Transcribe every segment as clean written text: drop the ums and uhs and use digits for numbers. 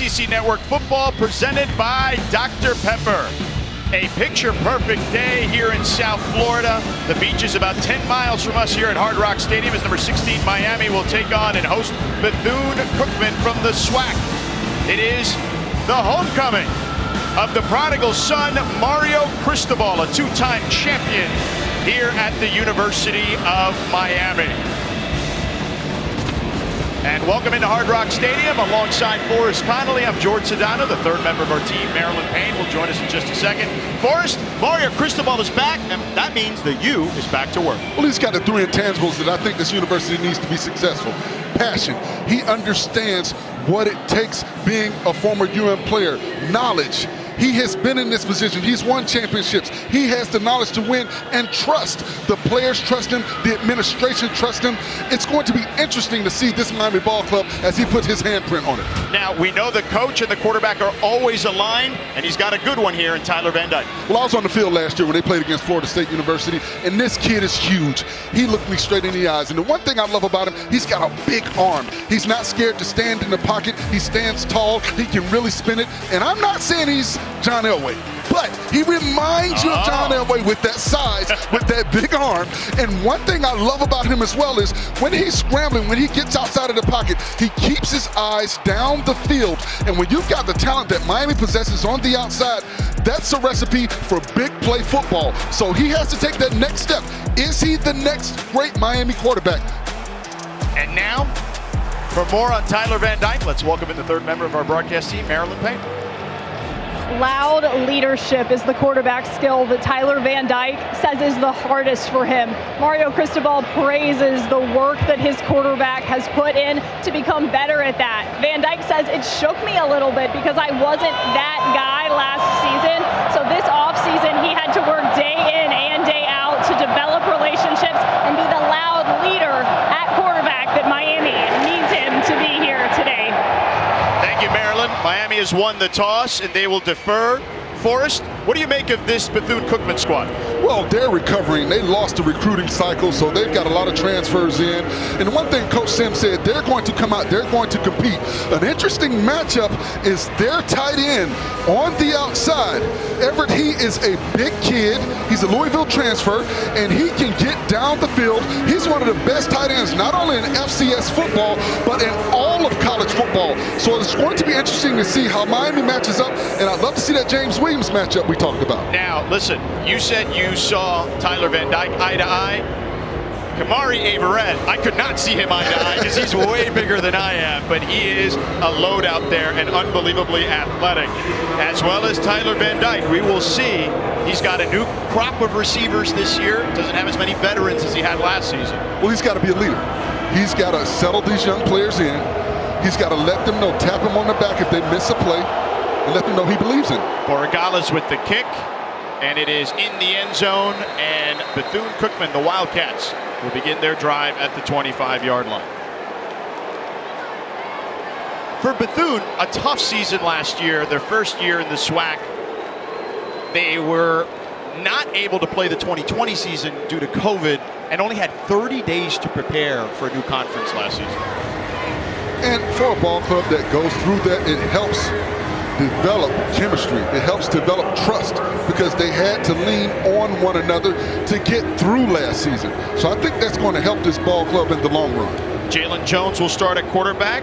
SEC Network football presented by Dr. Pepper. A picture-perfect day here in South Florida. The beach is about 10 miles from us here at Hard Rock Stadium as number 16 Miami will take on and host Bethune Cookman from the SWAC. It is the homecoming of the prodigal son, Mario Cristobal, a two-time champion here at the University of Miami. And welcome into Hard Rock Stadium alongside Forrest Connolly. I'm George Sedano, the third member of our team. Marilyn Payne will join us in just a second. Forrest, Mario Cristobal is back, and that means the U is back to work. Well, he's got the three intangibles that I think this university needs to be successful. Passion. He understands what it takes being a former UM player. Knowledge. He has been in this position. He's won championships. He has the knowledge to win, and trust. The players trust him. The administration trusts him. It's going to be interesting to see this Miami ball club as he puts his handprint on it. Now, we know the coach and the quarterback are always aligned, and he's got a good one here in Tyler Van Dyke. Well, I was on the field last year when they played against Florida State University, and this kid is huge. He looked me straight in the eyes, and the one thing I love about him, he's got a big arm. He's not scared to stand in the pocket. He stands tall. He can really spin it, and I'm not saying he's John Elway, but he reminds you of John Elway with that size, with that big arm. And one thing I love about him as well is when he's scrambling, when he gets outside of the pocket, he keeps his eyes down the field. And when you've got the talent that Miami possesses on the outside, that's a recipe for big play football. So he has to take that next step. Is he the next great Miami quarterback? And now, for more on Tyler Van Dyke, let's welcome in the third member of our broadcast team, Marilyn Payne. Loud leadership is the quarterback skill that Tyler Van Dyke says is the hardest for him. Mario Cristobal praises the work that his quarterback has put in to become better at that. Van Dyke says it shook me a little bit because I wasn't that guy last season. So this offseason he had to work day in and day out to develop relationships and be the loud leader at quarterback that Miami needs him to be here today. Thank you, Marilyn. Miami has won the toss, and they will defer. Forrest, what do you make of this Bethune-Cookman squad? Well, they're recovering. They lost the recruiting cycle, so they've got a lot of transfers in. And one thing Coach Sims said, they're going to come out, they're going to compete. An interesting matchup is their tight end on the outside. Everett, he is a big kid. He's a Louisville transfer, and he can get down the field. He's one of the best tight ends, not only in FCS football, but in all of college football. So it's going to be interesting to see how Miami matches up, and I'd love to see that James Williams matchup we talked about. Now, listen, you said you saw Tyler Van Dyke eye to eye. Kamari Averett, I could not see him eye to eye because he's way bigger than I am, but he is a load out there and unbelievably athletic. As well as Tyler Van Dyke, we will see. He's got a new crop of receivers this year. Doesn't have as many veterans as he had last season. Well, he's got to be a leader. He's got to settle these young players in. He's got to let them know, tap them on the back if they miss a play, and let them know he believes in it. Borregales with the kick, and it is in the end zone, and Bethune Cookman, the Wildcats, will begin their drive at the 25-yard line. For Bethune, a tough season last year, their first year in the SWAC. They were not able to play the 2020 season due to COVID and only had 30 days to prepare for a new conference last season. And for a ball club that goes through that, it helps develop chemistry. It helps develop trust because they had to lean on one another to get through last season. So I think that's going to help this ball club in the long run. Jalen Jones will start at quarterback.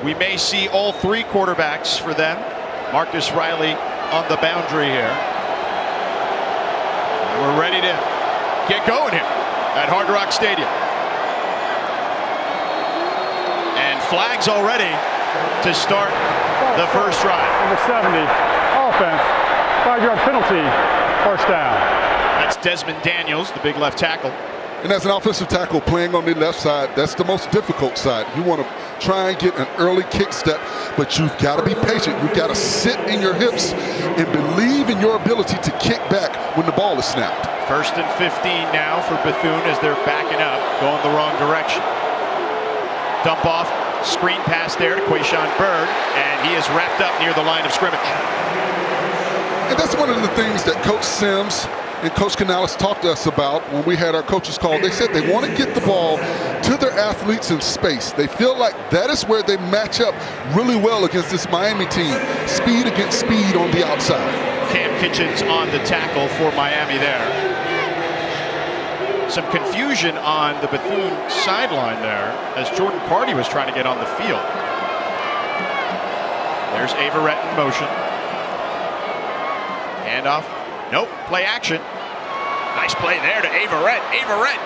We may see all three quarterbacks for them. Marcus Riley on the boundary here. And we're ready to get going here at Hard Rock Stadium. And flags already to start the first drive. Number 70, offense, 5-yard penalty, first down. That's Desmond Daniels, the big left tackle. And as an offensive tackle playing on the left side, that's the most difficult side. You want to try and get an early kick step, but you've got to be patient. You've got to sit in your hips and believe in your ability to kick back when the ball is snapped. First and 15 now for Bethune as they're backing up, going the wrong direction. Dump off, screen pass there to Quayshawn Bird, and he is wrapped up near the line of scrimmage. And that's one of the things that Coach Sims and Coach Canales talked to us about when we had our coaches call. They said they want to get the ball to their athletes in space. They feel like that is where they match up really well against this Miami team. Speed against speed on the outside. Cam Kitchens on the tackle for Miami there. Some confusion on the Bethune sideline there as Jordan Carty was trying to get on the field. There's Averett in motion. Handoff. Nope. Play action. Nice play there to Averett. Averett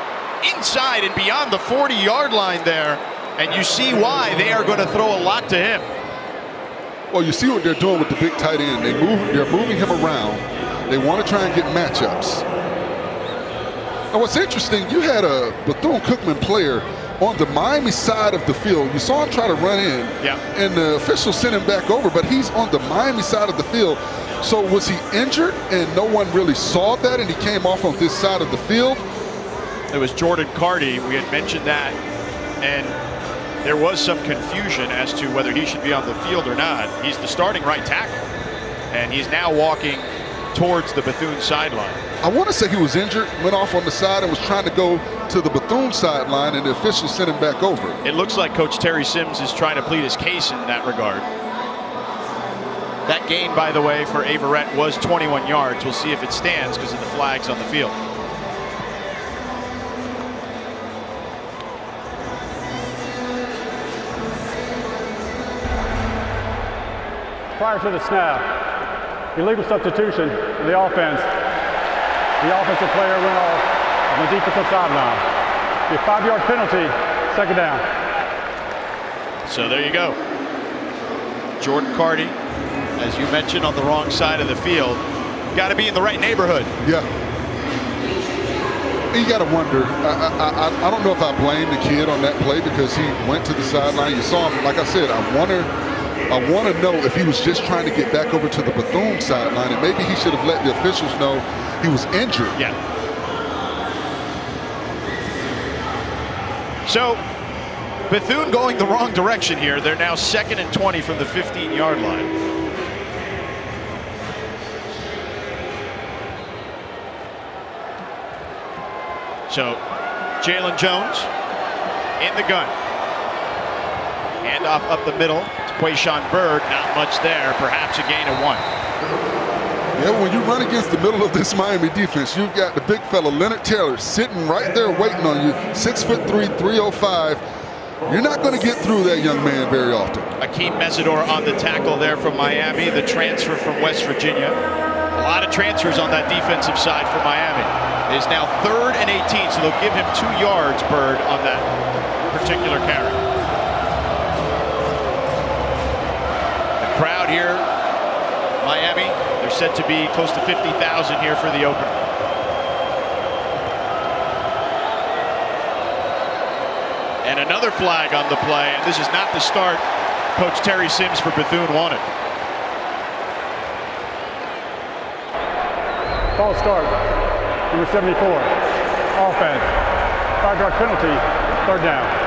inside and beyond the 40-yard line there. And you see why they are going to throw a lot to him. Well, you see what they're doing with the big tight end. They're moving him around. They want to try and get matchups. Now, what's interesting, you had a Bethune Cookman player on the Miami side of the field. You saw him try to run in, and the official sent him back over, but he's on the Miami side of the field. So was he injured and no one really saw that and he came off on this side of the field? It was Jordan Carty. We had mentioned that, and there was some confusion as to whether he should be on the field or not. He's the starting right tackle, and he's now walking towards the Bethune sideline. I want to say he was injured, went off on the side and was trying to go to the Bethune sideline, and the official sent him back over. It looks like Coach Terry Sims is trying to plead his case in that regard. That gain, by the way, for Averett was 21 yards. We'll see if it stands because of the flags on the field. Prior to the snap, illegal substitution in the offense. The offensive player went off on the defensive sideline. A 5-yard penalty, second down. So there you go. Jordan Carty, as you mentioned, on the wrong side of the field. Got to be in the right neighborhood. Yeah. You got to wonder. I don't know if I blame the kid on that play because he went to the sideline. You saw him, like I said, I want to know if he was just trying to get back over to the Bethune sideline, and maybe he should have let the officials know he was injured. Yeah. So Bethune going the wrong direction here. They're now 2nd and 20 from the 15-yard line. So Jalen Jones in the gun. Handoff up the middle to Quayshawn Bird. Not much there. Perhaps a gain of 1. Yeah, when you run against the middle of this Miami defense, you've got the big fella, Leonard Taylor, sitting right there waiting on you, 6'3", 305. You're not going to get through that young man very often. Akeem Mesidor on the tackle there from Miami, the transfer from West Virginia. A lot of transfers on that defensive side for Miami. It is now 3rd and 18, so they'll give him 2 yards, Bird, on that particular carry. The crowd here, Miami, they're said to be close to 50,000 here for the opener. And another flag on the play, and this is not the start Coach Terry Sims for Bethune wanted. False start, number 74, offense, 5-yard penalty, third down.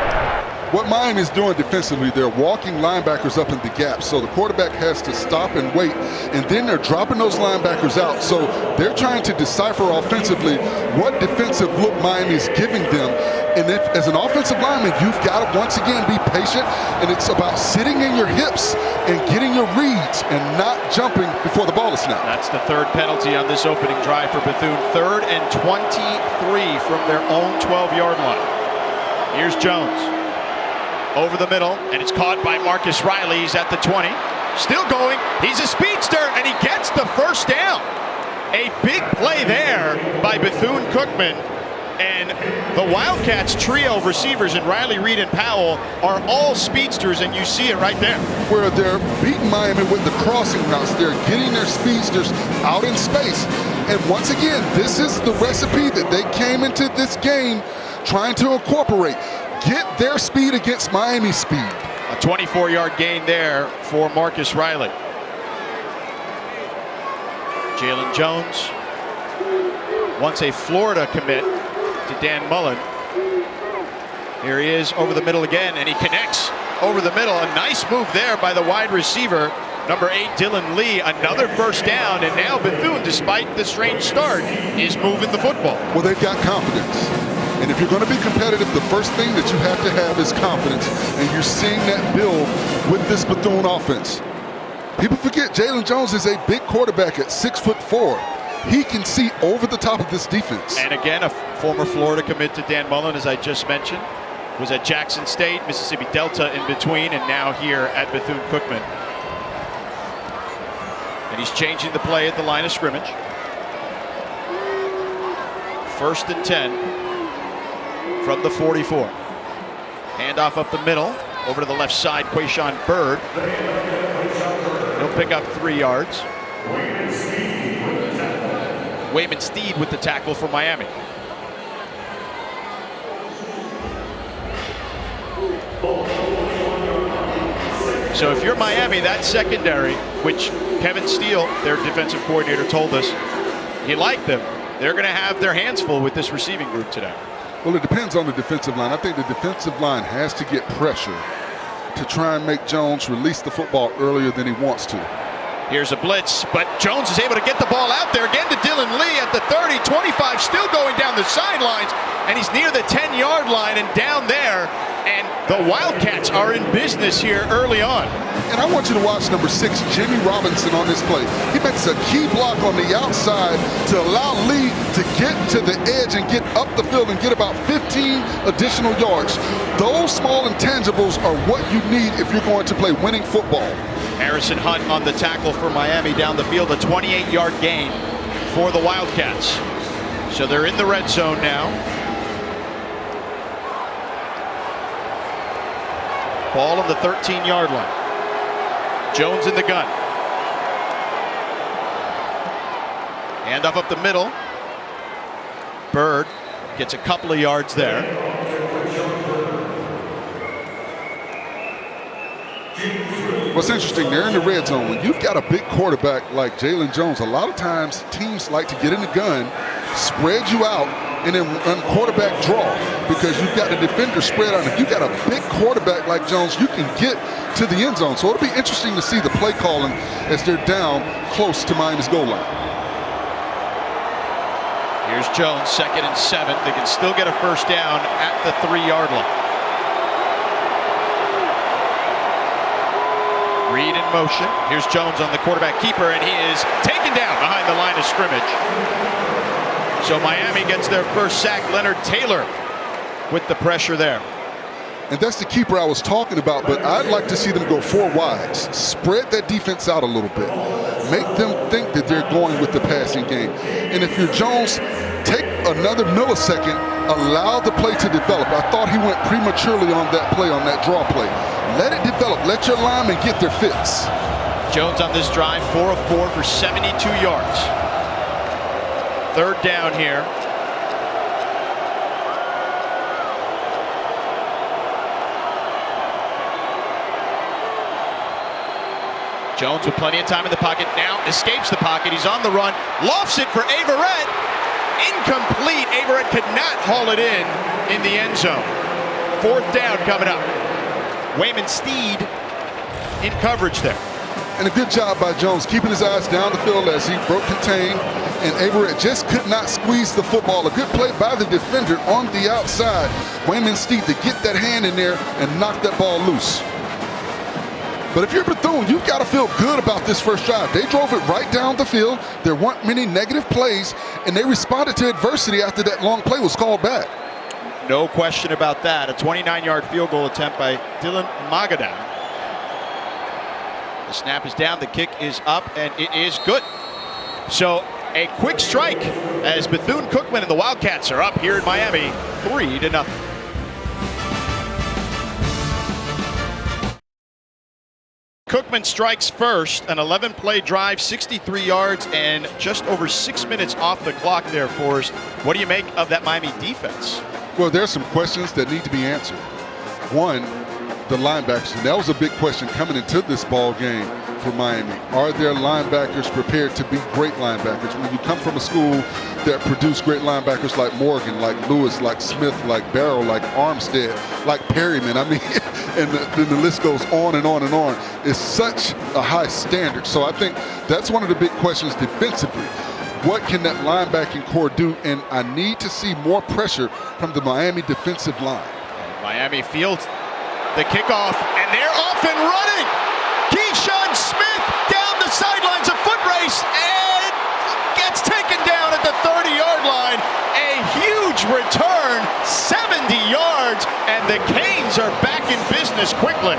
What Miami is doing defensively, they're walking linebackers up in the gap, so the quarterback has to stop and wait, and then they're dropping those linebackers out. So they're trying to decipher offensively what defensive look Miami is giving them. And if, as an offensive lineman, you've got to once again be patient, and it's about sitting in your hips and getting your reads and not jumping before the ball is snapped. That's the 3rd penalty on this opening drive for Bethune. 3rd and 23 from their own 12-yard line. Here's Jones. Over the middle, and it's caught by Marcus Riley. He's at the 20. Still going. He's a speedster, and he gets the first down. A big play there by Bethune Cookman. And the Wildcats trio of receivers in Riley, Reed, and Powell are all speedsters, and you see it right there. Where they're beating Miami with the crossing routes. They're getting their speedsters out in space. And once again, this is the recipe that they came into this game trying to incorporate. Get their speed against Miami's speed. A 24-yard gain there for Marcus Riley. Jalen Jones, once a Florida commit to Dan Mullen. Here he is over the middle again, and he connects over the middle. A nice move there by the wide receiver, number 8, Dylan Lee. Another first down, and now Bethune, despite the strange start, is moving the football. Well, they've got confidence. And if you're going to be competitive, the first thing that you have to have is confidence. And you're seeing that build with this Bethune offense. People forget Jalen Jones is a big quarterback at 6'4". He can see over the top of this defense. And again, a former Florida commit to Dan Mullen, as I just mentioned, was at Jackson State, Mississippi Delta in between, and now here at Bethune Cookman. And he's changing the play at the line of scrimmage. 1st and 10 from the 44. Handoff up the middle, over to the left side, Quayshawn Bird. He'll pick up 3 yards. Wayman Steed with the tackle for Miami. So if you're Miami, that secondary, which Kevin Steele, their defensive coordinator, told us he liked them, they're going to have their hands full with this receiving group today. Well, it depends on the defensive line. I think the defensive line has to get pressure to try and make Jones release the football earlier than he wants to. Here's a blitz, but Jones is able to get the ball out there again to Dylan Lee at the 30, 25, still going down the sidelines, and he's near the 10-yard line and down there, and the Wildcats are in business here early on. And I want you to watch number 6, Jimmy Robinson, on this play. He makes a key block on the outside to allow Lee to get to the edge and get up the field and get about 15 additional yards. Those small intangibles are what you need if you're going to play winning football. Harrison Hunt on the tackle for Miami down the field, a 28-yard gain for the Wildcats. So they're in the red zone now. Ball on the 13-yard line. Jones in the gun. Hand up the middle. Bird gets a couple of yards there. What's interesting, they're in the red zone. When you've got a big quarterback like Jalen Jones, a lot of times teams like to get in the gun, spread you out, and then run quarterback draw because you've got the defender spread out. If you've got a big quarterback like Jones, you can get to the end zone. So it'll be interesting to see the play calling as they're down close to Miami's goal line. Here's Jones, 2nd and 7. They can still get a first down at the 3-yard line. Reed in motion. Here's Jones on the quarterback keeper, and he is taken down behind the line of scrimmage. So Miami gets their first sack. Leonard Taylor with the pressure there. And that's the keeper I was talking about, but I'd like to see them go 4 wides. Spread that defense out a little bit. Make them think that they're going with the passing game. And if you're Jones, take another millisecond, allow the play to develop. I thought he went prematurely on that play, on that draw play. Let it develop. Let your linemen get their fits. Jones on this drive, 4 of 4 for 72 yards. 3rd down here. Jones with plenty of time in the pocket, now escapes the pocket. He's on the run, lofts it for Averett. Incomplete. Averett could not haul it in the end zone. 4th down coming up. Wayman Steed in coverage there. And a good job by Jones, keeping his eyes down the field as he broke contain, and Averett just could not squeeze the football. A good play by the defender on the outside. Wayman Steed to get that hand in there and knock that ball loose. But if you're Bethune, you've got to feel good about this first drive. They drove it right down the field. There weren't many negative plays, and they responded to adversity after that long play was called back. No question about that. A 29-yard field goal attempt by Dylan Magadan. The snap is down, the kick is up, and it is good. So a quick strike as Bethune Cookman and the Wildcats are up here in Miami, 3-0. Cookman strikes first, an 11-play drive, 63 yards, and just over 6 minutes off the clock there, Forrest. What do you make of that Miami defense? Well, there's some questions that need to be answered. One, the linebackers, and that was a big question coming into this ball game for Miami. Are their linebackers prepared to be great linebackers? When you come from a school that produced great linebackers like Morgan, like Lewis, like Smith, like Barrow, like Armstead, like Perryman, I mean, and the list goes on and on and on. It's such a high standard. So I think that's one of the big questions defensively. what can that linebacking core do? And I need to see more pressure from the Miami defensive line. Miami fields the kickoff, and they're off and running. Keyshawn Smith down the sidelines, a foot race, and gets taken down at the 30-yard line. A huge return, 70 yards, and the Canes are back in business quickly.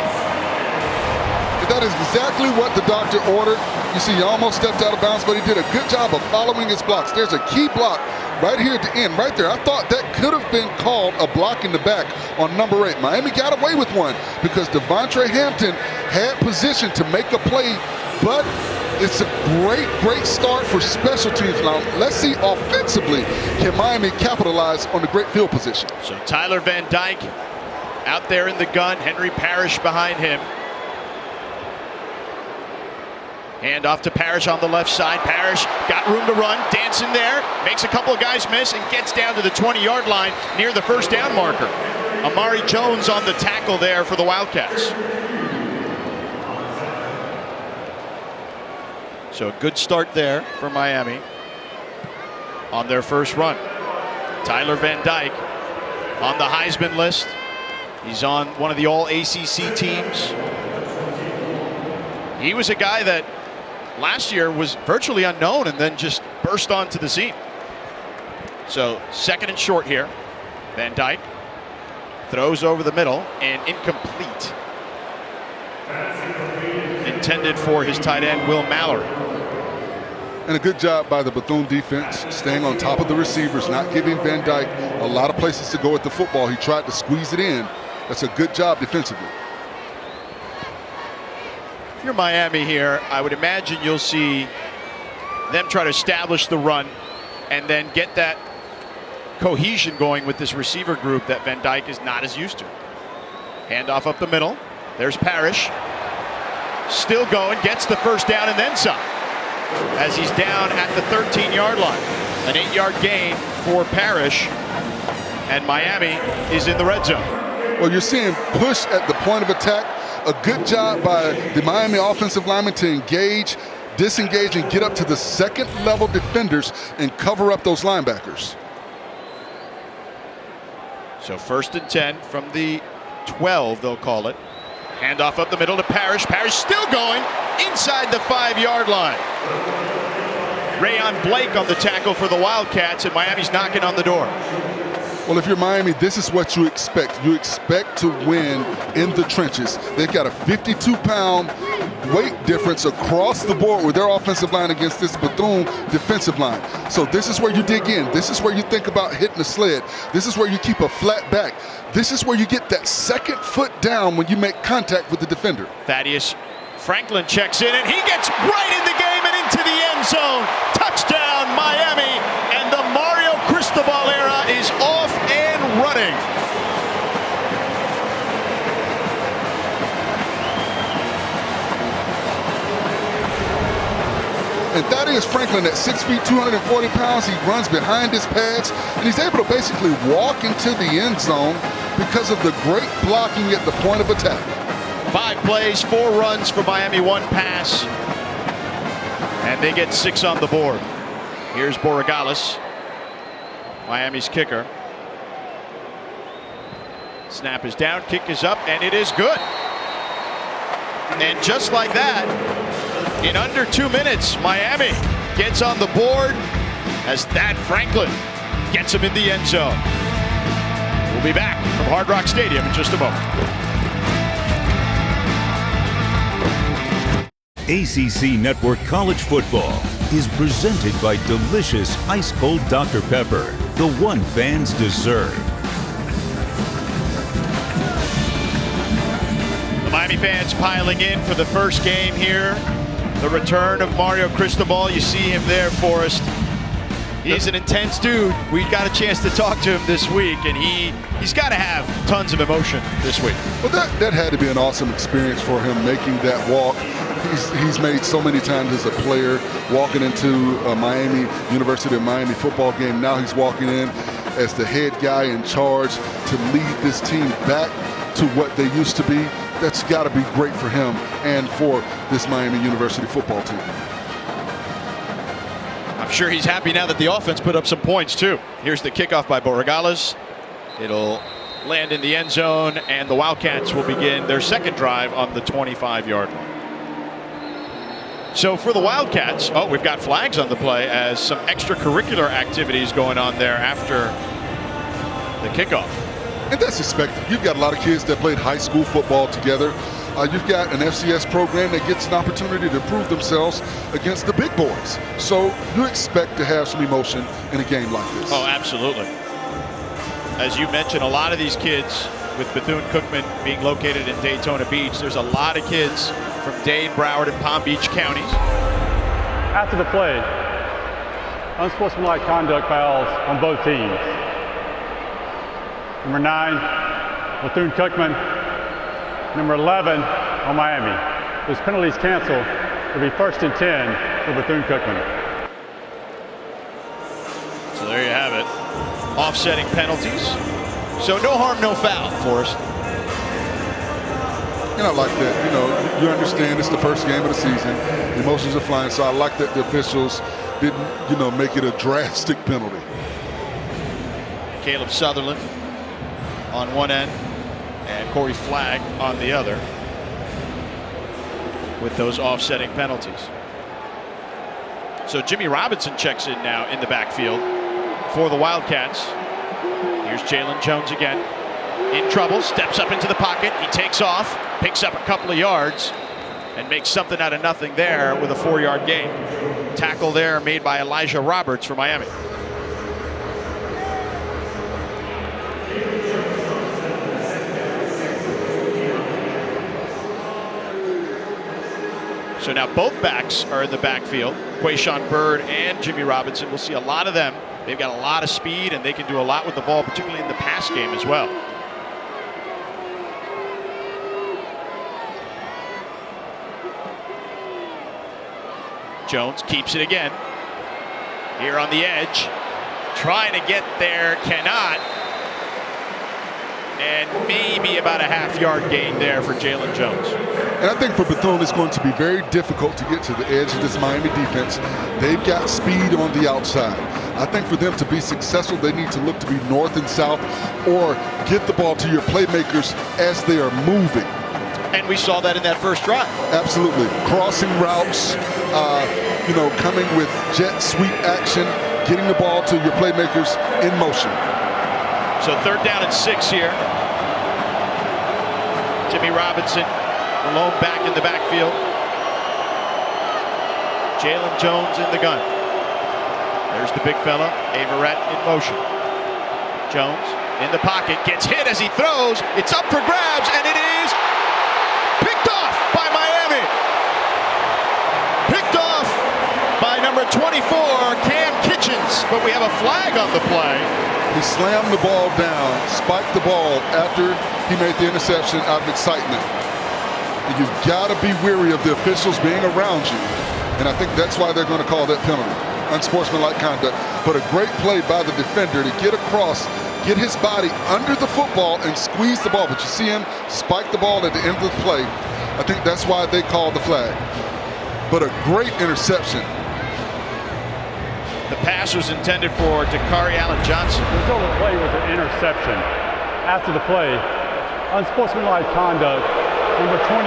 That is exactly what the doctor ordered. You see, he almost stepped out of bounds, but he did a good job of following his blocks. There's a key block right here at the end, right there. I thought that could have been called a block in the back on number 8. Miami got away with one because Devontre Hampton had position to make a play, but it's a great start for special teams. Now, let's see offensively, can Miami capitalize on the great field position? So Tyler Van Dyke out there in the gun, Henry Parrish behind him. Hand off to Parrish on the left side. Parrish got room to run, dancing there, makes a couple of guys miss, and gets down to the 20-yard line near the first down marker. Amari Jones on the tackle there for the Wildcats. So a good start there for Miami on their first run. Tyler Van Dyke on the Heisman list. He's on one of the all-ACC teams. He was a guy that last year was virtually unknown and then just burst onto the scene. So second and short here. Van Dyke throws over the middle and incomplete. Intended for his tight end, Will Mallory. And a good job by the Bethune defense, staying on top of the receivers, not giving Van Dyke a lot of places to go with the football. He tried to squeeze it in. That's a good job defensively. If you're Miami here, I would imagine you'll see them try to establish the run and then get that cohesion going with this receiver group that Van Dyke is not as used to. Handoff up the middle. There's Parrish. Still going, gets the first down and then some, as he's down at the 13-yard line. An 8-yard gain for Parrish, and Miami is in the red zone. Well, you're seeing push at the point of attack. A good job by the Miami offensive linemen to engage, disengage, and get up to the second-level defenders and cover up those linebackers. So 1st and 10 from the 12, they'll call it. Handoff up the middle to Parrish. Parrish still going inside the 5-yard line. Rayon Blake on the tackle for the Wildcats, and Miami's knocking on the door. Well, if you're Miami, this is what you expect. You expect to win in the trenches. They've got a 52-pound weight difference across the board with their offensive line against this Bethune defensive line. So this is where you dig in. This is where you think about hitting the sled. This is where you keep a flat back. This is where you get that second foot down when you make contact with the defender. Thaddeus Franklin checks in, and he gets right in the game and into the end zone. Touchdown, Miami, and the Mario Cristobal era is off and running. And Thaddeus Franklin at 6 feet, 240 pounds, he runs behind his pads, and he's able to basically walk into the end zone because of the great blocking at the point of attack. 5 plays, 4 runs for Miami, 1 pass. And they get 6 on the board. Here's Borregales, Miami's kicker. Snap is down, kick is up, and it is good. And just like that, in under 2 minutes, Miami gets on the board as Thad Franklin gets him in the end zone. We'll be back from Hard Rock Stadium in just a moment. ACC Network College Football is presented by delicious ice-cold Dr. Pepper, the one fans deserve. The Miami fans piling in for the first game here. The return of Mario Cristobal. You see him there, Forrest. He's an intense dude. We got a chance to talk to him this week, and he's got to have tons of emotion this week. Well, that had to be an awesome experience for him, making that walk. He's made so many times as a player, walking into a University of Miami football game. Now he's walking in as the head guy in charge to lead this team back to what they used to be. That's got to be great for him and for this Miami University football team. I'm sure he's happy now that the offense put up some points too. Here's the kickoff by Borregales. It'll land in the end zone, and the Wildcats will begin their second drive on the 25-yard line. So for the Wildcats, we've got flags on the play as some extracurricular activities going on there after the kickoff. And that's expected. You've got a lot of kids that played high school football together. You've got an FCS program that gets an opportunity to prove themselves against the big boys. So you expect to have some emotion in a game like this. Oh, absolutely. As you mentioned, a lot of these kids, with Bethune-Cookman being located in Daytona Beach, there's a lot of kids from Dade, Broward, and Palm Beach counties. After the play, unsportsmanlike conduct fouls on both teams. Number 9, Bethune-Cookman. Number 11 on Miami. Those penalties canceled. It'll be 1st and 10 for Bethune-Cookman. So there you have it. Offsetting penalties. So no harm, no foul, Forrest. And I like that. You know, you understand it's the first game of the season. The emotions are flying, so I like that the officials didn't, you know, make it a drastic penalty. Caleb Sutherland on one end and Corey Flagg on the other with those offsetting penalties. So Jimmy Robinson checks in now in the backfield for the Wildcats. Here's Jalen Jones again. In trouble, steps up into the pocket. He takes off, picks up a couple of yards, and makes something out of nothing there with a 4-yard gain. Tackle there made by Elijah Roberts for Miami. So now both backs are in the backfield. Quayshawn Bird and Jimmy Robinson. We'll see a lot of them. They've got a lot of speed, and they can do a lot with the ball, particularly in the pass game as well. Jones keeps it again. Here on the edge. Trying to get there, cannot. And maybe about a half-yard gain there for Jalen Jones. And I think for Bethune, it's going to be very difficult to get to the edge of this Miami defense. They've got speed on the outside. I think for them to be successful, they need to look to be north and south or get the ball to your playmakers as they are moving. And we saw that in that first drive. Absolutely. Crossing routes, you know, coming with jet sweep action, getting the ball to your playmakers in motion. So 3rd down and 6 here. Jimmy Robinson alone back in the backfield. Jalen Jones in the gun. There's the big fella, Averett in motion. Jones in the pocket, gets hit as he throws. It's up for grabs, and it is picked off by Miami. Picked off by number 24, Cam Kitchens. But we have a flag on the play. He slammed the ball down, spiked the ball after he made the interception out of excitement. And you've got to be weary of the officials being around you. And I think that's why they're going to call that penalty. Unsportsmanlike conduct. But a great play by the defender to get across, get his body under the football and squeeze the ball. But you see him spike the ball at the end of the play. I think that's why they called the flag. But a great interception. The pass was intended for Dakari Allen Johnson. Until the play was an interception. After the play, unsportsmanlike conduct, number 24,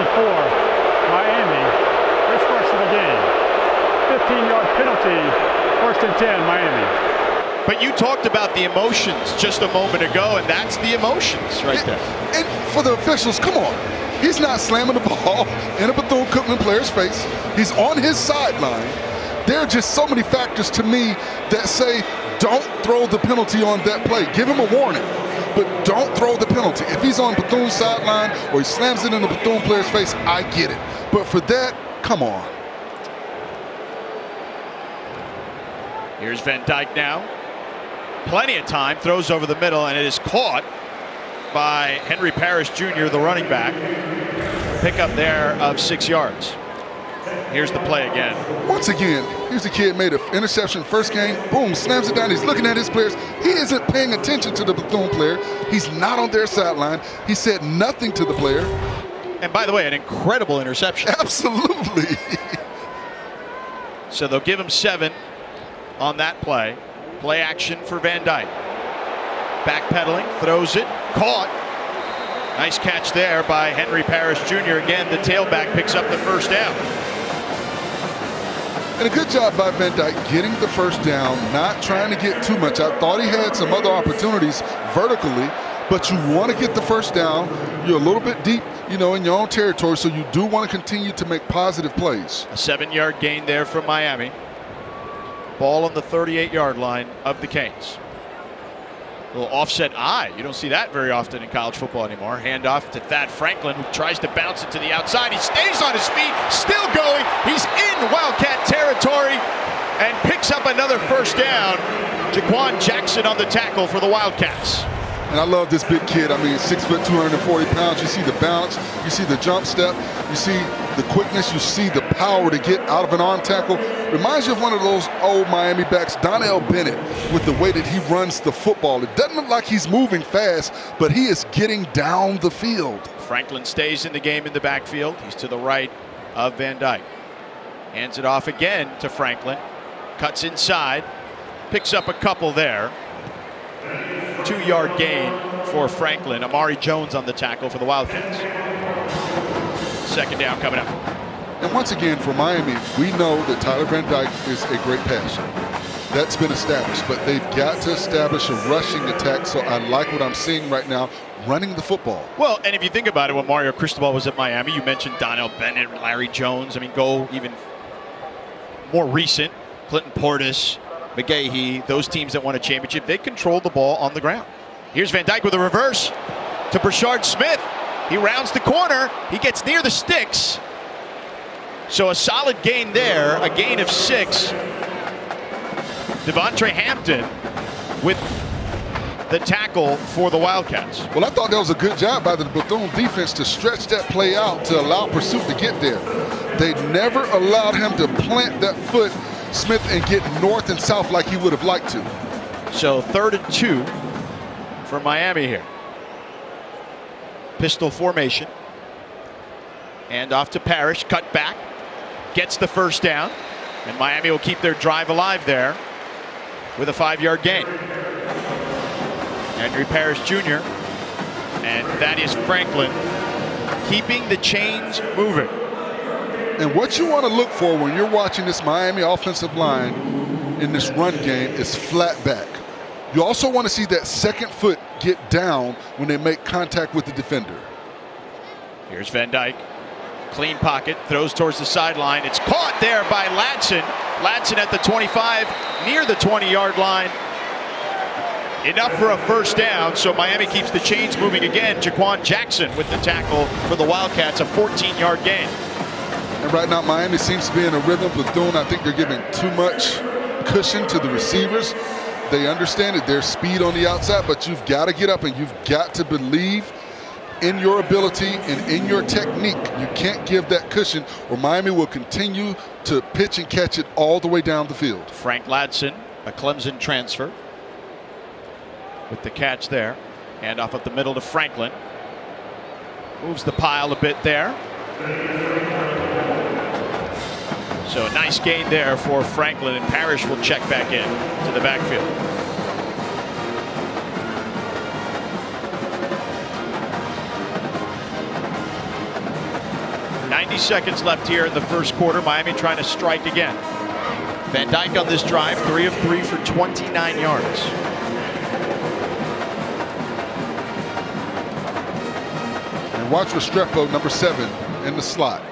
Miami, his first of the game. 15-yard penalty, 1st and 10, Miami. But you talked about the emotions just a moment ago, and that's the emotions right there. And for the officials, come on. He's not slamming the ball in a Bethune-Cookman player's face. He's on his sideline. There are just so many factors to me that say don't throw the penalty on that play. Give him a warning, but don't throw the penalty. If he's on Bethune's sideline or he slams it in the Bethune player's face, I get it. But for that, come on. Here's Van Dyke now. Plenty of time, throws over the middle, and it is caught by Henry Parrish Jr., the running back. Pickup there of 6 yards. Here's the play again. Once again, here's a kid made an interception first game. Boom, slams it down. He's looking at his players. He isn't paying attention to the Bethune player. He's not on their sideline. He said nothing to the player. And by the way, an incredible interception. Absolutely. So they'll give him 7. on that play. Play action for Van Dyke. Backpedaling, throws it, caught. Nice catch there by Henry Parrish Jr. Again, the tailback picks up the first down. And a good job by Van Dyke getting the first down, not trying to get too much. I thought he had some other opportunities vertically, but you want to get the first down. You're a little bit deep, in your own territory, so you do want to continue to make positive plays. A 7-yard gain there from Miami. Ball on the 38-yard line of the Canes. A little offset eye. You don't see that very often in college football anymore. Handoff to Thad Franklin, who tries to bounce it to the outside. He stays on his feet, still going. He's in Wildcat territory and picks up another first down. Jaquan Jackson on the tackle for the Wildcats. And I love this big kid. 6 foot, 240 pounds. You see the bounce, you see the jump step, you see the quickness, you see the power to get out of an arm tackle. Reminds you of one of those old Miami backs, Donnell Bennett, with the way that he runs the football. It doesn't look like he's moving fast, but he is getting down the field. Franklin stays in the game in the backfield. He's to the right of Van Dyke. Hands it off again to Franklin. Cuts inside, picks up a couple there. 2-yard gain for Franklin. Amari Jones on the tackle for the Wildcats. Second down coming up. And once again, for Miami, we know that Tyler Van Dyke is a great passer. That's been established, but they've got to establish a rushing attack, so I like what I'm seeing right now, running the football. Well, and if you think about it, when Mario Cristobal was at Miami, you mentioned Donnell Bennett, Larry Jones. Go even more recent, Clinton Portis, McGahee, those teams that won a championship, they control the ball on the ground. Here's Van Dyke with a reverse to Brashard Smith. He rounds the corner. He gets near the sticks. So a solid gain there, a gain of 6. Devontre Hampton with the tackle for the Wildcats. Well, I thought that was a good job by the Bethune defense to stretch that play out to allow pursuit to get there. They never allowed him to plant that foot, Smith, and get north and south like he would have liked to. So 3rd and 2 for Miami here. Pistol formation. And off to Parrish, cut back, gets the first down, and Miami will keep their drive alive there with a 5-yard gain. Henry Parrish Jr. and Thaddeus Franklin keeping the chains moving. And what you want to look for when you're watching this Miami offensive line in this run game is flat back. You also want to see that second foot get down when they make contact with the defender. Here's Van Dyke. Clean pocket, throws towards the sideline. It's caught there by Ladson. Ladson at the 25, near the 20-yard line. Enough for a first down, so Miami keeps the chains moving again. Jaquan Jackson with the tackle for the Wildcats, a 14-yard gain. And right now, Miami seems to be in a rhythm. Bethune, I think they're giving too much cushion to the receivers. They understand it. There's speed on the outside, but you've got to get up and you've got to believe in your ability and in your technique. You can't give that cushion, or Miami will continue to pitch and catch it all the way down the field. Frank Ladson, a Clemson transfer, with the catch there. And off up the middle to Franklin. Moves the pile a bit there. So a nice gain there for Franklin, and Parrish will check back in to the backfield. .90 seconds left here in the first quarter. Miami trying to strike again. Van Dyke on this drive, 3 of 3 for 29 yards. And watch Restrepo, number 7, in the slot.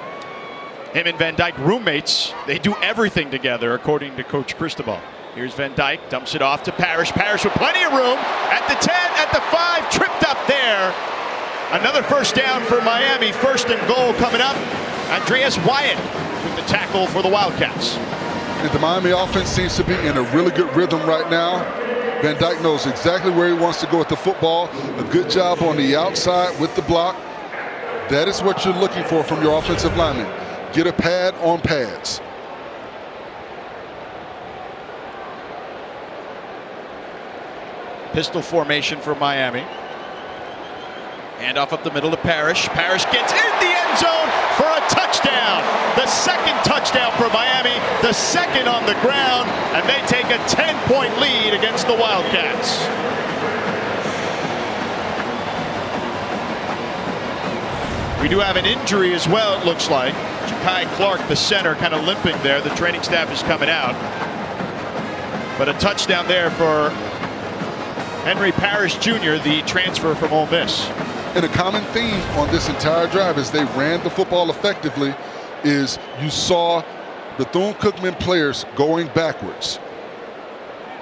Him and Van Dyke roommates. They do everything together, according to Coach Cristobal. Here's Van Dyke, dumps it off to Parrish. Parrish with plenty of room at the 10, at the 5, tripped up there. Another first down for Miami. 1st and goal coming up. Andreas Wyatt with the tackle for the Wildcats. And the Miami offense seems to be in a really good rhythm right now. Van Dyke knows exactly where he wants to go with the football. A good job on the outside with the block. That is what you're looking for from your offensive lineman. Get a pad on pads. Pistol formation for Miami. Hand off up the middle to Parrish. Parrish gets in the end zone for a touchdown. The second touchdown for Miami, the second on the ground, and they take a 10-point lead against the Wildcats. We do have an injury as well, it looks like. Ja'Kai Clark, the center, kind of limping there. The training staff is coming out. But a touchdown there for Henry Parrish Jr., the transfer from Ole Miss. And a common theme on this entire drive as they ran the football effectively is you saw Bethune-Cookman players going backwards.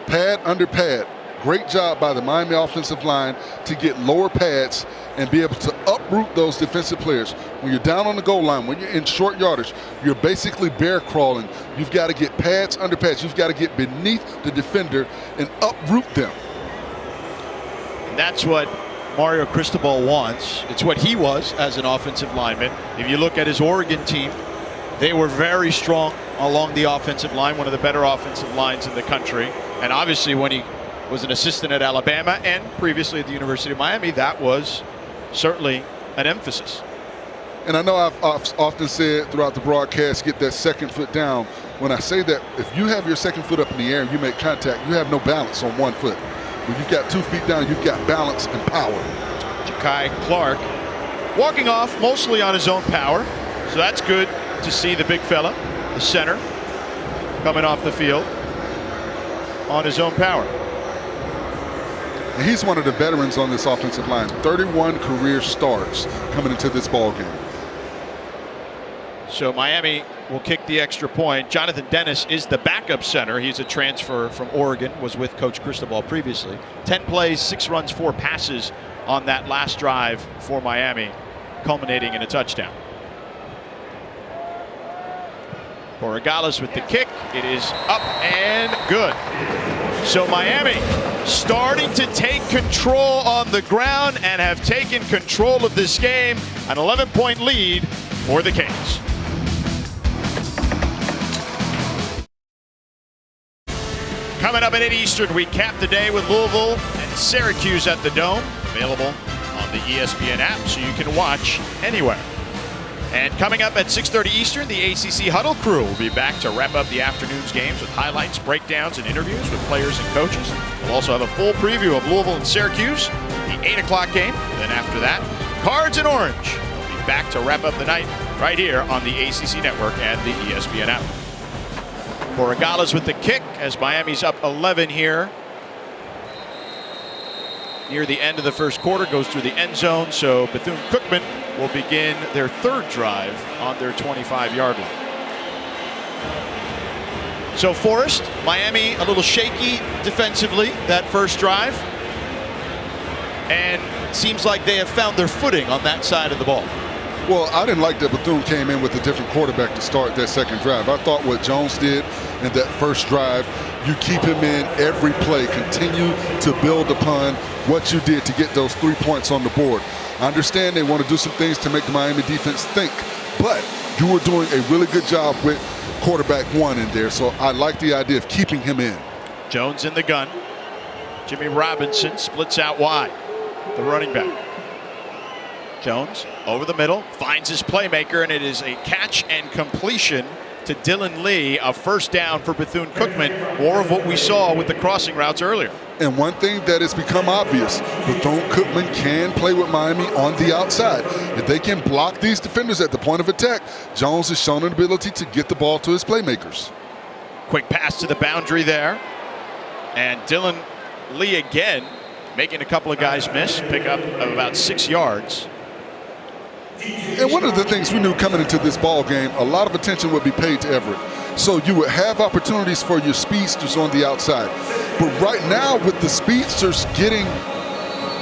Pad under pad. Great job by the Miami offensive line to get lower pads and be able to uproot those defensive players. When you're down on the goal line, when you're in short yardage, you're basically bear crawling. You've got to get pads under pads. You've got to get beneath the defender and uproot them. And that's what Mario Cristobal wants. It's what he was as an offensive lineman. If you look at his Oregon team, they were very strong along the offensive line, one of the better offensive lines in the country. And obviously when he was an assistant at Alabama and previously at the University of Miami, that was certainly an emphasis. And I know I've often said throughout the broadcast, get that second foot down. When I say that, if you have your second foot up in the air and you make contact, you have no balance on one foot. When you've got 2 feet down, you've got balance and power. Ja'Kai Clark walking off mostly on his own power. So that's good to see the big fella, the center, coming off the field on his own power. And he's one of the veterans on this offensive line. 31 career starts coming into this ball game. So Miami will kick the extra point. Jonathan Dennis is the backup center. He's a transfer from Oregon, was with Coach Cristobal previously. 10 plays, 6 runs, 4 passes on that last drive for Miami, culminating in a touchdown. Borregales with the kick. It is up and good. So Miami starting to take control on the ground and have taken control of this game. An 11-point lead for the Canes. Coming up at 8 Eastern, we cap the day with Louisville and Syracuse at the Dome. Available on the ESPN app so you can watch anywhere. And coming up at 6:30 Eastern, the ACC Huddle crew will be back to wrap up the afternoon's games with highlights, breakdowns, and interviews with players and coaches. We'll also have a full preview of Louisville and Syracuse, the 8 o'clock game. Then after that, Cards and Orange will be back to wrap up the night right here on the ACC Network and the ESPN app. Borregales with the kick as Miami's up 11 here. Near the end of the first quarter, goes through the end zone, so Bethune-Cookman will begin their third drive on their 25-yard line. So Forrest, Miami a little shaky defensively that first drive, and seems like they have found their footing on that side of the ball. Well, I didn't like that Bethune came in with a different quarterback to start that second drive. I thought what Jones did in that first drive, you keep him in every play, continue to build upon what you did to get those 3 points on the board. I understand they want to do some things to make the Miami defense think, but you were doing a really good job with quarterback one in there, so I like the idea of keeping him in. Jones in the gun. Jimmy Robinson splits out wide, the running back. Jones over the middle, finds his playmaker, and it is a catch and completion to Dylan Lee, a first down for Bethune-Cookman, more of what we saw with the crossing routes earlier. And one thing that has become obvious, Bethune-Cookman can play with Miami on the outside. If they can block these defenders at the point of attack, Jones has shown an ability to get the ball to his playmakers. Quick pass to the boundary there. And Dylan Lee again, making a couple of guys miss, pick up of about 6 yards. And one of the things we knew coming into this ball game, a lot of attention would be paid to Everett. So you would have opportunities for your speedsters on the outside. But right now, with the speedsters getting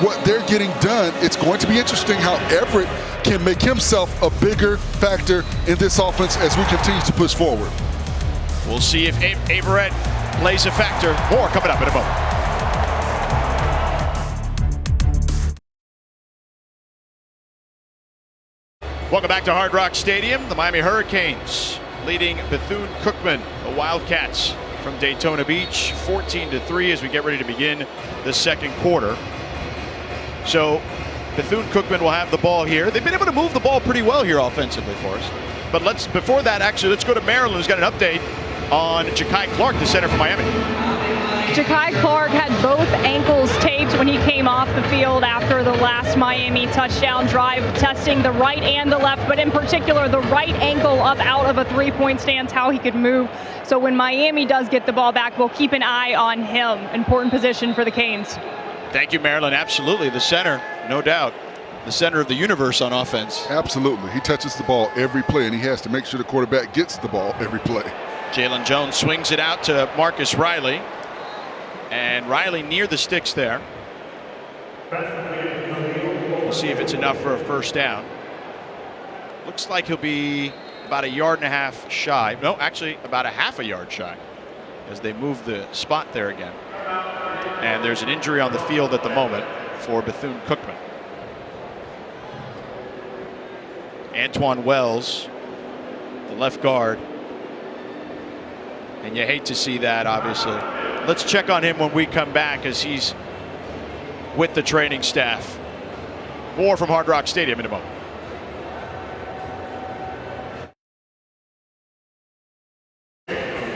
what they're getting done, it's going to be interesting how Everett can make himself a bigger factor in this offense as we continue to push forward. We'll see if Everett plays a factor. More coming up in a moment. Welcome back to Hard Rock Stadium. The Miami Hurricanes leading Bethune-Cookman, the Wildcats, from Daytona Beach, 14-3 as we get ready to begin the second quarter. So Bethune Cookman will have the ball here. They've been able to move the ball pretty well here offensively for us. But before that, actually, let's go to Maryland, who's got an update on Ja'Kai Clark, the center for Miami. Ja'Kai Clark had both ankles taped when he came off the field after the last Miami touchdown drive, testing the right and the left, but in particular the right ankle up out of a three-point stance, how he could move. So when Miami does get the ball back, we'll keep an eye on him. Important position for the Canes. Thank you, Maryland. Absolutely. The center, no doubt. The center of the universe on offense. Absolutely. He touches the ball every play, and he has to make sure the quarterback gets the ball every play. Jalen Jones swings it out to Marcus Riley. And Riley near the sticks there. We'll see if it's enough for a first down. Looks like he'll be about 1.5 yards shy. No, actually about 0.5 yard shy, as they move the spot there again. And there's an injury on the field at the moment for Bethune Cookman. Antoine Wells, the left guard. And you hate to see that, obviously. Let's check on him when we come back, as he's with the training staff. More from Hard Rock Stadium in a moment.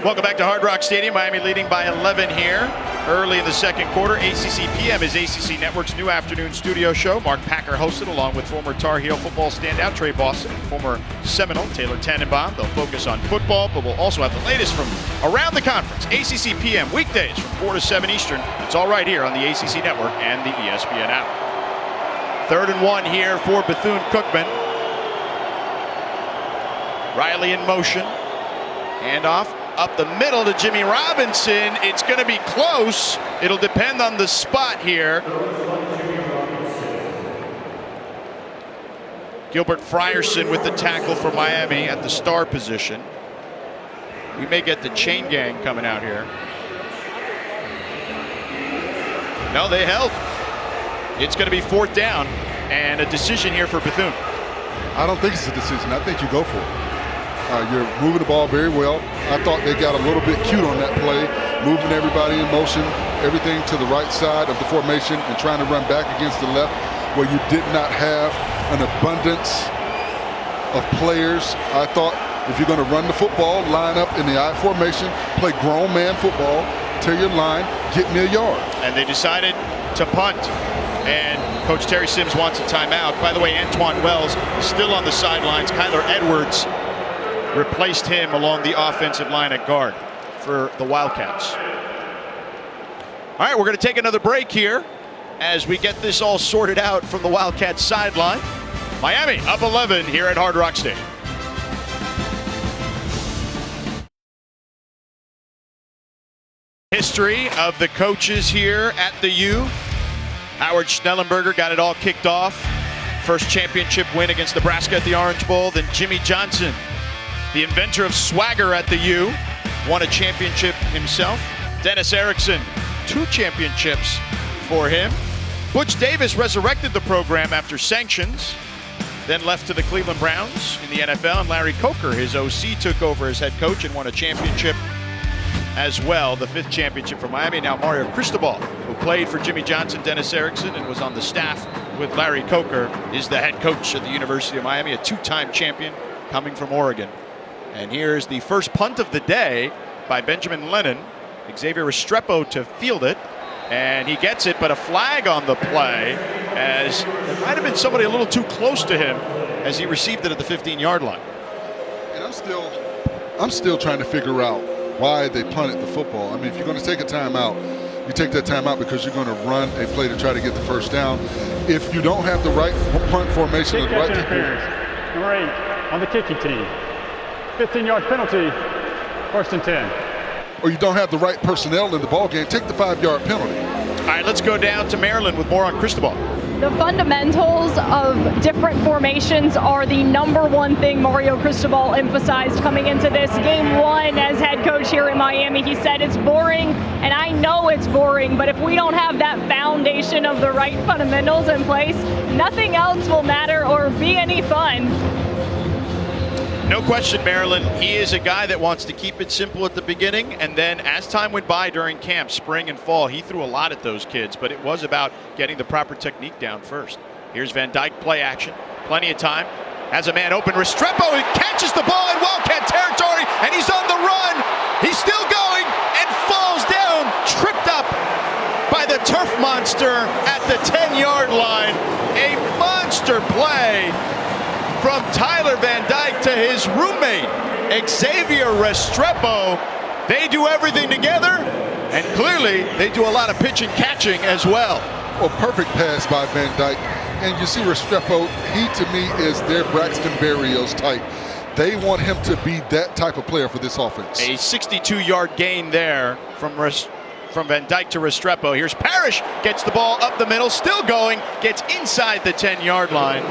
Welcome back to Hard Rock Stadium. Miami leading by 11 here early in the second quarter. ACC PM is ACC Network's new afternoon studio show. Mark Packer hosted along with former Tar Heel football standout Trey Boston and former Seminole Taylor Tannenbaum. They'll focus on football, but we'll also have the latest from around the conference. ACC PM weekdays from 4 to 7 Eastern. It's all right here on the ACC Network and the ESPN app. 3rd and 1 here for Bethune Cookman. Riley in motion. Handoff up the middle to Jimmy Robinson. It's going to be close. It'll depend on the spot here. Gilbert Frierson with the tackle for Miami at the star position. We may get the chain gang coming out here. No, they held. It's going to be 4th down and a decision here for Bethune. I don't think it's a decision. I think you go for it. You're moving the ball very well. I thought they got a little bit cute on that play, moving everybody in motion, everything to the right side of the formation and trying to run back against the left where you did not have an abundance of players. I thought if you're going to run the football, line up in the I formation, play grown man football, tear your line, get me a yard. And they decided to punt. And Coach Terry Sims wants a timeout. By the way, Antoine Wells still on the sidelines. Kyler Edwards replaced him along the offensive line at guard for the Wildcats. All right, we're going to take another break here as we get this all sorted out from the Wildcats sideline. Miami up 11 here at Hard Rock Stadium. History of the coaches here at the U. Howard Schnellenberger got it all kicked off. First championship win against Nebraska at the Orange Bowl. Then Jimmy Johnson, the inventor of swagger at the U, won a championship himself. Dennis Erickson, 2 championships for him. Butch Davis resurrected the program after sanctions, then left to the Cleveland Browns in the NFL. And Larry Coker, his OC, took over as head coach and won a championship as well, the 5th championship for Miami. Now Mario Cristobal, who played for Jimmy Johnson, Dennis Erickson, and was on the staff with Larry Coker, is the head coach at the University of Miami, a 2-time champion coming from Oregon. And here's the first punt of the day by Benjamin Lennon. Xavier Restrepo to field it, and he gets it, but a flag on the play, as there might have been somebody a little too close to him as he received it at the 15-yard line. And I'm still trying to figure out why they punted the football. I mean, if you're going to take a timeout, you take that timeout because you're going to run a play to try to get the first down. If you don't have the right punt formation, kick the right interference, number 8 on the kicking team. 15-yard penalty, 1st and 10. Or you don't have the right personnel in the ball game, take the 5-yard penalty. All right, let's go down to Maryland with more on Cristobal. The fundamentals of different formations are the number one thing Mario Cristobal emphasized coming into this game 1 as head coach here in Miami. He said it's boring, and I know it's boring, but if we don't have that foundation of the right fundamentals in place, nothing else will matter or be any fun. No question, Maryland. He is a guy that wants to keep it simple at the beginning, and then as time went by during camp, spring and fall, he threw a lot at those kids, but it was about getting the proper technique down first. Here's Van Dyke, play action, plenty of time. Has a man open, Restrepo catches the ball in Wildcat territory, and he's on the run. He's still going and falls down, tripped up by the turf monster at the 10-yard line. A monster play from Tyler Van Dyke to his roommate, Xavier Restrepo. They do everything together, and clearly they do a lot of pitch and catching as well. Well, perfect pass by Van Dyke. And you see Restrepo, he to me is their Braxton Berrios type. They want him to be that type of player for this offense. A 62-yard gain there from Van Dyke to Restrepo. Here's Parrish, gets the ball up the middle, still going, gets inside the 10-yard line.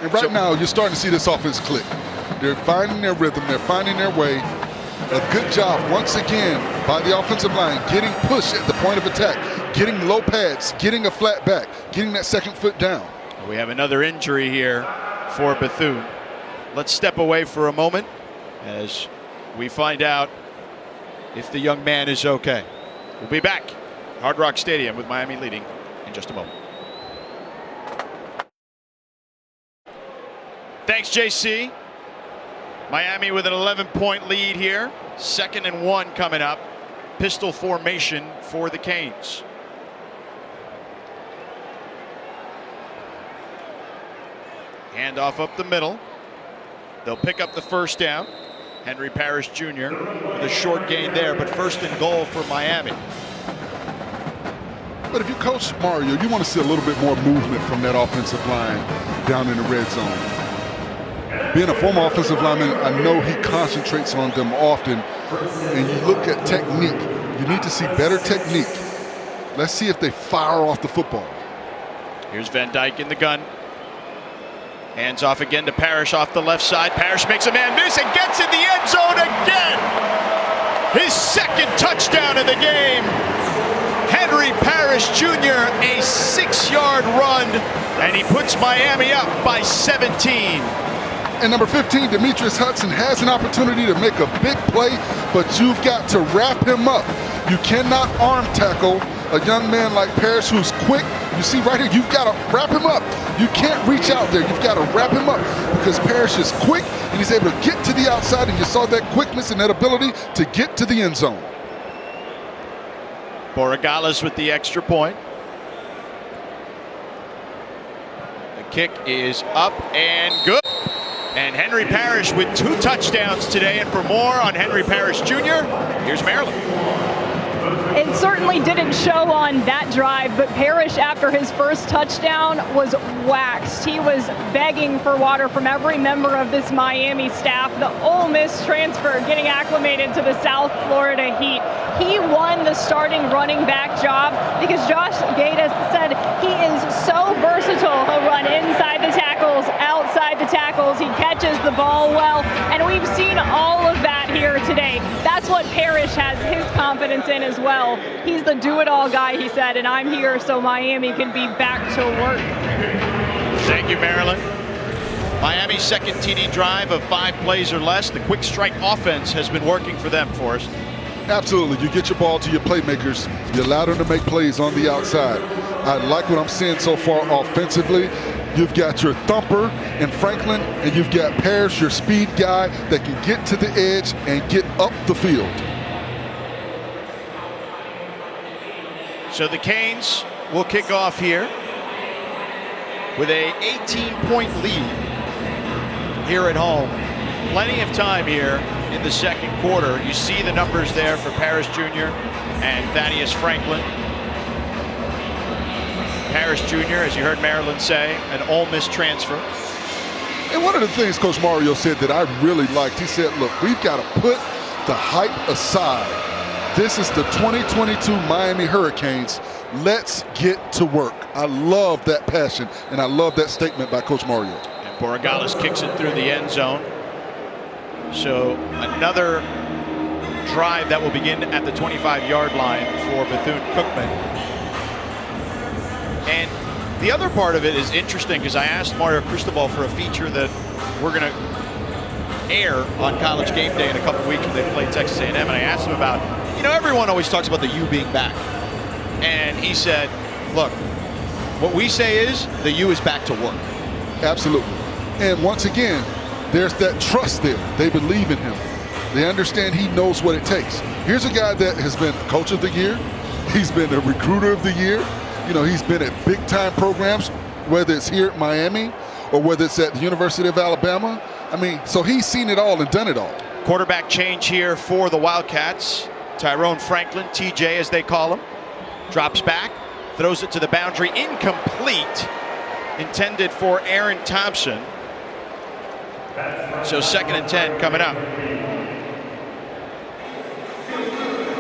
And right now, you're starting to see this offense click. They're finding their rhythm, they're finding their way. A good job once again by the offensive line, getting pushed at the point of attack, getting low pads, getting a flat back, getting that second foot down. We have another injury here for Bethune. Let's step away for a moment as we find out if the young man is okay. We'll be back. Hard Rock Stadium with Miami leading in just a moment. Thanks, JC. Miami with an 11-point lead here. 2nd and 1 coming up. Pistol formation for the Canes. Handoff up the middle. They'll pick up the first down. Henry Parrish Jr. with a short gain there, but 1st and goal for Miami. But if you coach Mario, you want to see a little bit more movement from that offensive line down in the red zone. Being a former offensive lineman, I know he concentrates on them often. And you look at technique. You need to see better technique. Let's see if they fire off the football. Here's Van Dyke in the gun. Hands off again to Parrish off the left side. Parrish makes a man miss and gets in the end zone again. His 2nd touchdown of the game. Henry Parrish Jr., a 6-yard run, and he puts Miami up by 17. And number 15, Demetrius Hudson, has an opportunity to make a big play, but you've got to wrap him up. You cannot arm tackle a young man like Parrish who's quick. You see right here, you've got to wrap him up. You can't reach out there. You've got to wrap him up because Parrish is quick and he's able to get to the outside, and you saw that quickness and that ability to get to the end zone. Borregales with the extra point. The kick is up and good. And Henry Parrish with 2 touchdowns today. And for more on Henry Parrish Jr., here's Maryland. It certainly didn't show on that drive, but Parrish, after his first touchdown, was waxed. He was begging for water from every member of this Miami staff. The Ole Miss transfer getting acclimated to the South Florida Heat. He won the starting running back job because Josh Gaddis said he is so versatile. He'll run inside the tackles, outside the tackles. He catches the ball well, and we've seen all of that here today. That's what Parrish has his confidence in as well. He's the do-it-all guy, he said, and I'm here so Miami can be back to work. Thank you, Maryland. Miami's 2nd TD drive of 5 plays or less. The quick strike offense has been working for them, Forrest. Absolutely. You get your ball to your playmakers. You allow them to make plays on the outside. I like what I'm seeing so far offensively. You've got your thumper in Franklin, and you've got Parrish, your speed guy that can get to the edge and get up the field. So the Canes will kick off here with a 18-point lead here at home. Plenty of time here in the 2nd quarter. You see the numbers there for Parrish Jr. and Thaddeus Franklin. Parrish Jr., as you heard Maryland say, an Ole Miss transfer. And one of the things Coach Mario said that I really liked, he said, look, we've got to put the hype aside. This is the 2022 Miami Hurricanes. Let's get to work. I love that passion, and I love that statement by Coach Mario. And Borregales kicks it through the end zone. So another drive that will begin at the 25-yard line for Bethune Cookman. And the other part of it is interesting because I asked Mario Cristobal for a feature that we're going to air on College Game Day in a couple weeks when they play Texas A&M, and I asked him about, everyone always talks about the U being back. And he said, look, What we say is the U is back to work. Absolutely. And once again, there's that trust there. They believe in him. They understand he knows what it takes. Here's a guy that has been Coach of the Year. He's been a Recruiter of the Year. You know, he's been at big-time programs, whether it's here at Miami or whether it's at the University of Alabama. I mean, so he's seen it all and done it all. Quarterback change here for the Wildcats. Tyrone Franklin, TJ as they call him, drops back, throws it to the boundary, incomplete, intended for Aaron Thompson. So 2nd and 10 coming up.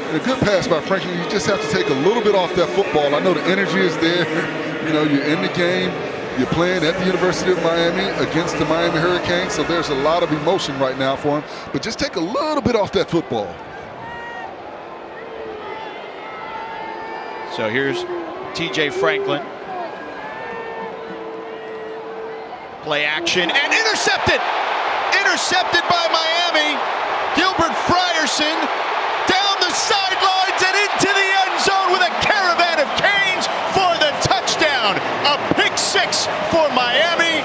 And a good pass by Franklin. You just have to take a little bit off that football. I know the energy is there. You know, you're in the game. You're playing at the University of Miami against the Miami Hurricanes, so there's a lot of emotion right now for him. But just take a little bit off that football. So here's TJ Franklin. Play action and intercepted! Intercepted by Miami. Gilbert Frierson down the sidelines and into the end zone with a caravan of canes for the touchdown. A pick 6 for Miami,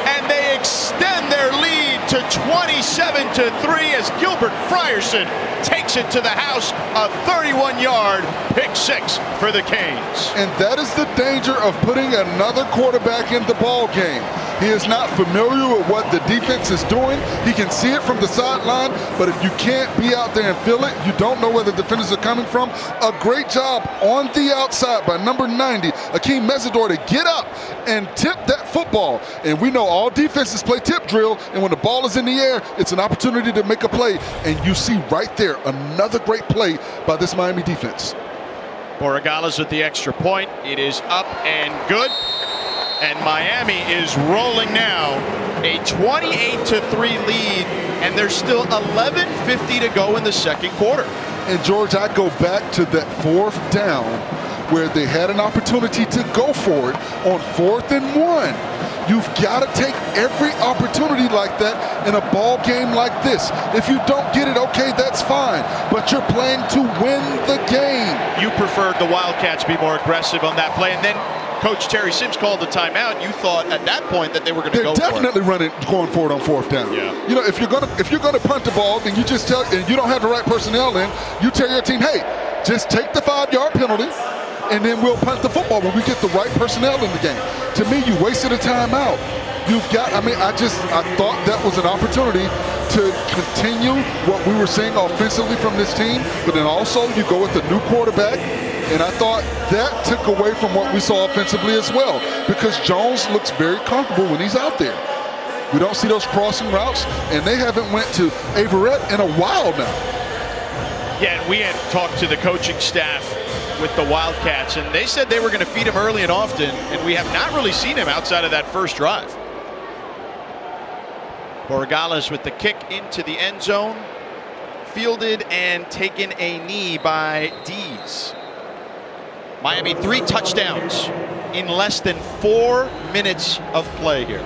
and they extend their lead to 27-3 as Gilbert Frierson takes it to the house. A 31-yard pick 6 for the Canes. And that is the danger of putting another quarterback in the ball game. He is not familiar with what the defense is doing. He can see it from the sideline, but if you can't be out there and feel it, you don't know where the defenders are coming from. A great job on the outside by number 90, Akeem Mesidor, to get up and tip that football. And we know all defenses play tip drill, and when the ball is in the air, it's an opportunity to make a play. And you see right there another great play by this Miami defense. Borregales with the extra point. It is up and good. And Miami is rolling now, a 28-3 lead, and there's still 11:50 to go in the second quarter. And George, I go back to that 4th down where they had an opportunity to go for it on 4th and 1. You've got to take every opportunity like that in a ball game like this. If you don't get it, okay, that's fine, but you're playing to win the game. You preferred the Wildcats be more aggressive on that play, and then Coach Terry Sims called the timeout. You thought at that point that they were going to go for it. They're definitely going for it on 4th down. Yeah. You know, if you're gonna punt the ball, then you just tell, and you don't have the right personnel in, you tell your team, hey, just take the 5-yard penalty, and then we'll punt the football when we get the right personnel in the game. To me, you wasted a timeout. You've got, I mean, I thought that was an opportunity to continue what we were seeing offensively from this team, but then also you go with the new quarterback, and I thought that took away from what we saw offensively as well, because Jones looks very comfortable when he's out there. We don't see those crossing routes, and they haven't went to Averett in a while now. Yeah, and we had talked to the coaching staff with the Wildcats, and they said they were going to feed him early and often, and we have not really seen him outside of that first drive. Borregales with the kick into the end zone, fielded and taken a knee by Dees. Miami 3 touchdowns in less than 4 minutes of play here.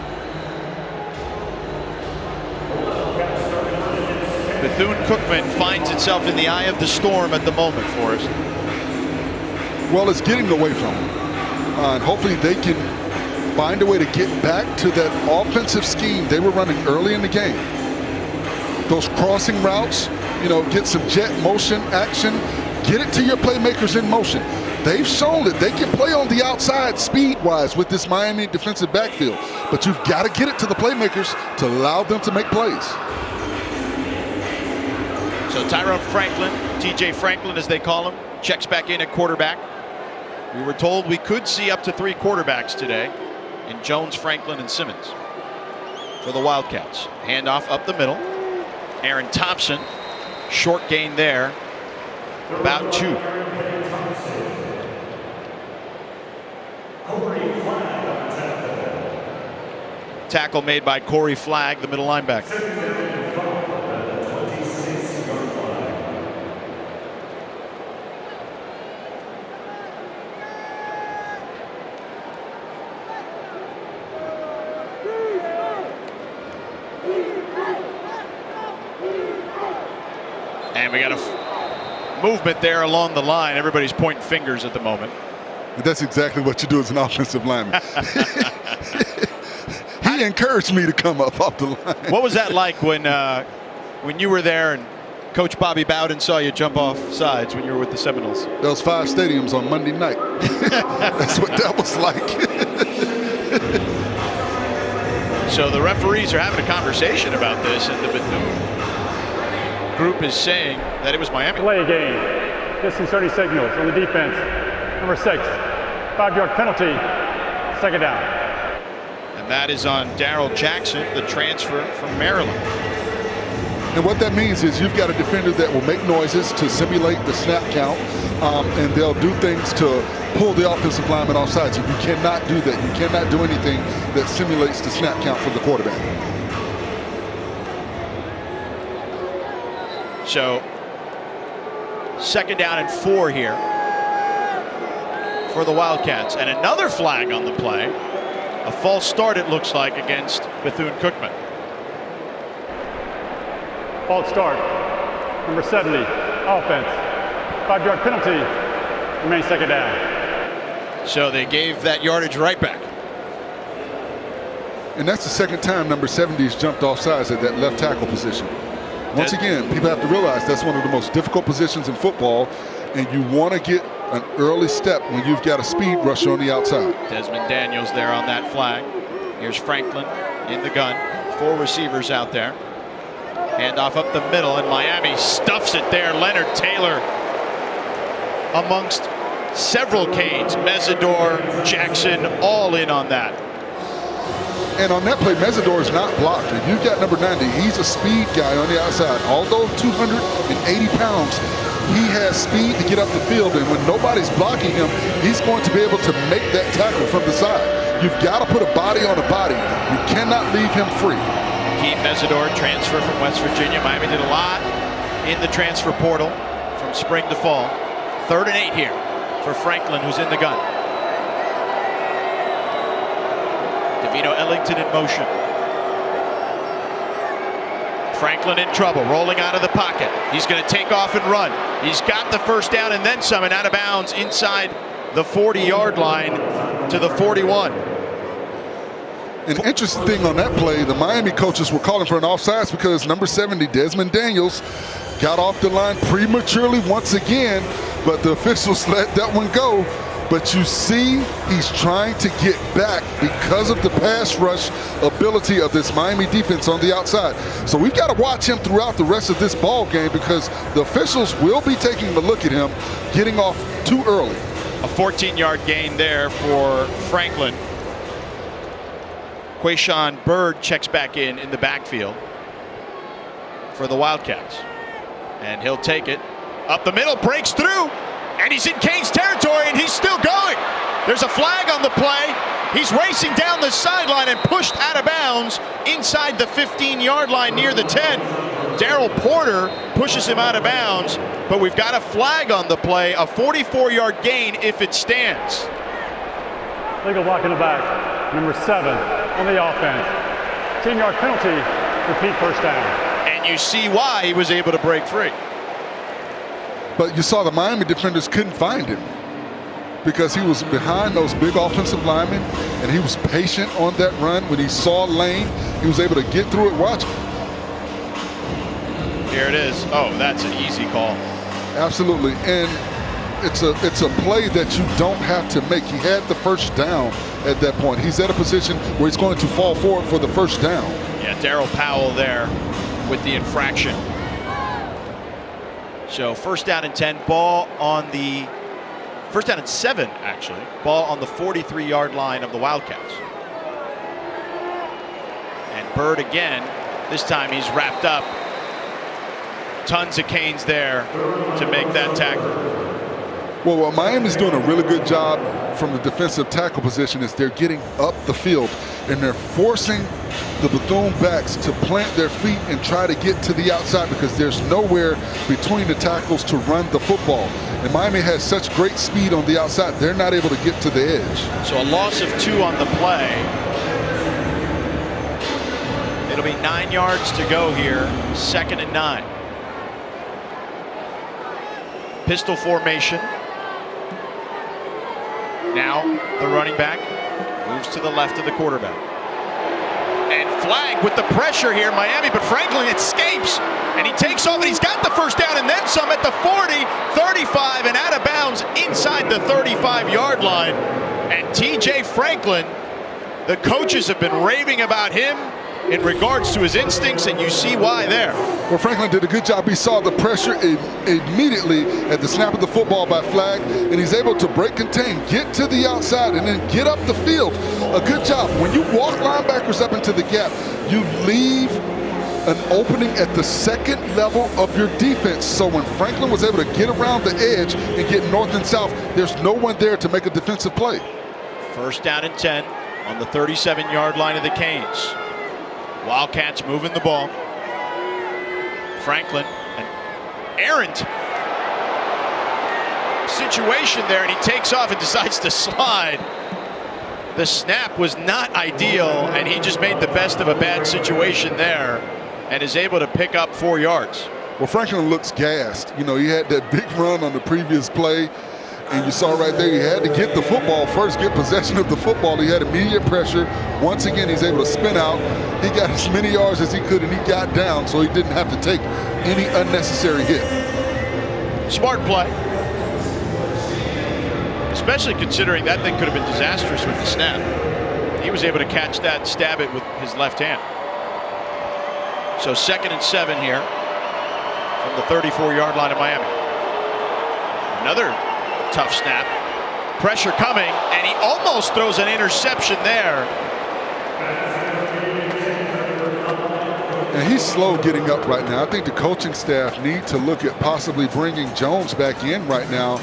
Bethune Cookman finds itself in the eye of the storm at the moment, Forrest. Well, it's getting away from them. And hopefully they can find a way to get back to that offensive scheme they were running early in the game. Those crossing routes, you know, get some jet motion action, get it to your playmakers in motion. They've shown that they can play on the outside speed-wise with this Miami defensive backfield, but you've got to get it to the playmakers to allow them to make plays. So Tyrone Franklin, TJ Franklin as they call him, checks back in at quarterback. We were told we could see up to 3 quarterbacks today in Jones, Franklin, and Simmons for the Wildcats. Handoff up the middle. Aaron Thompson, short gain there, about 2. Tackle made by Corey Flagg, the middle linebacker. And we got a movement there along the line. Everybody's pointing fingers at the moment. And that's exactly what you do as an offensive lineman. He encouraged me to come up off the line. What was that like when you were there and Coach Bobby Bowden saw you jump off sides when you were with the Seminoles? Those 5 stadiums on Monday night. That's what that was like. So the referees are having a conversation about this, and the Bethune group is saying that it was Miami. Play game. Distance 30 signals on the defense. Number 6. 5-yard penalty. Second down. And that is on Darrell Jackson, the transfer from Maryland. And what that means is you've got a defender that will make noises to simulate the snap count, and they'll do things to pull the offensive lineman off sides. You cannot do that. You cannot do anything that simulates the snap count for the quarterback. So, second down and 4 here for the Wildcats. And another flag on the play. A false start, it looks like, against Bethune Cookman. False start. Number 70. Offense. 5-yard penalty. Remains second down. So they gave that yardage right back. And that's the second time number 70 has jumped off sides at that left tackle position. Once again, people have to realize that's one of the most difficult positions in football, and you want to get an early step when you've got a speed rusher on the outside. Desmond Daniels there on that flag. Here's Franklin in the gun. 4 receivers out there. Handoff up the middle, and Miami stuffs it there. Leonard Taylor amongst several Canes. Mesidor, Jackson, all in on that. And on that play, Mesidor is not blocked. If you've got number 90, he's a speed guy on the outside. Although 280 pounds, he has speed to get up the field, and when nobody's blocking him, he's going to be able to make that tackle from the side. You've got to put a body on a body. You cannot leave him free. Keith Mesidor, transfer from West Virginia. Miami did a lot in the transfer portal from spring to fall. 3rd and 8 here for Franklin, who's in the gun. Davino Ellington in motion. Franklin in trouble, rolling out of the pocket. He's going to take off and run. He's got the first down and then some, and out of bounds inside the 40-yard line to the 41. An interesting thing on that play, the Miami coaches were calling for an offsides because number 70, Desmond Daniels, got off the line prematurely once again, but the officials let that one go. But you see, he's trying to get back because of the pass rush ability of this Miami defense on the outside. So we've got to watch him throughout the rest of this ball game because the officials will be taking a look at him getting off too early. A 14-yard gain there for Franklin. Quayshawn Bird checks back in the backfield for the Wildcats. And he'll take it. Up the middle, breaks through, and he's in Canes territory, and he's still going. There's a flag on the play. He's racing down the sideline and pushed out of bounds inside the 15-yard line near the 10. Darrell Porter pushes him out of bounds, but we've got a flag on the play, a 44-yard gain if it stands. Legal block in the back. Number 7 on the offense. 10-yard penalty. Repeat first down. And you see why he was able to break free. But you saw the Miami defenders couldn't find him because he was behind those big offensive linemen, and he was patient on that run. When he saw a lane, he was able to get through it. Watch. Here it is. Oh, that's an easy call. Absolutely. And it's a play that you don't have to make. He had the first down at that point. He's at a position where he's going to fall forward for the first down. Yeah, Darrell Powell there with the infraction. So 1st down and 10, ball on the 1st down and 7, actually. Ball on the 43-yard line of the Wildcats. And Bird again. This time he's wrapped up. Tons of Canes there to make that tackle. Well, what Miami's doing a really good job from the defensive tackle position is they're getting up the field, and they're forcing the Bethune backs to plant their feet and try to get to the outside because there's nowhere between the tackles to run the football. And Miami has such great speed on the outside, they're not able to get to the edge. So a loss of 2 on the play. It'll be 9 yards to go here, 2nd and 9. Pistol formation. Now the running back moves to the left of the quarterback. And flag with the pressure here, Miami, but Franklin escapes, and he takes off, and he's got the first down and then some at the 40, 35, and out of bounds inside the 35-yard line. And TJ Franklin, the coaches have been raving about him in regards to his instincts, and you see why there. Well, Franklin did a good job. He saw the pressure immediately at the snap of the football by flag, and he's able to break contain, get to the outside, and then get up the field. A good job. When you walk linebackers up into the gap, you leave an opening at the second level of your defense. So when Franklin was able to get around the edge and get north and south, there's no one there to make a defensive play. First down and 10 on the 37-yard line of the Canes. Wildcats moving the ball. Franklin, an errant situation there, and he takes off and decides to slide. The snap was not ideal, and he just made the best of a bad situation there and is able to pick up 4 yards. Well, Franklin looks gassed. You know, he had that big run on the previous play, and you saw right there, he had to get the football first, get possession of the football. He had immediate pressure. Once again, he's able to spin out. He got as many yards as he could, and he got down, so he didn't have to take any unnecessary hit. Smart play. Especially considering that thing could have been disastrous with the snap. He was able to catch that, stab it with his left hand. So 2nd and 7 here from the 34-yard line of Miami. Another tough snap. Pressure coming, and he almost throws an interception there. And he's slow getting up right now. I think the coaching staff need to look at possibly bringing Jones back in right now.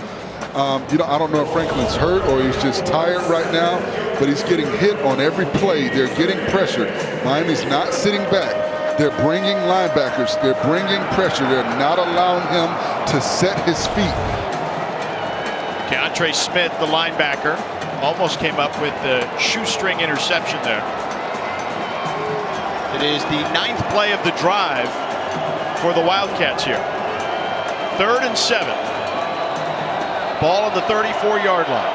You know, I don't know if Franklin's hurt or he's just tired right now, but he's getting hit on every play. They're getting pressure. Miami's not sitting back. They're bringing linebackers. They're bringing pressure. They're not allowing him to set his feet. Keontre Smith, the linebacker, almost came up with the shoestring interception there. It is the 9th play of the drive for the Wildcats here. 3rd and 7. Ball on the 34-yard line.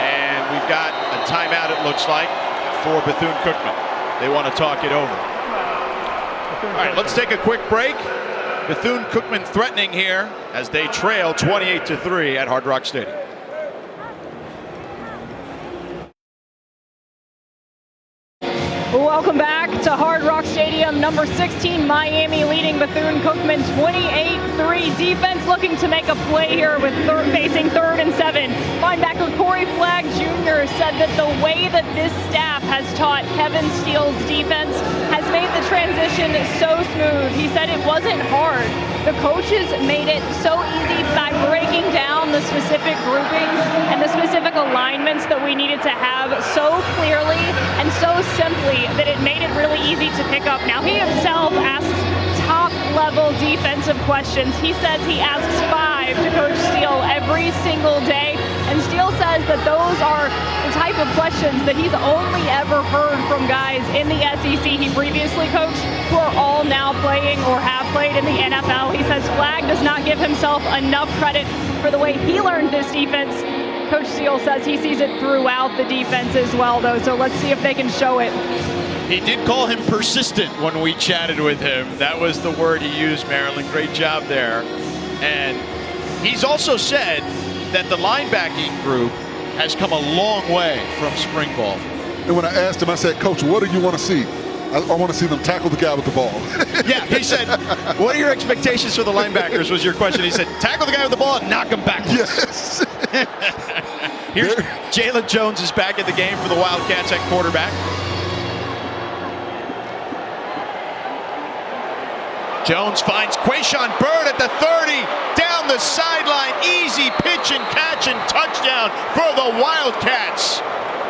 And we've got a timeout, it looks like, for Bethune-Cookman. They want to talk it over. All right, let's take a quick break. Bethune-Cookman threatening here as they trail 28-3 at Hard Rock Stadium. Welcome back to Hard Rock Stadium. Number 16, Miami leading Bethune-Cookman 28-3. Defense looking to make a play here with facing 3rd and 7. Linebacker Corey Flagg Jr. said that the way that this staff has taught Kevin Steele's defense has made the transition so smooth. He said it wasn't hard. The coaches made it so easy by breaking down the specific groupings and the specific alignments that we needed to have so clearly and so simply that it made it really easy to pick up. Now, he himself asks top-level defensive questions. He says he asks 5 to Coach Steele every single day, and Steele says that those are the type of questions that he's only ever heard from guys in the SEC he previously coached who are all now playing or have played in the NFL. He says Flagg does not give himself enough credit for the way he learned this defense. Coach Steele says he sees it throughout the defense as well, though, so let's see if they can show it. He did call him persistent when we chatted with him. That was the word he used, Maryland. Great job there. And he's also said that the linebacking group has come a long way from spring ball. And when I asked him, I said, Coach, what do you want to see? I want to see them tackle the guy with the ball. Yeah, he said, what are your expectations for the linebackers was your question. He said, tackle the guy with the ball and knock him backwards. Yes. Here's Jalen Jones is back in the game for the Wildcats at quarterback. Jones finds Quayshawn Bird at the 30, down the sideline, easy pitch and catch and touchdown for the Wildcats.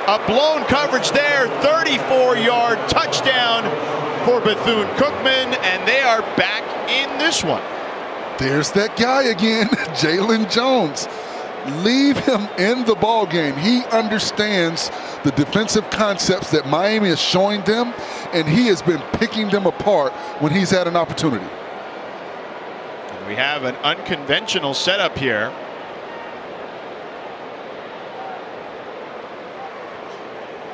A blown coverage there, 34-yard touchdown for Bethune-Cookman, and they are back in this one. There's that guy again, Jalen Jones. Leave him in the ball game. He understands the defensive concepts that Miami is showing them, and he has been picking them apart when he's had an opportunity. We have an unconventional setup here.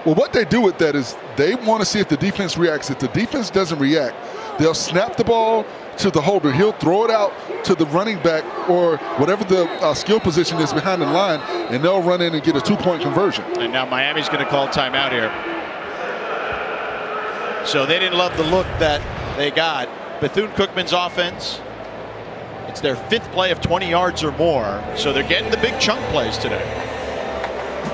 Well, what they do with that is they want to see if the defense reacts. If the defense doesn't react, they'll snap the ball to the holder. He'll throw it out to the running back or whatever the skill position is behind the line, and they'll run in and get a 2-point conversion. And now Miami's going to call timeout here. So they didn't love the look that they got. Bethune-Cookman's offense, it's their 5th play of 20 yards or more, so they're getting the big chunk plays today.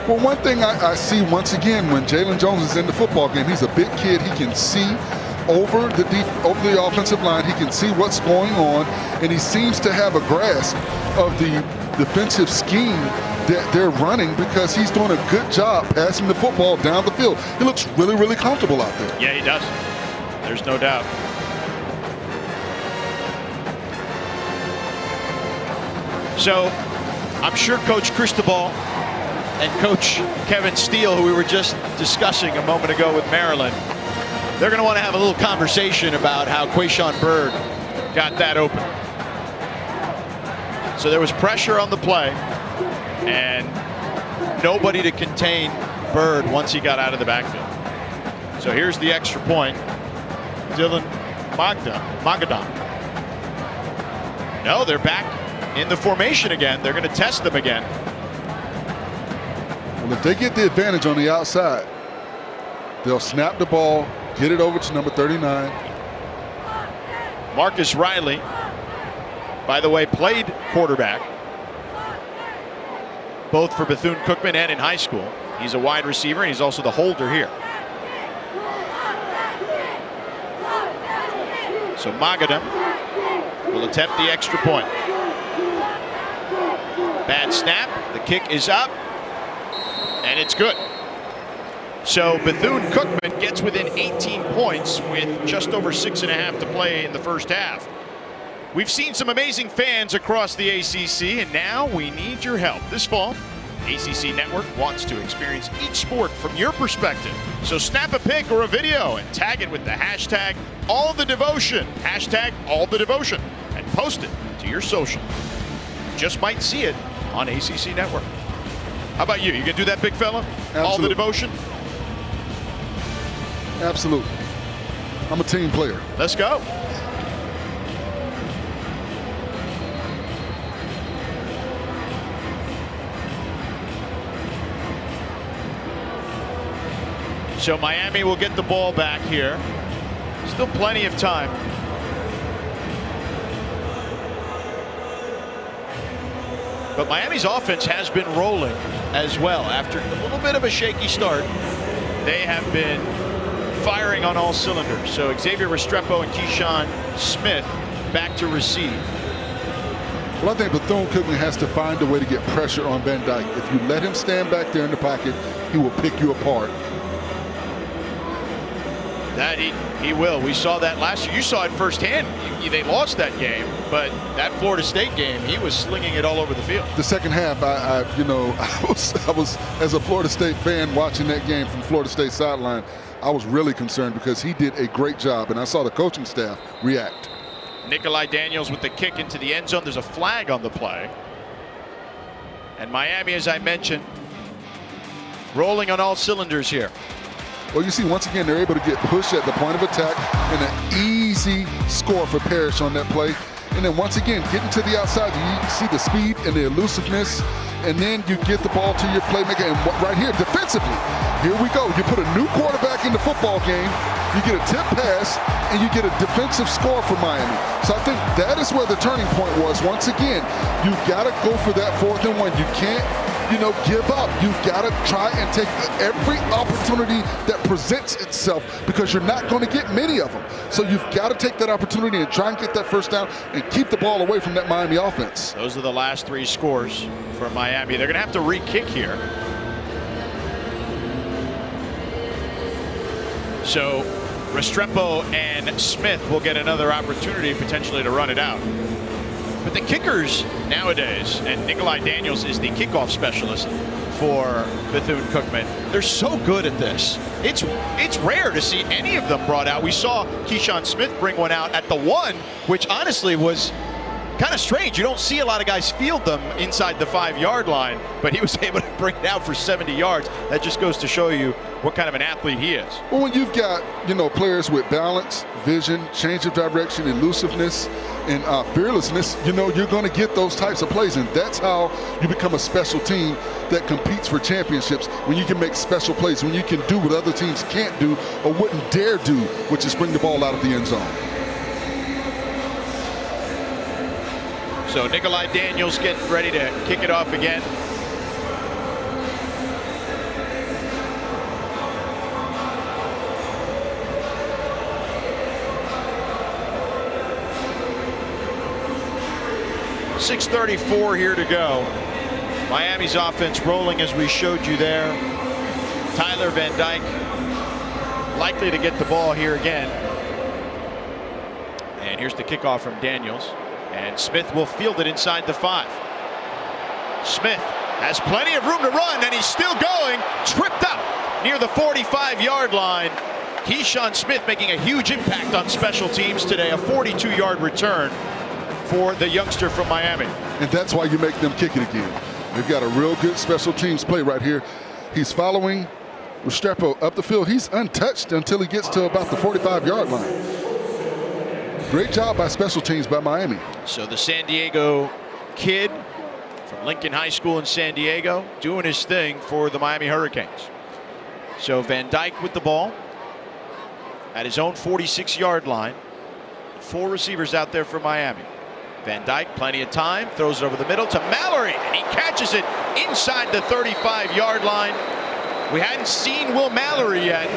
Well, one thing I see once again when Jalen Jones is in the football game, he's a big kid. He can see over the offensive line. He can see what's going on, and he seems to have a grasp of the defensive scheme that they're running because he's doing a good job passing the football down the field. He looks really, really comfortable out there. Yeah, he does. There's no doubt. So I'm sure Coach Cristobal and Coach Kevin Steele, who we were just discussing a moment ago with Maryland, they're going to want to have a little conversation about how Quayshawn Byrd got that open. So there was pressure on the play and nobody to contain Byrd once he got out of the backfield. So here's the extra point. Dylan Magadon. No, they're back in the formation again. They're going to test them again. Well, if they get the advantage on the outside, they'll snap the ball, get it over to number 39. Marcus Riley, by the way, played quarterback both for Bethune-Cookman and in high school. He's a wide receiver, and he's also the holder here. So Magadam will attempt the extra point. Bad snap. The kick is up, and it's good. So Bethune-Cookman gets within 18 points with just over 6.5 to play in the first half. We've seen some amazing fans across the ACC, and now we need your help. This fall, ACC Network wants to experience each sport from your perspective. So snap a pic or a video and tag it with the hashtag #AllTheDevotion, hashtag #AllTheDevotion, and post it to your social. You just might see it on ACC Network. How about you? You can do that, big fella? Absolutely. All the devotion? Absolutely. I'm a team player. Let's go. So Miami will get the ball back here. Still plenty of time. But Miami's offense has been rolling as well. After a little bit of a shaky start, they have been firing on all cylinders. So Xavier Restrepo and Keyshawn Smith back to receive. Well, I think Bethune-Cookman has to find a way to get pressure on Van Dyke. If you let him stand back there in the pocket, he will pick you apart. That he will. We saw that last year. You saw it firsthand. They lost that game, but that Florida State game, he was slinging it all over the field. The second half, I was as a Florida State fan watching that game from Florida State sideline. I was really concerned because he did a great job, and I saw the coaching staff react. Nikolai Daniels with the kick into the end zone. There's a flag on the play. And Miami, as I mentioned, rolling on all cylinders here. Well, you see, once again, they're able to get pushed at the point of attack and an easy score for Parrish on that play. And then once again, getting to the outside, you see the speed and the elusiveness, and then you get the ball to your playmaker. And right here, defensively, here we go. You put a new quarterback in the football game, you get a tip pass, and you get a defensive score for Miami. So I think that is where the turning point was. Once again, you've got to go for that 4th and 1. You can't, give up. You've got to try and take every opportunity that presents itself because you're not going to get many of them. So you've got to take that opportunity and try and get that first down and keep the ball away from that Miami offense. Those are the last 3 scores for Miami. They're going to have to re-kick here. So Restrepo and Smith will get another opportunity potentially to run it out. But the kickers nowadays, and Nikolai Daniels is the kickoff specialist for Bethune-Cookman, they're so good at this. It's rare to see any of them brought out. We saw Keyshawn Smith bring one out at the 1, which honestly was kind of strange. You don't see a lot of guys field them inside the 5-yard line, but he was able to bring it out for 70 yards. That just goes to show you what kind of an athlete he is. Well, when you've got, players with balance, vision, change of direction, elusiveness, and fearlessness, you're going to get those types of plays. And that's how you become a special team that competes for championships, when you can make special plays, when you can do what other teams can't do or wouldn't dare do, which is bring the ball out of the end zone. So Nikolai Daniels getting ready to kick it off again. .634 here to go. Miami's offense rolling as we showed you there. Tyler Van Dyke likely to get the ball here again. And here's the kickoff from Daniels. And Smith will field it inside the 5. Smith has plenty of room to run, and he's still going. Tripped up near the 45-yard line. Keyshawn Smith making a huge impact on special teams today. A 42-yard return for the youngster from Miami. And that's why you make them kick it again. They've got a real good special teams play right here. He's following Restrepo up the field. He's untouched until he gets to about the 45-yard line. Great job by special teams by Miami. So the San Diego kid from Lincoln High School in San Diego doing his thing for the Miami Hurricanes. So Van Dyke with the ball at his own 46-yard line. 4 receivers out there for Miami. Van Dyke, plenty of time, throws it over the middle to Mallory, and he catches it inside the 35-yard line. We hadn't seen Will Mallory yet.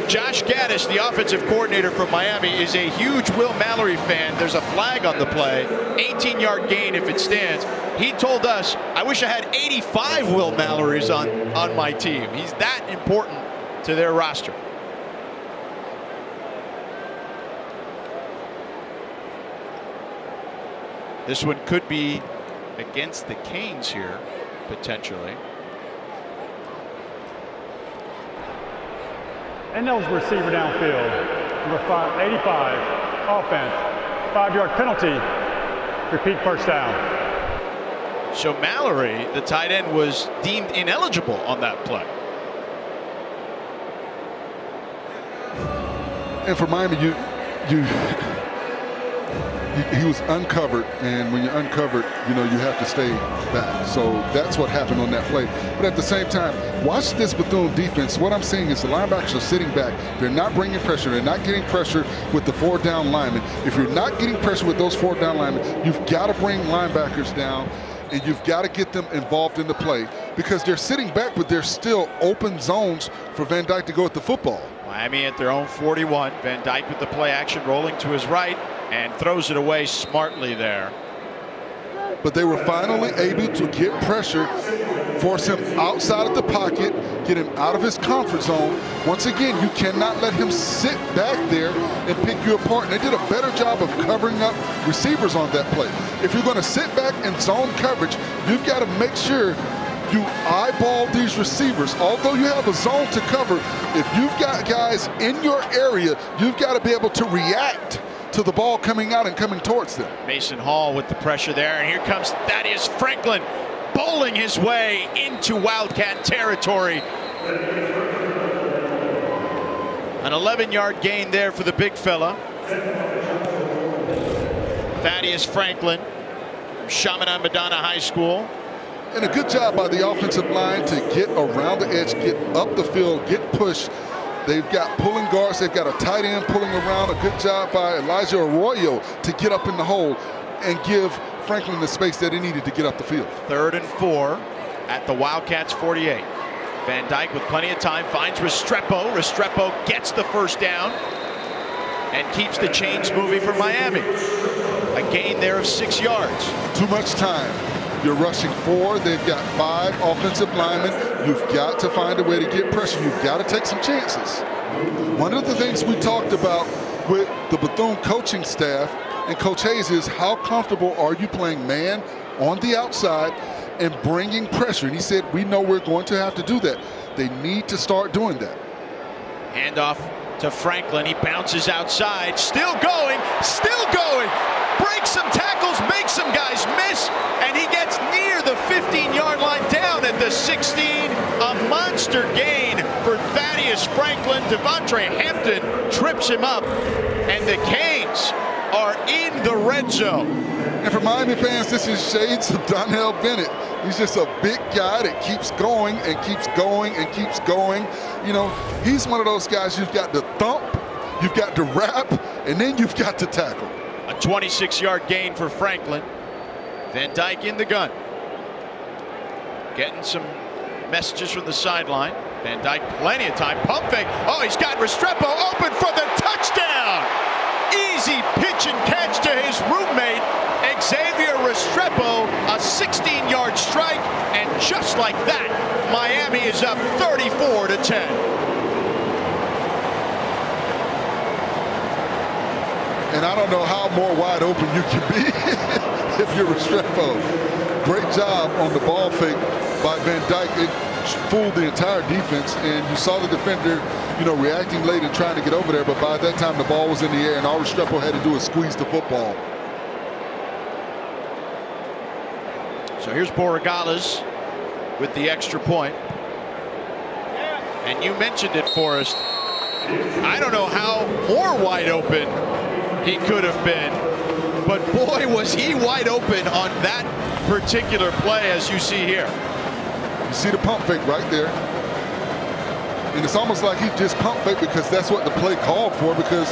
Josh Gaddis, the offensive coordinator from Miami, is a huge Will Mallory fan. There's a flag on the play, 18-yard gain if it stands. He told us, I wish I had 85 Will Mallorys on my team. He's that important to their roster. This one could be against the Canes here, potentially. And those receiver downfield. Number 85, offense. 5-yard penalty. Repeat first down. So Mallory, the tight end, was deemed ineligible on that play. And for Miami, he was uncovered, and when you're uncovered, you have to stay back. So that's what happened on that play. But at the same time, watch this Bethune defense. What I'm seeing is the linebackers are sitting back. They're not bringing pressure. They're not getting pressure with the 4-down linemen. If you're not getting pressure with those 4-down linemen, you've got to bring linebackers down, and you've got to get them involved in the play, because they're sitting back, but there's still open zones for Van Dyke to go at the football. Miami at their own 41. Van Dyke with the play action, rolling to his right, and throws it away smartly there. But they were finally able to get pressure, force him outside of the pocket, get him out of his comfort zone. Once again, you cannot let him sit back there and pick you apart. And they did a better job of covering up receivers on that play. If you're going to sit back in zone coverage, you've got to make sure you eyeball these receivers. Although you have a zone to cover, if you've got guys in your area, you've got to be able to react to the ball coming out and coming towards them. Mason Hall with the pressure there, and here comes Thaddeus Franklin bowling his way into Wildcat territory. An 11-yard gain there for the big fella. Thaddeus Franklin from Chaminade Madonna High School. And a good job by the offensive line to get around the edge, get up the field, get pushed. They've got pulling guards. They've got a tight end pulling around. A good job by Elijah Arroyo to get up in the hole and give Franklin the space that he needed to get up the field. 3rd and 4 at the Wildcats 48. Van Dyke with plenty of time finds Restrepo. Restrepo gets the first down and keeps the chains moving for Miami. A gain there of 6 yards. Too much time. You're rushing 4. They've got 5 offensive linemen. You've got to find a way to get pressure. You've got to take some chances. One of the things we talked about with the Bethune coaching staff and Coach Hayes is how comfortable are you playing man on the outside and bringing pressure. And he said, we know we're going to have to do that. They need to start doing that. Handoff to Franklin. He bounces outside. Still going. Still going. breaks some tackles, makes some guys miss, and he gets near the 15-yard line, down at the 16. A monster gain for Thaddeus Franklin. Devontre Hampton trips him up, and the Canes are in the red zone. And for Miami fans, this is shades of Donnell Bennett. He's just a big guy that keeps going and keeps going and keeps going. You know, he's one of those guys you've got to thump, you've got to wrap, and then you've got to tackle. A 26-yard gain for Franklin. Van Dyke in the gun. Getting some messages from the sideline. Van Dyke, plenty of time. Pump fake. Oh, he's got Restrepo open for the touchdown. Easy pitch and catch to his roommate, Xavier Restrepo. A 16-yard strike, and just like that, Miami is up 34-10. And I don't know how more wide open you can be if you're Restrepo. Great job on the ball fake by Van Dyke. It fooled the entire defense, and you saw the defender, you know, reacting late and trying to get over there, but by that time the ball was in the air, and all Restrepo had to do was squeeze the football. So here's Borregales with the extra point. And you mentioned it, Forrest. I don't know how more wide open he could have been, but boy, was he wide open on that particular play, as you see here. You see the pump fake right there. And it's almost like he just pump fake because that's what the play called for, because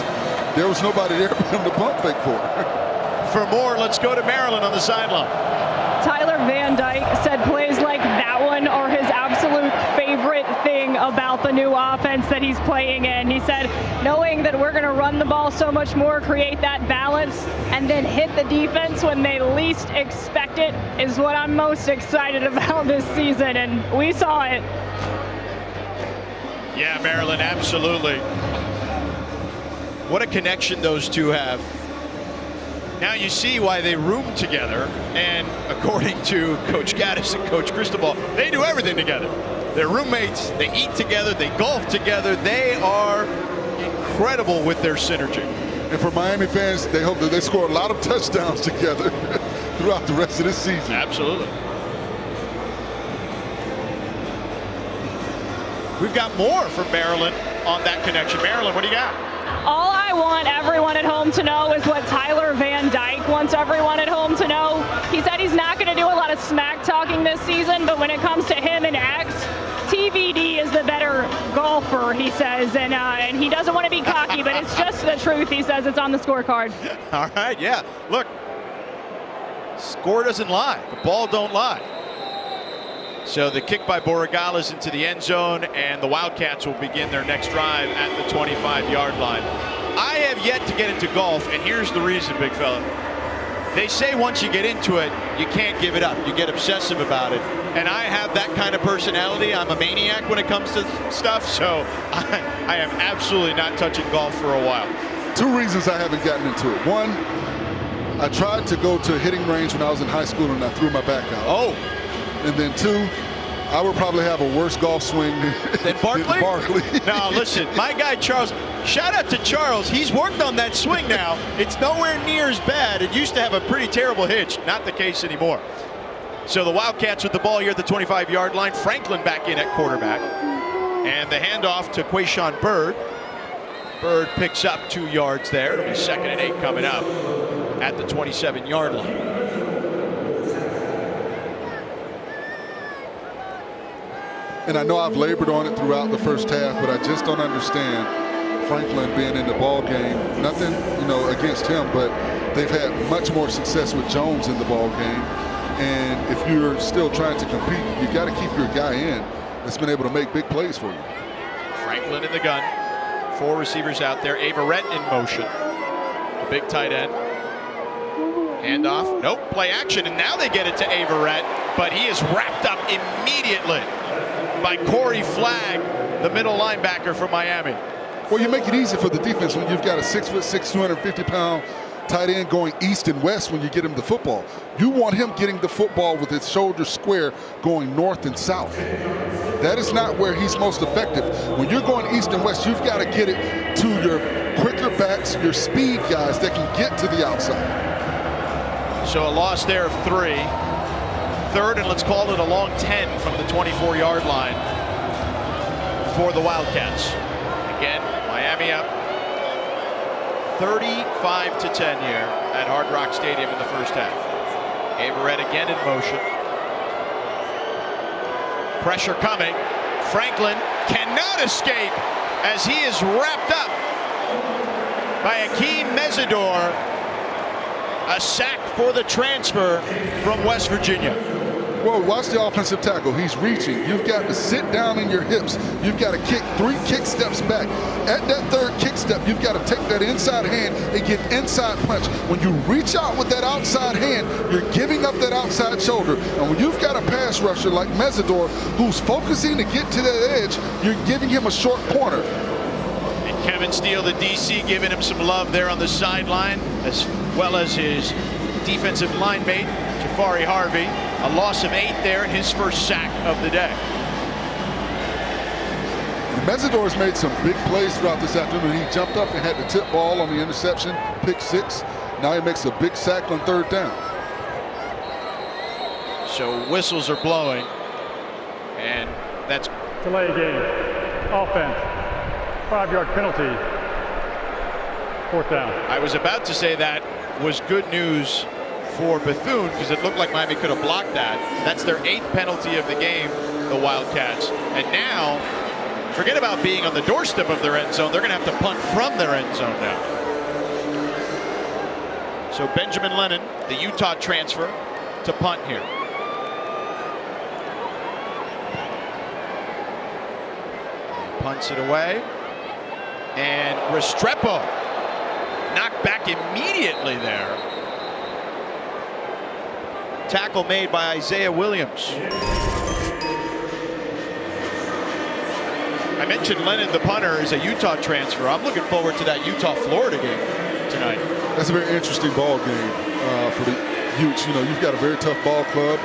there was nobody there for him to pump fake for. For more, let's go to Maryland on the sideline. Tyler Van Dyke said plays like that one are his absolute favorite thing about the new offense that he's playing in. He said, knowing that we're going to run the ball so much more, create that balance, and then hit the defense when they least expect it is what I'm most excited about this season, and we saw it. Yeah, Maryland, absolutely. What a connection those two have. Now you see why they room together, and according to Coach Gaddis and Coach Cristobal, they do everything together. They're roommates, they eat together, they golf together. They are incredible with their synergy. And for Miami fans, they hope that they score a lot of touchdowns together throughout the rest of this season. Absolutely. We've got more from Maryland on that connection. Maryland, what do you got? All I want everyone at home to know is what Tyler Van Dyke wants everyone at home to know. He said he's not going to do a lot of smack talking this season, but when it comes to him and X, TVD is the better golfer, he says, and he doesn't want to be cocky, but it's just the truth. He says it's on the scorecard. All right, yeah. Look, score doesn't lie. The ball don't lie. So the kick by Borregales into the end zone, and the Wildcats will begin their next drive at the 25-yard line. I have yet to get into golf, and here's the reason, big fella. They say once you get into it, you can't give it up. You get obsessive about it. And I have that kind of personality. I'm a maniac when it comes to stuff, so I am absolutely not touching golf for a while. Two reasons I haven't gotten into it. One, I tried to go to a hitting range when I was in high school, and I threw my back out. Oh. And then two, I would probably have a worse golf swing than Barkley? Than Barkley. Now, listen, my guy Charles, shout out to Charles. He's worked on that swing now. It's nowhere near as bad. It used to have a pretty terrible hitch. Not the case anymore. So the Wildcats with the ball here at the 25-yard line. Franklin back in at quarterback. And the handoff to Quayshawn Bird. Bird picks up 2 yards there. It'll be 2nd and 8 coming up at the 27-yard line. And I know I've labored on it throughout the first half, but I just don't understand Franklin being in the ball game. Nothing, you know, against him, but they've had much more success with Jones in the ball game. And if you're still trying to compete, you got to keep your guy in that's been able to make big plays for you. Franklin in the gun. 4 receivers out there. Averett in motion. The big tight end. Handoff. Nope. Play action. And now they get it to Averett, but he is wrapped up immediately by Corey Flagg, the middle linebacker for Miami. Well, you make it easy for the defense when you've got a 6'6", 250-pound tight end going east and west when you get him the football. You want him getting the football with his shoulders square going north and south. That is not where he's most effective. When you're going east and west, you've got to get it to your quicker backs, your speed guys that can get to the outside. So a loss there of 3. Third, and let's call it a long 10 from the 24-yard line for the Wildcats. Again, Miami up 35-10 here at Hard Rock Stadium in the first half. Averett again in motion. Pressure coming. Franklin cannot escape as he is wrapped up by Akeem Mesidor. A sack for the transfer from West Virginia. Well, watch the offensive tackle. He's reaching. You've got to sit down in your hips. You've got to kick 3 kick steps back. At that third kick step, you've got to take that inside hand and get inside punch. When you reach out with that outside hand, you're giving up that outside shoulder. And when you've got a pass rusher like Mesidor who's focusing to get to that edge, you're giving him a short corner. And Kevin Steele, the DC, giving him some love there on the sideline, as well as his defensive line mate, Jafari Harvey. A loss of 8 there in his first sack of the day. Mesidor's made some big plays throughout this afternoon. He jumped up and had the tip ball on the interception, pick 6. Now he makes a big sack on 3rd down. So whistles are blowing, and that's Delay game. Offense. 5-yard penalty. 4th down. I was about to say that was good news for Bethune because it looked like Miami could have blocked that. That's their 8th penalty of the game, the Wildcats. And now, forget about being on the doorstep of their end zone. They're going to have to punt from their end zone now. So Benjamin Lennon, the Utah transfer, to punt here. Punts it away. And Restrepo knocked back immediately there. Tackle made by Isaiah Williams. I mentioned Lennon, the punter, is a Utah transfer. I'm looking forward to that Utah-Florida game tonight. That's a very interesting ball game for the Utes. You know, you've got a very tough ball club.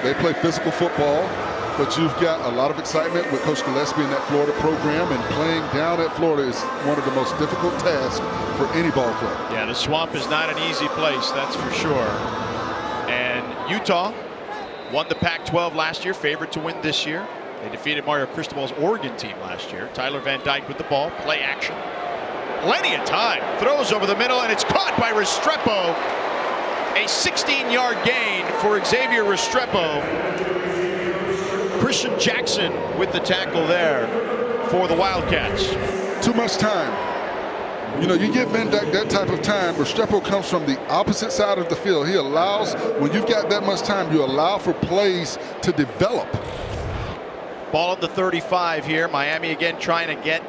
They play physical football, but you've got a lot of excitement with Coach Gillespie in that Florida program, and playing down at Florida is one of the most difficult tasks for any ball club. Yeah, the Swamp is not an easy place, that's for sure. And Utah won the Pac-12 last year, favored to win this year. They defeated Mario Cristobal's Oregon team last year. Tyler Van Dyke with the ball, play action. Plenty of time, throws over the middle, and it's caught by Restrepo. A 16-yard gain for Xavier Restrepo. Christian Jackson with the tackle there for the Wildcats. Too much time. You know, you give Van Dyke that type of time. Restrepo comes from the opposite side of the field. He allows, when you've got that much time, you allow for plays to develop. Ball at the 35 here. Miami again trying to get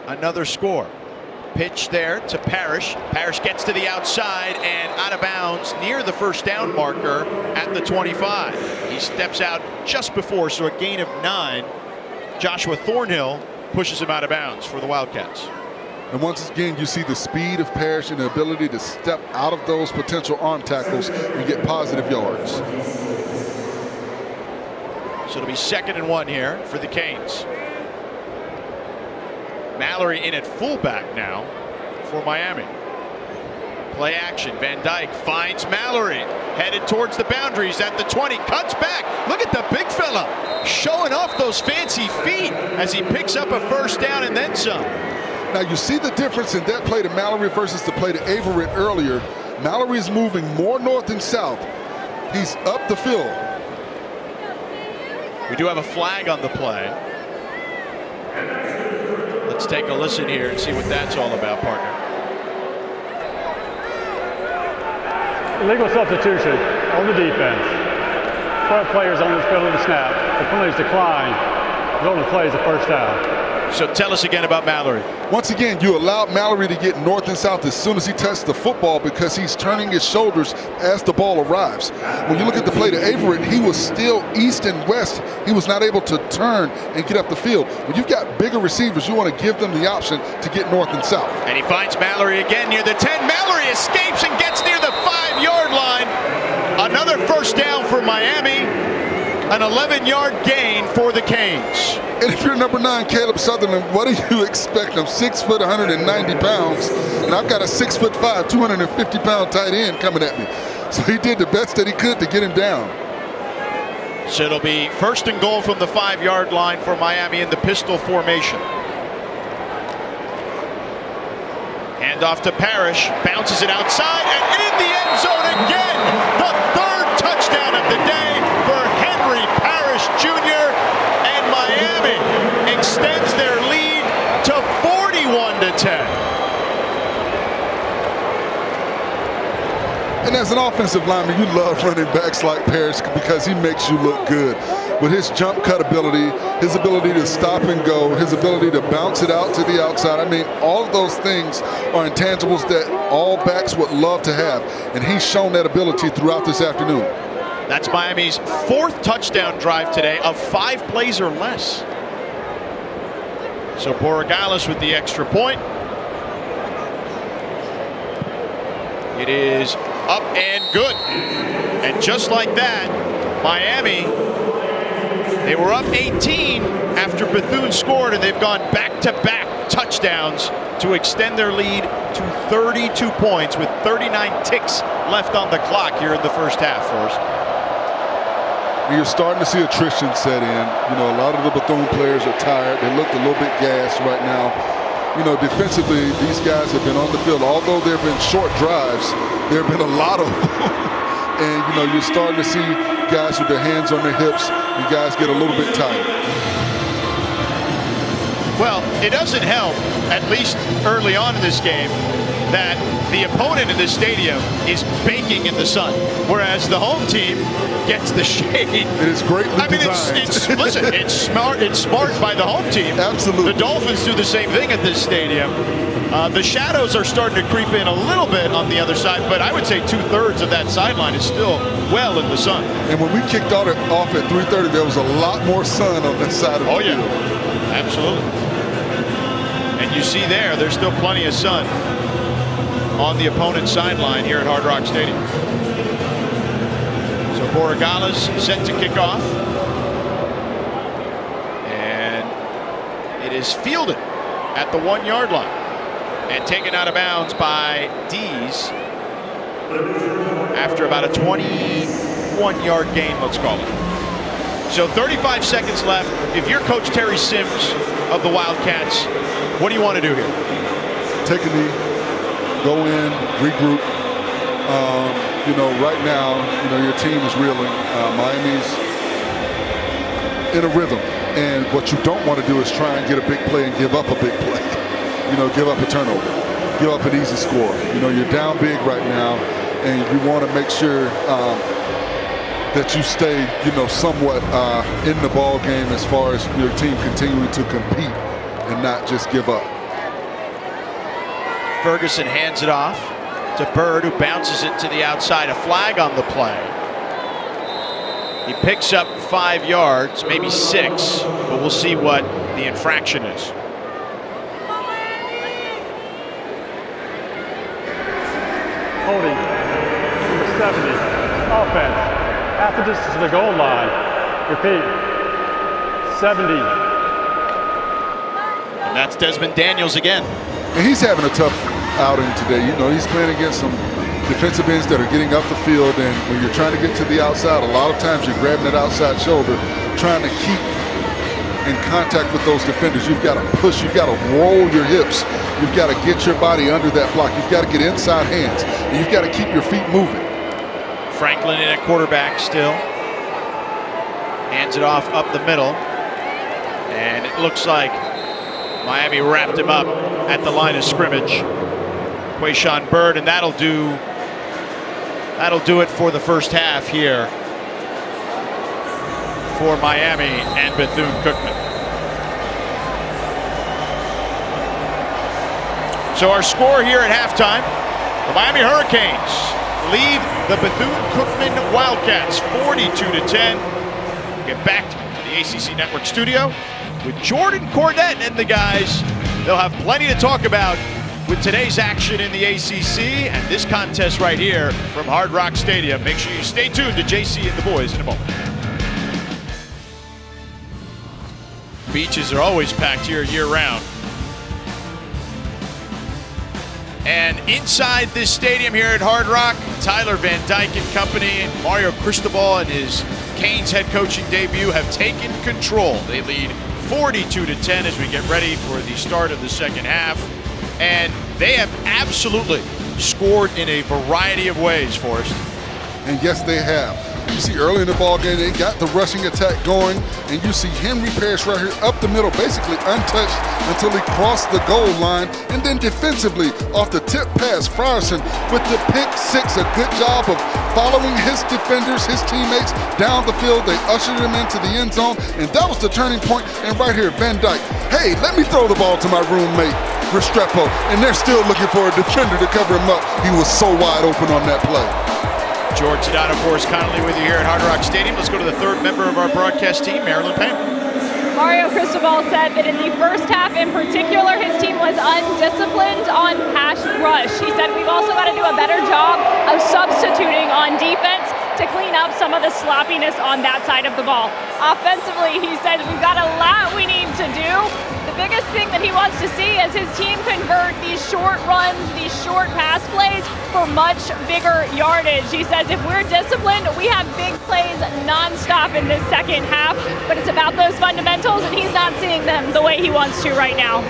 another score. Pitch there to Parrish. Parrish gets to the outside and out of bounds near the first down marker at the 25. He steps out just before, so a gain of 9. Joshua Thornhill pushes him out of bounds for the Wildcats. And once again, you see the speed of Parrish and the ability to step out of those potential arm tackles and get positive yards. So it'll be 2nd and 1 here for the Canes. Mallory in at fullback now for Miami. Play action. Van Dyke finds Mallory. Headed towards the boundaries at the 20. Cuts back. Look at the big fella showing off those fancy feet as he picks up a first down and then some. Now you see the difference in that play to Mallory versus the play to Averett earlier. Mallory is moving more north and south. He's up the field. We do have a flag on the play. Let's take a listen here and see what that's all about, partner. Illegal substitution on the defense. 12 players on this field of the snap. The penalties decline. The only play is a first down. So tell us again about Mallory. Once again, you allowed Mallory to get north and south as soon as he touched the football because he's turning his shoulders as the ball arrives. When you look at the play to Averett, he was still east and west. He was not able to turn and get up the field. When you've got bigger receivers, you want to give them the option to get north and south. And he finds Mallory again near the 10. Mallory escapes and gets near the 5-yard line. Another first down for Miami. An 11-yard gain for the Canes. And if you're number 9, Caleb Sutherland, what do you expect? I'm 6 foot, 190 pounds, and I've got a 6'5", 250-pound tight end coming at me. So he did the best that he could to get him down. So it'll be 1st and goal from the 5-yard line for Miami in the pistol formation. Hand off to Parrish, bounces it outside and in the end zone again. The 3rd touchdown of the day for Henry Parrish Jr. And Miami extends their lead to 41-10. And as an offensive lineman, you love running backs like Parrish because he makes you look good. With his jump cut ability, his ability to stop and go, his ability to bounce it out to the outside. I mean, all of those things are intangibles that all backs would love to have. And he's shown that ability throughout this afternoon. That's Miami's 4th touchdown drive today of 5 plays or less. So Borregales with the extra point. It is up and good. And just like that, Miami, they were up 18 after Bethune scored, and they've gone back-to-back touchdowns to extend their lead to 32 points with 39 ticks left on the clock here in the first half, Forrest. You're starting to see attrition set in. You know, a lot of the Bethune players are tired. They look a little bit gassed right now. You know, defensively, these guys have been on the field. Although there have been short drives, there have been a lot of them. And, you know, you're starting to see guys with their hands on their hips, and guys get a little bit tired. Well, it doesn't help, at least early on in this game, that the opponent in this stadium is baking in the sun, whereas the home team gets the shade. It is greatly designed. Listen, it's smart. It's smart by the home team. Absolutely. The Dolphins do the same thing at this stadium. The shadows are starting to creep in a little bit on the other side, but I would say 2/3 of that sideline is still well in the sun. And when we kicked off at 3:30, there was a lot more sun on this side of the field. Absolutely. And you see there's still plenty of sun on the opponent's sideline here at Hard Rock Stadium. So Borregales set to kick off. And it is fielded at the 1-yard line and taken out of bounds by Dees after about a 21-yard gain, let's call it. So 35 seconds left. If you're Coach Terry Sims of the Wildcats, what do you want to do here? Take a knee. Go in, regroup. You know, right now, you know, your team is reeling. Miami's in a rhythm. And what you don't want to do is try and get a big play and give up a big play. You know, give up a turnover. Give up an easy score. You know, you're down big right now, and you want to make sure that you stay, you know, somewhat in the ball game as far as your team continuing to compete and not just give up. Ferguson hands it off to Bird, who bounces it to the outside. A flag on the play. He picks up 5 yards, maybe 6, but we'll see what the infraction is. Holding, number 70, offense, after distance to the goal line. Repeat, 70. And that's Desmond Daniels again. And he's having a tough outing today. You know, he's playing against some defensive ends that are getting up the field, and when you're trying to get to the outside, a lot of times you're grabbing that outside shoulder, trying to keep in contact with those defenders. You've got to push, you've got to roll your hips, you've got to get your body under that block, you've got to get inside hands, and you've got to keep your feet moving. Franklin in at quarterback still. Hands it off up the middle, and it looks like Miami wrapped him up at the line of scrimmage. Quayshawn Bird, and that'll do it for the first half here for Miami and Bethune-Cookman. So our score here at halftime, the Miami Hurricanes lead the Bethune-Cookman Wildcats 42-10. Get back to the ACC Network studio with Jordan Cornette and the guys. They'll have plenty to talk about with today's action in the ACC and this contest right here from Hard Rock Stadium. Make sure you stay tuned to JC and the boys in a moment. Beaches are always packed here year-round. And inside this stadium here at Hard Rock, Tyler Van Dyke and company, Mario Cristobal and his Canes head coaching debut have taken control. They lead 42-10 as we get ready for the start of the second half. And they have absolutely scored in a variety of ways, Forrest. And yes, they have. You see early in the ball game, they got the rushing attack going, and you see Henry Parrish right here up the middle, basically untouched until he crossed the goal line. And then defensively, off the tip pass, Frierson with the pick six, a good job of following his defenders, his teammates down the field. They ushered him into the end zone, and that was the turning point. And right here, Van Dyke, hey, let me throw the ball to my roommate, Restrepo, and they're still looking for a defender to cover him up. He was so wide open on that play. George Sedano, Forrest Connolly with you here at Hard Rock Stadium. Let's go to the third member of our broadcast team, Marilyn Payne. Mario Cristobal said that in the first half in particular, his team was undisciplined on pass rush. He said we've also got to do a better job of substituting on defense to clean up some of the sloppiness on that side of the ball. Offensively, he said we've got a lot we need to do. The biggest thing that he wants to see is his team convert these short runs, these short pass plays for much bigger yardage. He says if we're disciplined, we have big plays nonstop in this second half, but it's about those fundamentals, and he's not seeing them the way he wants to right now.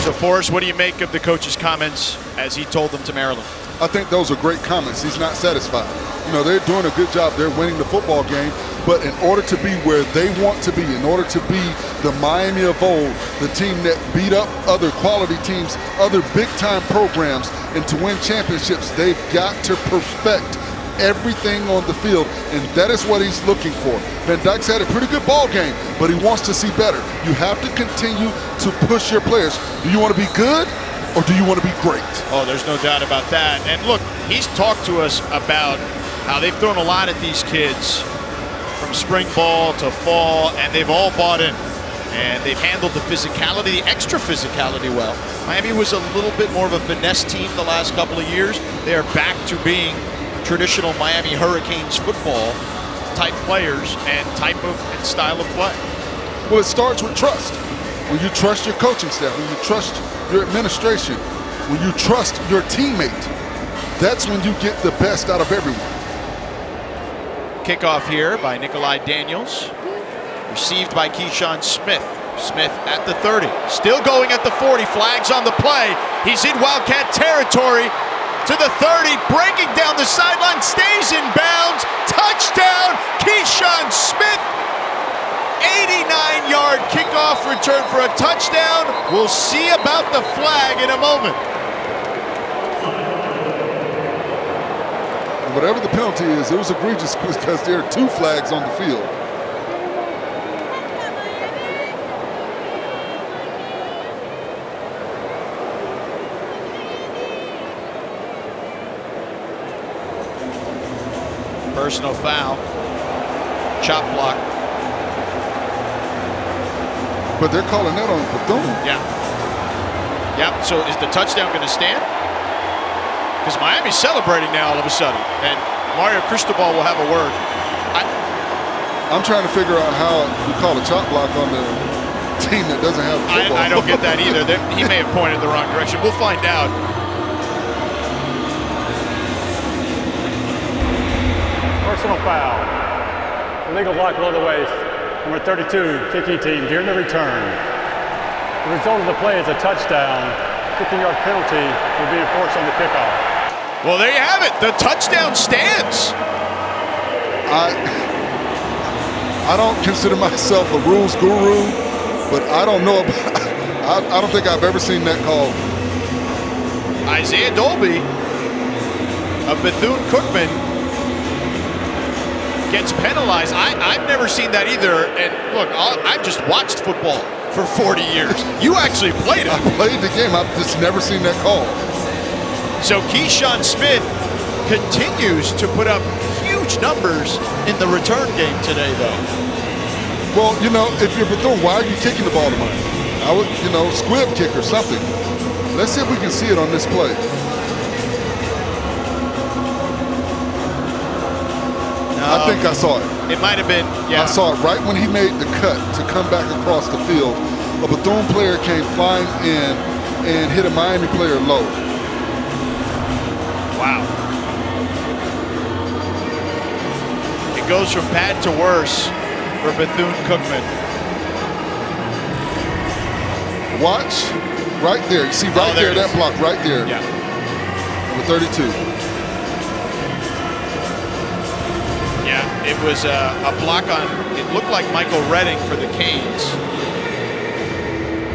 So, Forrest, what do you make of the coach's comments as he told them to Maryland? I think those are great comments. He's not satisfied. You know, they're doing a good job. They're winning the football game. But in order to be where they want to be, in order to be the Miami of old, the team that beat up other quality teams, other big-time programs, and to win championships, they've got to perfect everything on the field, and that is what he's looking for. Van Dyke's had a pretty good ball game, but he wants to see better. You have to continue to push your players. Do you want to be good, or do you want to be great? Oh, there's no doubt about that. And look, he's talked to us about how they've thrown a lot at these kids from spring ball to fall, and they've all bought in. And they've handled the physicality, the extra physicality well. Miami was a little bit more of a finesse team the last couple of years. They are back to being traditional Miami Hurricanes football type players and type of and style of play. Well, it starts with trust. When you trust your coaching staff, when you trust your administration, when you trust your teammate, that's when you get the best out of everyone. Kickoff here by Nikolai Daniels. Received by Keyshawn Smith. Smith at the 30. Still going at the 40. Flags on the play. He's in Wildcat territory. To the 30. Breaking down the sideline. Stays in bounds. Touchdown. Keyshawn Smith. 89-yard kickoff return for a touchdown. We'll see about the flag in a moment. Whatever the penalty is, it was egregious because there are two flags on the field. Personal foul. Chop block. But they're calling that on Bethune. Yeah. Yep, so is the touchdown going to stand? Because Miami's celebrating now all of a sudden, and Mario Cristobal will have a word. I'm trying to figure out how you call a chop block on the team that doesn't have football. I don't get that either. He may have pointed the wrong direction. We'll find out. Personal foul. Illegal block below the waist. Number 32, kicking team during the return. The result of the play is a touchdown. 15-yard penalty will be enforced on the kickoff. Well, there you have it. The touchdown stands. I don't consider myself a rules guru, but I don't know about, I don't think I've ever seen that called. Isaiah Dolby of Bethune Cookman gets penalized. I've never seen that either. And look, I've just watched football for 40 years. You actually played it. I played the game. I've just never seen that call. So Keyshawn Smith continues to put up huge numbers in the return game today, though. Well, you know, if you're Bethune, why are you kicking the ball to mine? I would, you know, squib kick or something. Let's see if we can see it on this play. I think I saw it. It might have been, yeah. I saw it right when he made the cut to come back across the field. A Bethune player came flying in and hit a Miami player low. Wow. It goes from bad to worse for Bethune Cookman. Watch right there. You see right there, that block right there. Yeah. Number 32. Yeah, it was a block on, it looked like Michael Redding for the Canes,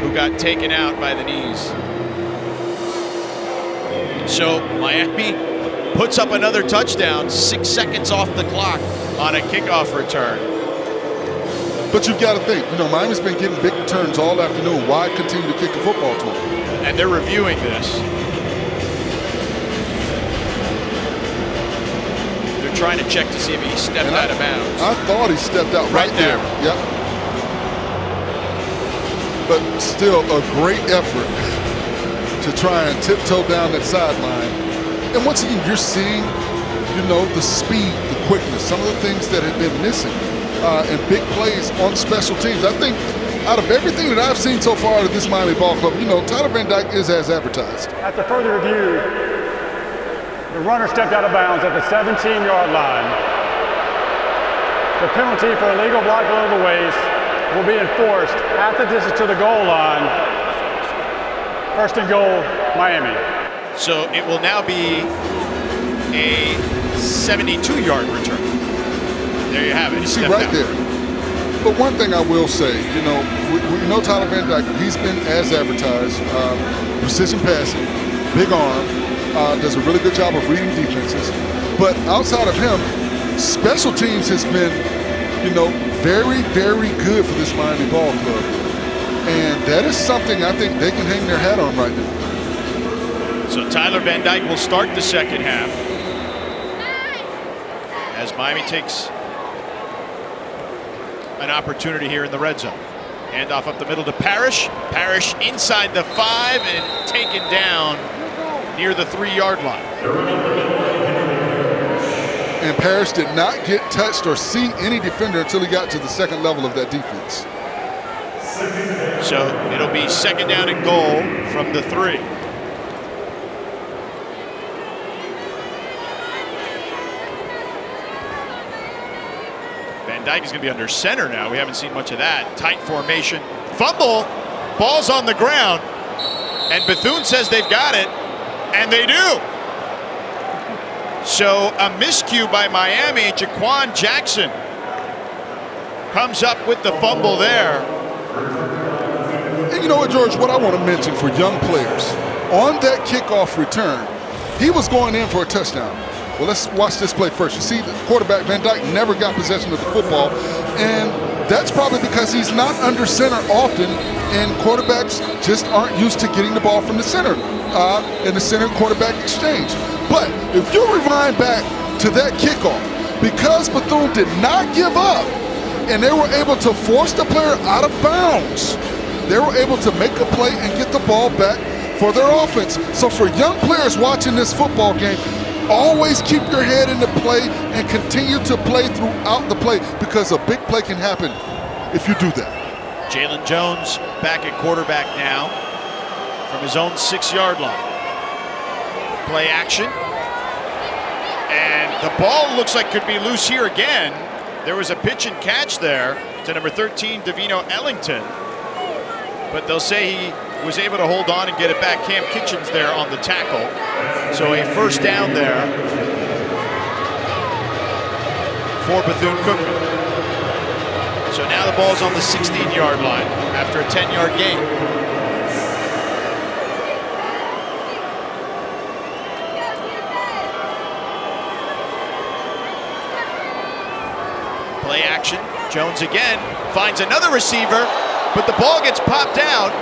who got taken out by the knees. So Miami puts up another touchdown, 6 seconds off the clock on a kickoff return. But you've got to think, Miami's been getting big returns all afternoon. Why continue to kick the football to them? And they're reviewing this. They're trying to check to see if he stepped out of bounds. I thought he stepped out right there. Yep. But still a great effort to try and tiptoe down that sideline. And once again, you're seeing, the speed, the quickness, some of the things that have been missing. And big plays on special teams. I think out of everything that I've seen so far out of this Miami ball club, Tyler Van Dyke is as advertised. After further review, the runner stepped out of bounds at the 17-yard line. The penalty for illegal block below the waist will be enforced at the distance to the goal line. First and goal, Miami. So it will now be a 72-yard return. There you have it. You see right there. But one thing I will say, we know Tyler Van Dyke, he's been as advertised. Precision passing, big arm, does a really good job of reading defenses. But outside of him, special teams has been, very, very good for this Miami ball club. And that is something I think they can hang their hat on right now. So Tyler Van Dyke will start the second half as Miami takes an opportunity here in the red zone. Handoff up the middle to Parrish. Parrish inside the 5 and taken down near the 3-yard line. And Parrish did not get touched or see any defender until he got to the second level of that defense. So it'll be second down and goal from the 3. Van Dyke is going to be under center now. We haven't seen much of that. Tight formation. Fumble. Ball's on the ground. And Bethune says they've got it. And they do. So a miscue by Miami. Jaquan Jackson comes up with the fumble there. And you know what, George, what I want to mention for young players, on that kickoff return, he was going in for a touchdown. Well, let's watch this play first. You see, the quarterback, Van Dyke, never got possession of the football, and that's probably because he's not under center often, and quarterbacks just aren't used to getting the ball from the center in the center quarterback exchange. But if you rewind back to that kickoff, because Bethune did not give up, and they were able to force the player out of bounds, they were able to make a play and get the ball back for their offense. So for young players watching this football game, always keep your head in the play and continue to play throughout the play, because a big play can happen if you do that. Jalen Jones back at quarterback now from his own 6-yard line. Play action. And the ball looks like could be loose here again. There was a pitch and catch there to number 13, Davino Ellington. But they'll say he was able to hold on and get it back. Cam Kitchens there on the tackle. So a first down there for Bethune-Cookman. So now the ball's on the 16-yard line after a 10-yard gain. Play action. Jones again finds another receiver, but the ball gets popped out.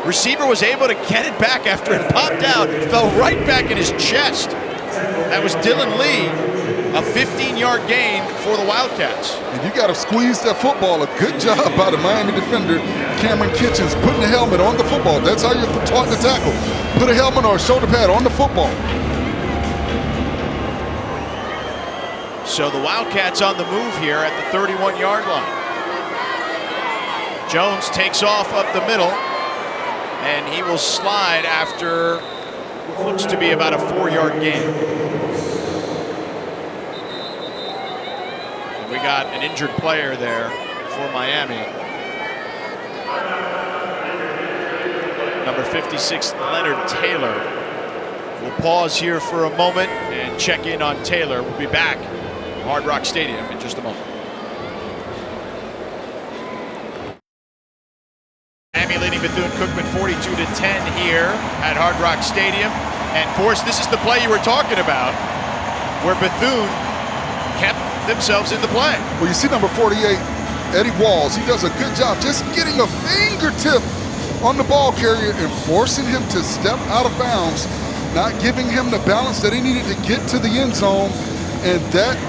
Receiver was able to get it back after it popped out. It fell right back in his chest. That was Dylan Lee, a 15-yard gain for the Wildcats. And you got to squeeze that football. A good job by the Miami defender, Cameron Kitchens, putting the helmet on the football. That's how you're taught to tackle. Put a helmet or a shoulder pad on the football. So the Wildcats on the move here at the 31-yard line. Jones takes off up the middle, and he will slide after Looks to be about a 4-yard gain. And we got an injured player there for Miami. Number 56, Leonard Taylor. We'll pause here for a moment and check in on Taylor. We'll be back at Hard Rock Stadium in just a moment. Miami leading Bethune Cookman 42-10 here at Hard Rock Stadium. And Forrest, this is the play you were talking about, where Bethune kept themselves in the play. Well, you see number 48, Eddie Walls. He does a good job just getting a fingertip on the ball carrier and forcing him to step out of bounds, not giving him the balance that he needed to get to the end zone. And that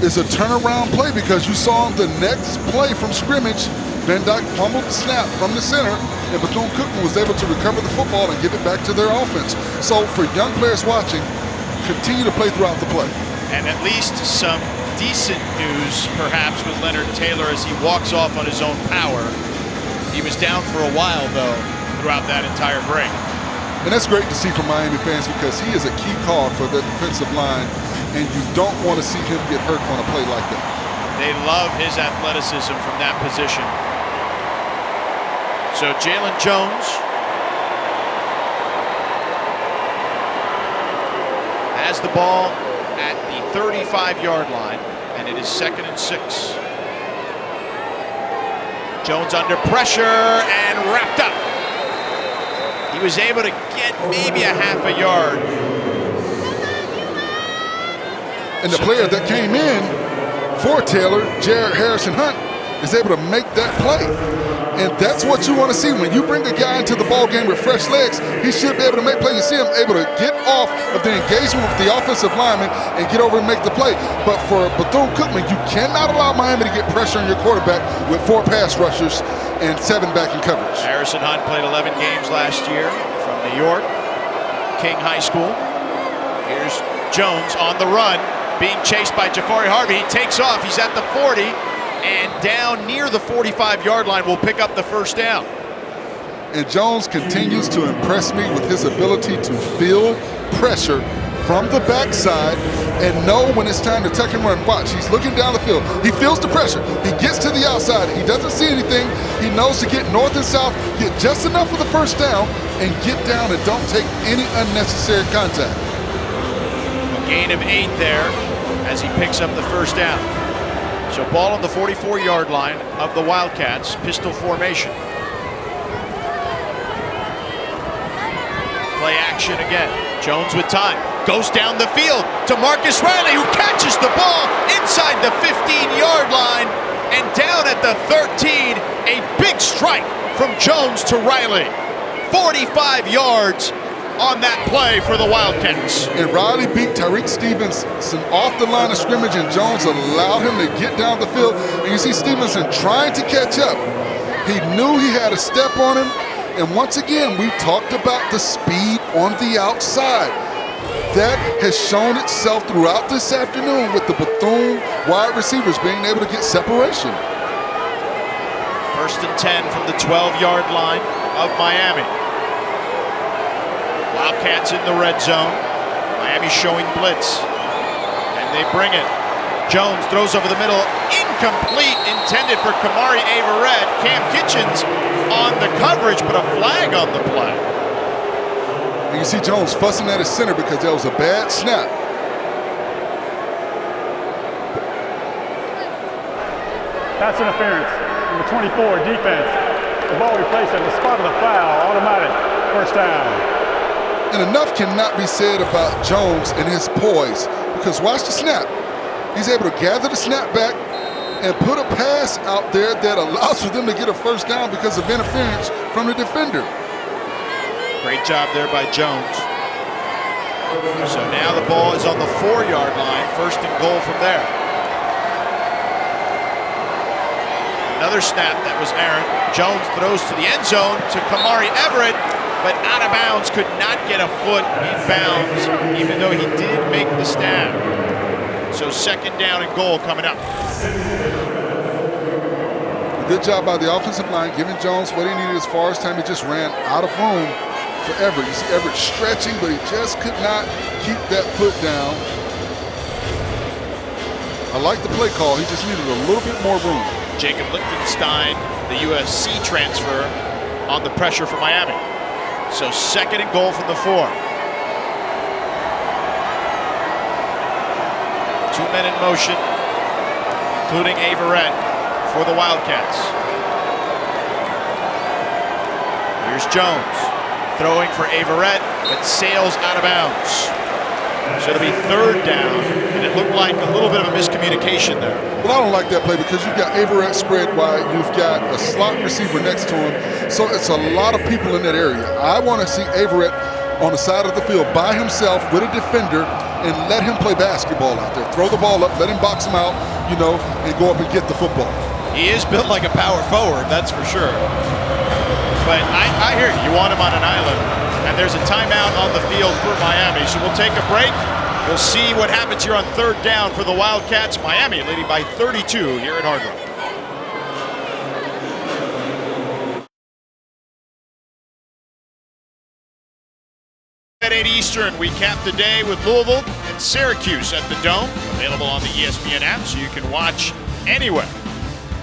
is a turnaround play, because you saw the next play from scrimmage, Van Dyke fumbled the snap from the center, and Bethune-Cookman was able to recover the football and give it back to their offense. So for young players watching, continue to play throughout the play. And at least some decent news, perhaps, with Leonard Taylor as he walks off on his own power. He was down for a while, though, throughout that entire break. And that's great to see from Miami fans, because he is a key card for the defensive line, and you don't want to see him get hurt on a play like that. They love his athleticism from that position. So Jalen Jones has the ball at the 35-yard line, and it is 2nd and 6. Jones under pressure and wrapped up. He was able to get maybe a half a yard. And the player that came in for Taylor, Jared Harrison Hunt, is able to make that play. And that's what you want to see. When you bring a guy into the ball game with fresh legs, he should be able to make play. You see him able to get off of the engagement with the offensive lineman and get over and make the play. But for Bethune-Cookman, you cannot allow Miami to get pressure on your quarterback with 4 pass rushers and 7 back in coverage. Harrison Hunt played 11 games last year from New York, King High School. Here's Jones on the run, being chased by Jafari Harvey. He takes off. He's at the 40. And down near the 45-yard line will pick up the first down. And Jones continues to impress me with his ability to feel pressure from the backside and know when it's time to tuck and run. Watch, he's looking down the field. He feels the pressure. He gets to the outside. He doesn't see anything. He knows to get north and south, get just enough for the first down, and get down and don't take any unnecessary contact. A gain of 8 there as he picks up the first down. So ball on the 44-yard line of the Wildcats, pistol formation. Play action again. Jones with time. Goes down the field to Marcus Riley, who catches the ball inside the 15-yard line. And down at the 13, a big strike from Jones to Riley. 45 yards on that play for the Wildcats. And Riley beat Tyreek Stevenson off the line of scrimmage, and Jones allowed him to get down the field. And you see Stevenson trying to catch up. He knew he had a step on him. And once again, we talked about the speed on the outside. That has shown itself throughout this afternoon with the Bethune wide receivers being able to get separation. 1st and 10 from the 12-yard line of Miami. Wildcats in the red zone. Miami showing blitz. And they bring it. Jones throws over the middle. Incomplete, intended for Kamari Averett. Cam Kitchens on the coverage, but a flag on the play. And you see Jones fussing at his center because that was a bad snap. Pass interference. Number 24, defense. The ball replaced at the spot of the foul. Automatic first down. And enough cannot be said about Jones and his poise, because watch the snap. He's able to gather the snap back and put a pass out there that allows for them to get a first down because of interference from the defender. Great job there by Jones. So now the ball is on the 4-yard line, 1st and goal from there. Another snap that was errant. Jones throws to the end zone to Kamari Everett, but out of bounds, could not get a foot in bounds, even though he did make the stab. So 2nd down and goal coming up. Good job by the offensive line, giving Jones what he needed as far as time. He just ran out of room for Everett. You see Everett stretching, but he just could not keep that foot down. I like the play call. He just needed a little bit more room. Jacob Lichtenstein, the USC transfer, on the pressure for Miami. So 2nd and goal from the 4. 2 men in motion, including Averett for the Wildcats. Here's Jones throwing for Averett, but sails out of bounds. So it'll be 3rd down, and it looked like a little bit of a miscommunication there. Well, I don't like that play because you've got Averett spread wide, you've got a slot receiver next to him, so it's a lot of people in that area. I want to see Averett on the side of the field by himself with a defender and let him play basketball out there. Throw the ball up, let him box him out, you know, and go up and get the football. He is built like a power forward, that's for sure. But I hear you want him on an island. And there's a timeout on the field for Miami. So we'll take a break. We'll see what happens here on 3rd down for the Wildcats. Miami leading by 32 here at Hard Rock. At 8 Eastern, we cap the day with Louisville and Syracuse at the Dome. Available on the ESPN app so you can watch anywhere.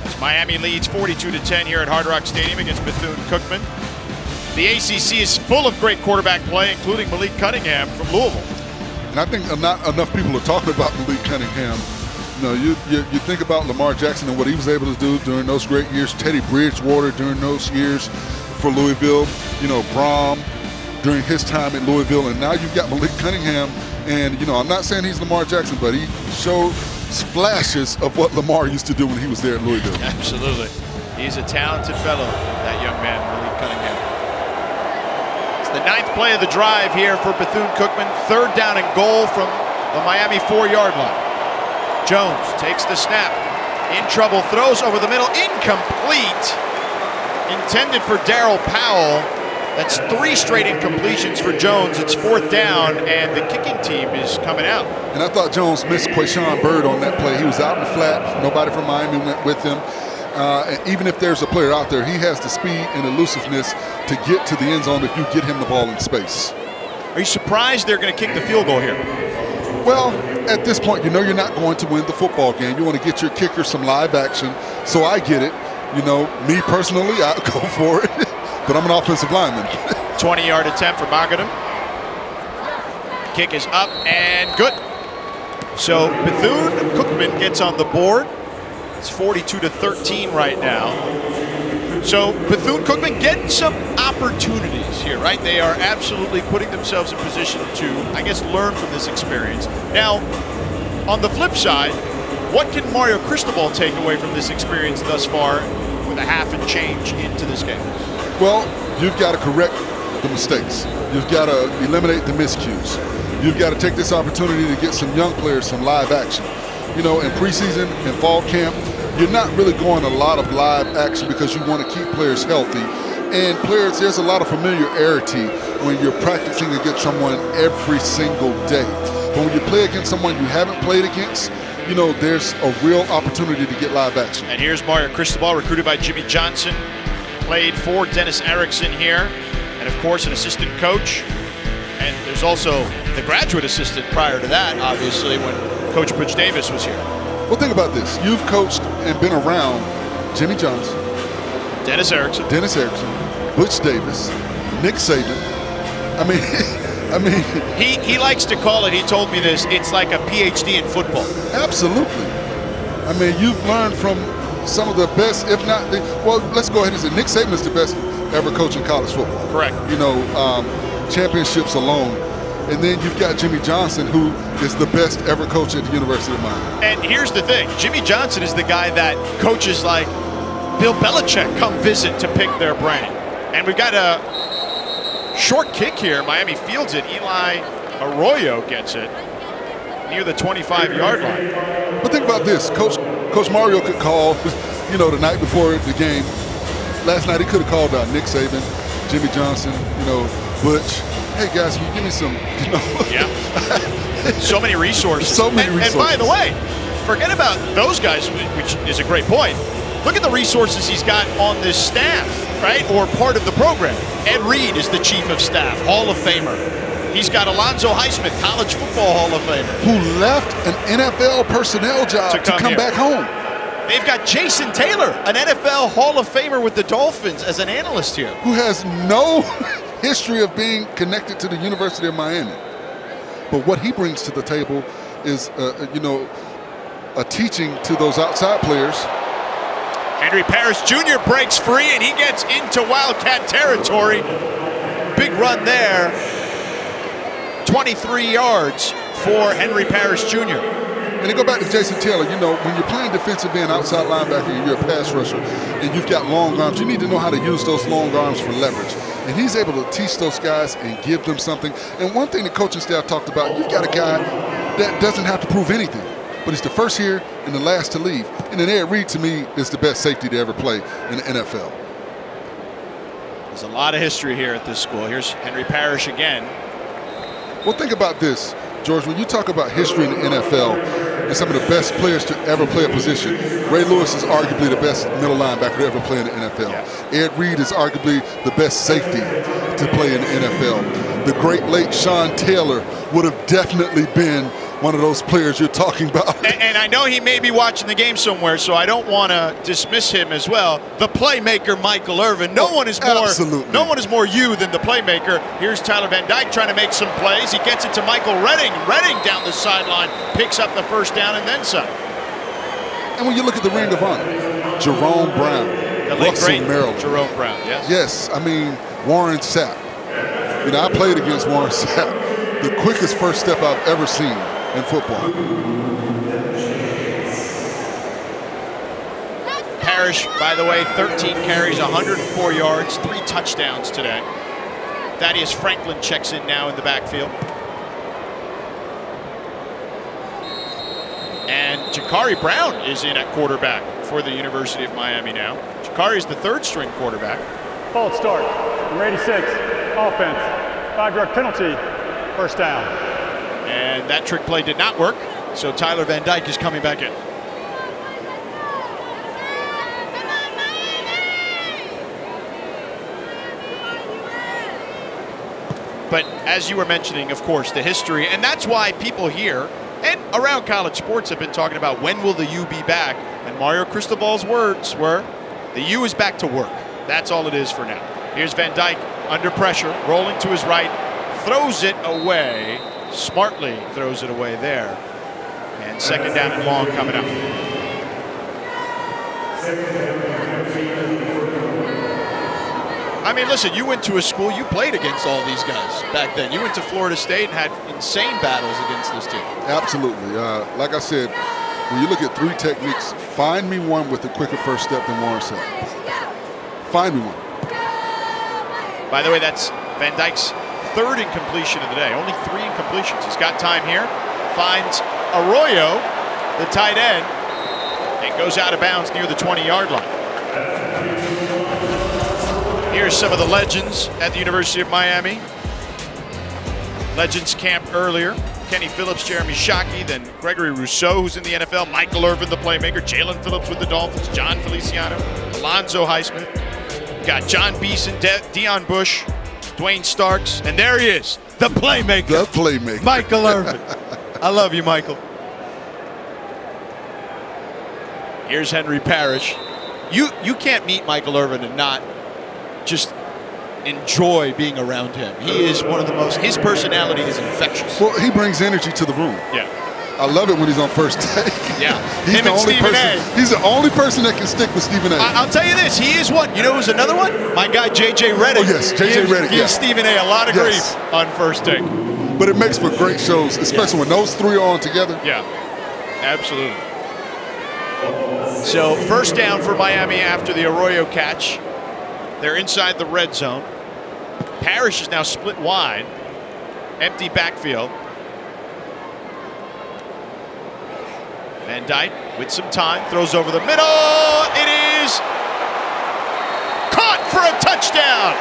As Miami leads 42-10 here at Hard Rock Stadium against Bethune-Cookman. The ACC is full of great quarterback play, including Malik Cunningham from Louisville. And I think not enough people are talking about Malik Cunningham. You know, you think about Lamar Jackson and what he was able to do during those great years, Teddy Bridgewater during those years for Louisville, you know, Brom during his time at Louisville, and now you've got Malik Cunningham. And, you know, I'm not saying he's Lamar Jackson, but he showed splashes of what Lamar used to do when he was there at Louisville. Absolutely. He's a talented fellow, that young man, Malik Cunningham. The 9th play of the drive here for Bethune-Cookman. 3rd down and goal from the Miami 4-yard line. Jones takes the snap. In trouble, throws over the middle. Incomplete. Intended for Darrell Powell. That's 3 straight incompletions for Jones. It's 4th down, and the kicking team is coming out. And I thought Jones missed Quayshawn Bird on that play. He was out in the flat. Nobody from Miami went with him. And even if there's a player out there, he has the speed and elusiveness to get to the end zone if you get him the ball in space. Are you surprised they're going to kick the field goal here? Well, at this point, you know you're not going to win the football game. You want to get your kicker some live action. So I get it. You know, me personally, I'll go for it. But I'm an offensive lineman. 20-yard attempt for Magadam. Kick is up and good. So Bethune-Cookman gets on the board. It's 42-13 right now. So Bethune-Cookman getting some opportunities here, right? They are absolutely putting themselves in position to, I guess, learn from this experience. Now, on the flip side, what can Mario Cristobal take away from this experience thus far with a half and change into this game? Well, you've got to correct the mistakes. You've got to eliminate the miscues. You've got to take this opportunity to get some young players some live action. You know, in preseason and fall camp, you're not really going a lot of live action because you want to keep players healthy. And players, there's a lot of familiarity when you're practicing against someone every single day. But when you play against someone you haven't played against, you know, there's a real opportunity to get live action. And here's Mario Cristobal, recruited by Jimmy Johnson, played for Dennis Erickson here, and of course an assistant coach. And there's also the graduate assistant prior to that, obviously, when Coach Butch Davis was here. Well, think about this. You've coached and been around Jimmy Johnson, Dennis Erickson, Butch Davis, Nick Saban. I mean, he likes to call it, he told me this, it's like a PhD in football. Absolutely. I mean, you've learned from some of the best, if not the, well, let's go ahead and say Nick Saban is the best ever coach in college football. Correct. You know, championships alone. And then you've got Jimmy Johnson, who is the best ever coach at the University of Miami. And here's the thing. Jimmy Johnson is the guy that coaches like Bill Belichick come visit to pick their brain. And we've got a short kick here. Miami fields it. Eli Arroyo gets it near the 25-yard line. But think about this. Coach Mario could call, you know, the night before the game. Last night he could have called out Nick Saban, Jimmy Johnson, you know, Butch. Hey guys, can you give me some, you know? Yeah. So many resources. So many resources. And by the way, forget about those guys, which is a great point. Look at the resources he's got on this staff. right, or part of the program. Ed Reed is the chief of staff, Hall of Famer. He's got Alonzo Highsmith, college football Hall of Famer, who left an NFL personnel job to come back home. They've got Jason Taylor, an NFL Hall of Famer with the Dolphins, as an analyst here, who has no history of being connected to the University of Miami. But what he brings to the table is, a teaching to those outside players. Henry Parrish Jr. breaks free, and he gets into Wildcat territory. Big run there. 23 yards for Henry Parrish Jr. And to go back to Jason Taylor, when you're playing defensive end, outside linebacker, and you're a pass rusher, and you've got long arms, you need to know how to use those long arms for leverage. And he's able to teach those guys and give them something. And one thing the coaching staff talked about, you've got a guy that doesn't have to prove anything, but he's the first here and the last to leave. And then Ed Reed, to me, is the best safety to ever play in the NFL. There's a lot of history here at this school. Here's Henry Parrish again. Well, think about this, George. When you talk about history in the NFL and some of the best players to ever play a position, Ray Lewis is arguably the best middle linebacker to ever play in the NFL. Yeah. Ed Reed is arguably the best safety to play in the NFL. The great late Sean Taylor would have definitely been one of those players you're talking about. And I know he may be watching the game somewhere, so I don't want to dismiss him as well. The playmaker, Michael Irvin. No one is more you than the playmaker. Here's Tyler Van Dyke trying to make some plays. He gets it to Michael Redding. Redding down the sideline, picks up the first down and then some. And when you look at the Ring of Honor, Jerome Brown, the late Russell great Maryland. Jerome Brown, yes. Yes, I mean, Warren Sapp. I played against Warren Sapp. The quickest first step I've ever seen in football. Parrish, by the way, 13 carries, 104 yards, 3 touchdowns today. Thaddeus Franklin checks in now in the backfield. And Jakari Brown is in at quarterback for the University of Miami now. Jakari is the 3rd string quarterback. False start. Number 86, offense. 5-yard penalty, first down. And that trick play did not work, so Tyler Van Dyke is coming back in. But as you were mentioning, of course, the history, and that's why people here and around college sports have been talking about when will the U be back, and Mario Cristobal's words were, the U is back to work. That's all it is for now. Here's Van Dyke under pressure, rolling to his right, throws it away. Smartly throws it away there. And second down and long coming up. I mean, listen, you went to a school, you played against all these guys back then. You went to Florida State and had insane battles against this team. Absolutely. Like I said, when you look at 3 techniques, find me one with a quicker first step than Warren Sapp. Find me one. By the way, that's Van Dyke's 3rd incompletion of the day. Only 3 incompletions. He's got time here. Finds Arroyo, the tight end, and goes out of bounds near the 20-yard line. Here's some of the legends at the University of Miami. Legends camp earlier. Kenny Phillips, Jeremy Shockey, then Gregory Rousseau, who's in the NFL, Michael Irvin, the playmaker, Jalen Phillips with the Dolphins, John Feliciano, Alonzo Highsmith. Got John Beeson, Deion Bush, Dwayne Starks, and there he is, the playmaker. The playmaker. Michael Irvin. I love you, Michael. Here's Henry Parrish. You can't meet Michael Irvin and not just enjoy being around him. He is one of the most, his personality is infectious. Well, he brings energy to the room. Yeah. I love it when he's on first take. Yeah. He's the only person. He's the only person that can stick with Stephen A. I'll tell you this, he is one. You know who's another one? My guy J.J. Redick. Oh yes, J.J. Redick. Gives Stephen A. a lot of grief on first take. But it makes for great shows, especially when those 3 are on together. Yeah, absolutely. So first down for Miami after the Arroyo catch. They're inside the red zone. Parrish is now split wide. Empty backfield. Van Dyke with some time, throws over the middle. It is caught for a touchdown.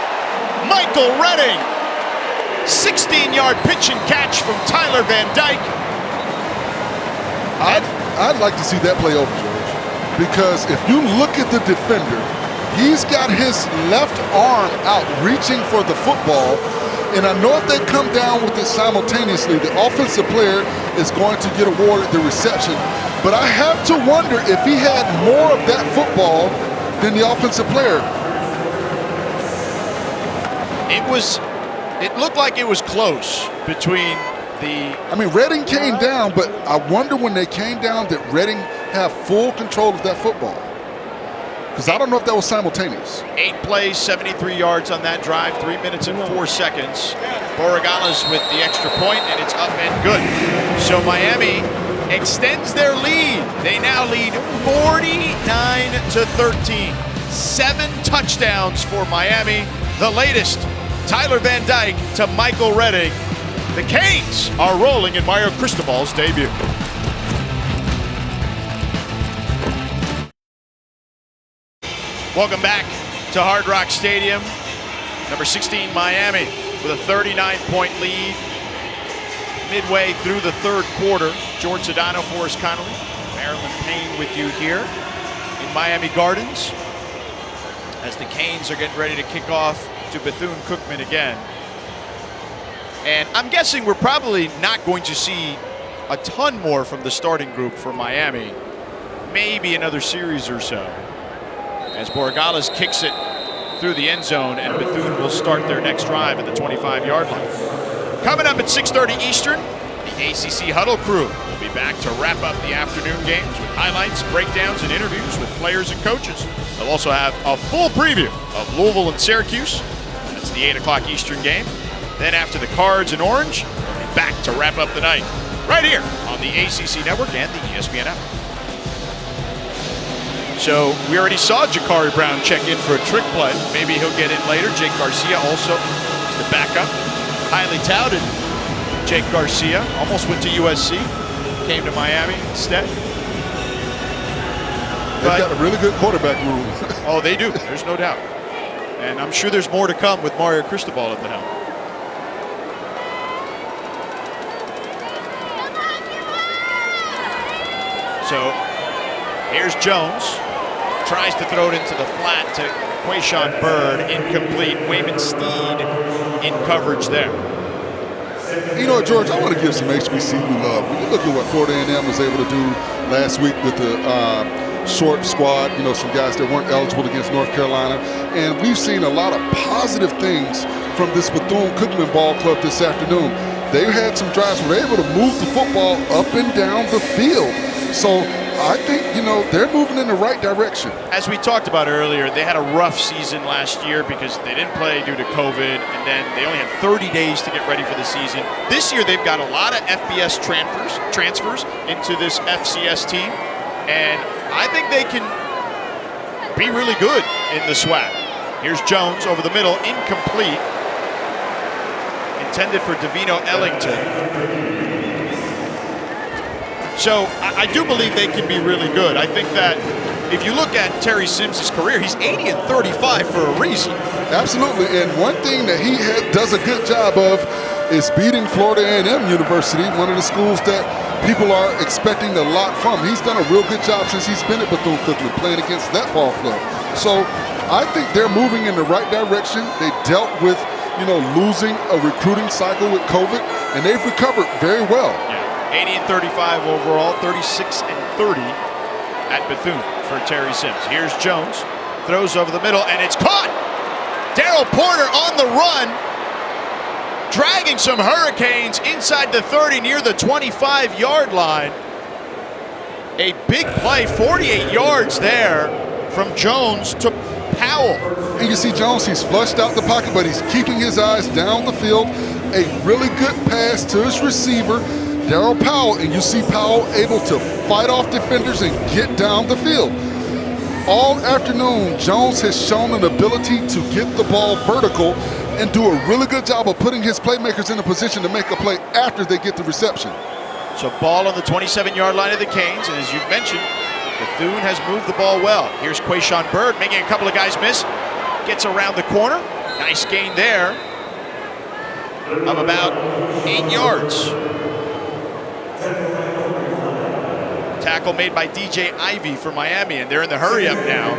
Michael Redding. 16-yard pitch and catch from Tyler Van Dyke. I'd like to see that play over, George, because if you look at the defender, He's got his left arm out reaching for the football. And I know if they come down with it simultaneously, the offensive player is going to get awarded the reception. But I have to wonder if he had more of that football than the offensive player. It looked like it was close between I mean, Redding came down, but I wonder when they came down did Redding have full control of that football? Because I don't know if that was simultaneous. 8 plays, 73 yards on that drive, 3 minutes and 4 seconds. Borregales with the extra point, and it's up and good. So Miami extends their lead. They now lead 49-13. 7 touchdowns for Miami. The latest, Tyler Van Dyke to Michael Redding. The Canes are rolling in Mario Cristobal's debut. Welcome back to Hard Rock Stadium. Number 16, Miami, with a 39-point lead. Midway through the third quarter, George Sedano, Forrest Connolly, Marilyn Payne with you here in Miami Gardens as the Canes are getting ready to kick off to Bethune Cookman again. And I'm guessing we're probably not going to see a ton more from the starting group for Miami. Maybe another series or so, as Borregales kicks it through the end zone, and Bethune will start their next drive at the 25-yard line. Coming up at 6:30 Eastern, the ACC Huddle crew will be back to wrap up the afternoon games with highlights, breakdowns, and interviews with players and coaches. They'll also have a full preview of Louisville and Syracuse. That's the 8 o'clock Eastern game. Then after the Cards and Orange, we'll be back to wrap up the night right here on the ACC Network and the ESPN app. So we already saw Jakari Brown check in for a trick play. Maybe he'll get in later. Jake Garcia also is the backup. Highly touted Jake Garcia. Almost went to USC. Came to Miami instead. They've got a really good quarterback room. Oh, they do. There's no doubt. And I'm sure there's more to come with Mario Cristobal at the helm. So here's Jones. Tries to throw it into the flat to Quayshawn Bird. Incomplete. Wayman Steed in coverage there. You know, George, I want to give some HBCU love. When you look at what Florida A&M was able to do last week with the short squad, you know, some guys that weren't eligible against North Carolina. And we've seen a lot of positive things from this Bethune Cookman ball club this afternoon. They had some drives where they were able to move the football up and down the field. So I think, you know, they're moving in the right direction. As we talked about earlier, they had a rough season last year because they didn't play due to COVID, and then they only had 30 days to get ready for the season. This year, they've got a lot of FBS transfers into this FCS team, and I think they can be really good in the SWAC. Here's Jones over the middle, incomplete. Intended for Davino Ellington. So I do believe they can be really good. I think that if you look at Terry Sims' career, he's 80-35 for a reason. Absolutely, and one thing that he does a good job of is beating Florida A&M University, one of the schools that people are expecting a lot from. He's done a real good job since he's been at Bethune-Cookman playing against that ball club. So I think they're moving in the right direction. They dealt with, you know, losing a recruiting cycle with COVID, and they've recovered very well. Yeah. 80-35 overall, 36-30 at Bethune for Terry Sims. Here's Jones, throws over the middle, and it's caught! Daryl Porter on the run, dragging some Hurricanes inside the 30 near the 25-yard line. A big play, 48 yards there from Jones to Powell. And you see Jones, he's flushed out the pocket, but he's keeping his eyes down the field. A really good pass to his receiver, Daryl Powell, and you see Powell able to fight off defenders and get down the field. All afternoon, Jones has shown an ability to get the ball vertical and do a really good job of putting his playmakers in a position to make a play after they get the reception. So ball on the 27-yard line of the Canes, and as you've mentioned, Bethune has moved the ball well. Here's Quayshawn Bird, making a couple of guys miss. Gets around the corner. Nice gain there of about 8 yards. Tackle made by DJ Ivey for Miami, and they're in the hurry-up now.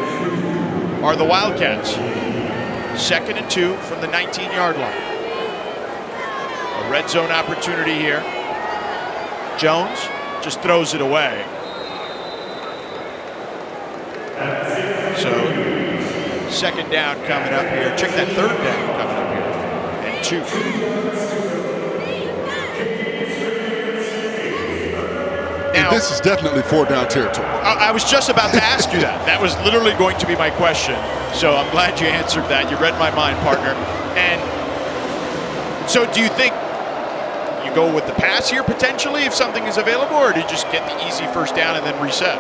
are the Wildcats. 2nd and 2 from the 19-yard line. A red zone opportunity here. Jones just throws it away. So 2nd down coming up here. Check that 3rd down coming up here. And 2. And this is definitely 4th down territory. I was just about to ask you that. That was literally going to be my question. So I'm glad you answered that. You read my mind, partner. And so do you think you go with the pass here potentially if something is available, or do you just get the easy 1st down and then reset?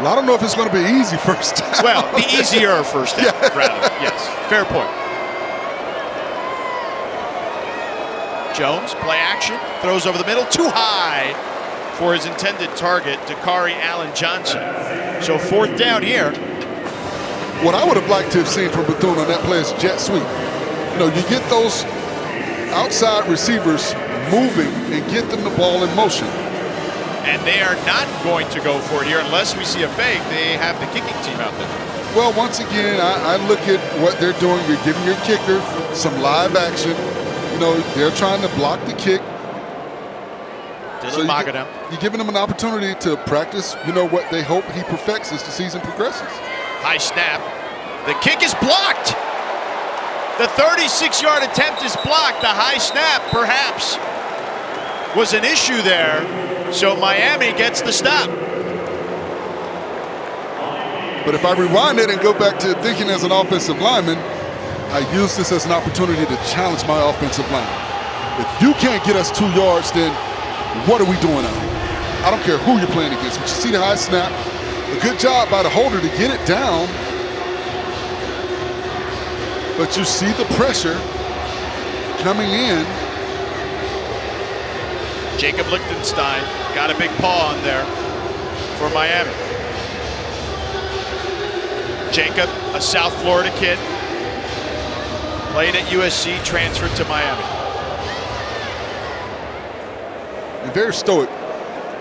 Well, I don't know if it's going to be easy 1st down. Well, the easier 1st down, rather. Yes, fair point. Jones, play action, throws over the middle, too high for his intended target, Dakari Allen Johnson. So 4th down here. What I would have liked to have seen from Bethune on that play is jet sweep. You know, you get those outside receivers moving and get them the ball in motion. And they are not going to go for it here unless we see a fake. They have the kicking team out there. Well, once again, I look at what they're doing. You're giving your kicker some live action. You know, they're trying to block the kick. So you're giving them an opportunity to practice, you know, what they hope he perfects as the season progresses. High snap. The kick is blocked. The 36-yard attempt is blocked. The high snap, perhaps, was an issue there. So Miami gets the stop. But if I rewind it and go back to thinking as an offensive lineman, I use this as an opportunity to challenge my offensive line. If you can't get us 2 yards, then what are we doing out here? I don't care who you're playing against, but you see the high snap. A good job by the holder to get it down. But you see the pressure coming in. Jacob Lichtenstein got a big paw on there for Miami. Jacob, a South Florida kid, played at USC, transferred to Miami. And very stoic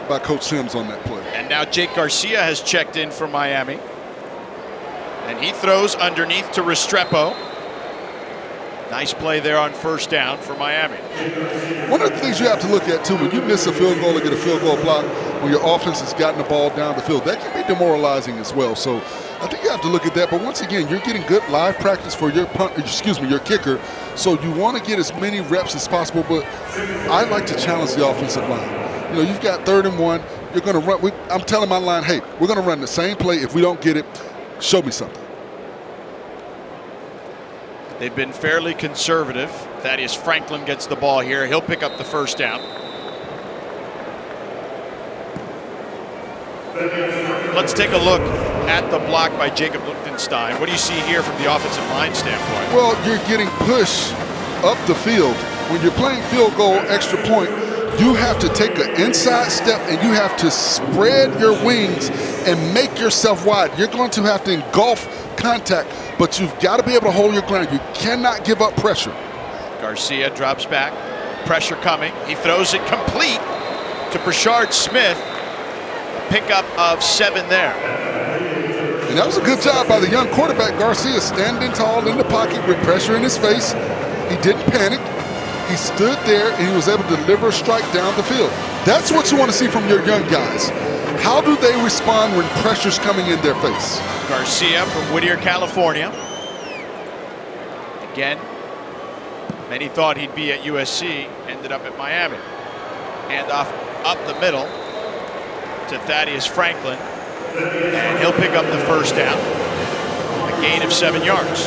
by Coach Sims on that play. And now Jake Garcia has checked in for Miami. And he throws underneath to Restrepo. Nice play there on 1st down for Miami. One of the things you have to look at, too, when you miss a field goal or get a field goal block, when your offense has gotten the ball down the field, that can be demoralizing as well. So I think you have to look at that. But once again, you're getting good live practice for your your kicker. So you want to get as many reps as possible. But I like to challenge the offensive line. You know, you've got 3rd and 1. You're going to run. I'm telling my line, hey, we're going to run the same play. If we don't get it, show me something. They've been fairly conservative. Thaddeus Franklin gets the ball here. He'll pick up the 1st down. Let's take a look at the block by Jacob Lichtenstein. What do you see here from the offensive line standpoint? Well, you're getting pushed up the field. When you're playing field goal, extra point, you have to take an inside step and you have to spread your wings and make yourself wide. You're going to have to engulf contact, but you've got to be able to hold your ground. You cannot give up pressure. Garcia drops back. Pressure coming. He throws it complete to Brashard Smith. Pickup of 7 there. And that was a good job by the young quarterback, Garcia, standing tall in the pocket with pressure in his face. He didn't panic. He stood there and he was able to deliver a strike down the field. That's what you want to see from your young guys. How do they respond when pressure's coming in their face? Garcia from Whittier, California. Again, many thought he'd be at USC, ended up at Miami. Hand off up the middle to Thaddeus Franklin, and he'll pick up the 1st down. A gain of 7 yards.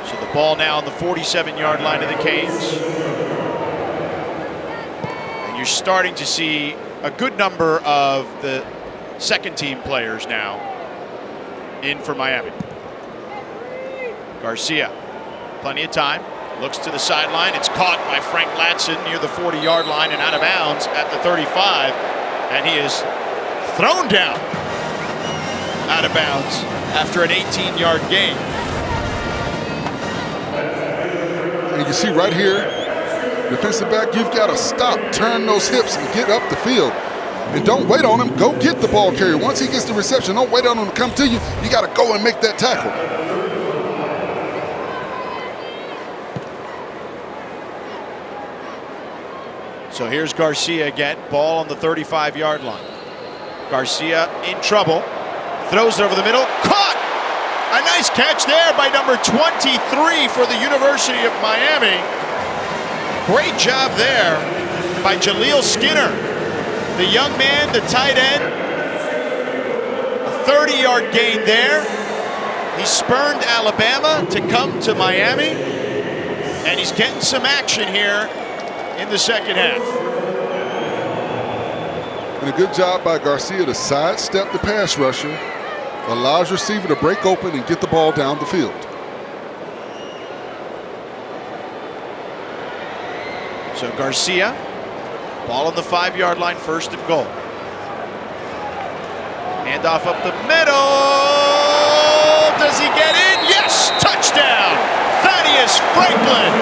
So the ball now on the 47-yard line of the Canes. And you're starting to see a good number of the 2nd team players now in for Miami. Garcia, plenty of time, looks to the sideline. It's caught by Frank Latson near the 40-yard line and out of bounds at the 35. And he is thrown down out of bounds after an 18-yard gain. And you see right here, Defensive back, you've got to stop, turn those hips, and get up the field. And don't wait on him. Go get the ball carrier. Once he gets the reception, don't wait on him to come to you. You got to go and make that tackle. So here's Garcia again. Ball on the 35-yard line. Garcia in trouble. Throws it over the middle. Caught! A nice catch there by number 23 for the University of Miami. Great job there by Jaleel Skinner. The young man, the tight end. A 30-yard gain there. He spurned Alabama to come to Miami. And he's getting some action here in the second half. And a good job by Garcia to sidestep the pass rusher. Allows receiver to break open and get the ball down the field. So Garcia, ball on the 5-yard line, first and goal. Handoff up the middle. Does he get in? Yes! Touchdown! Thaddeus Franklin.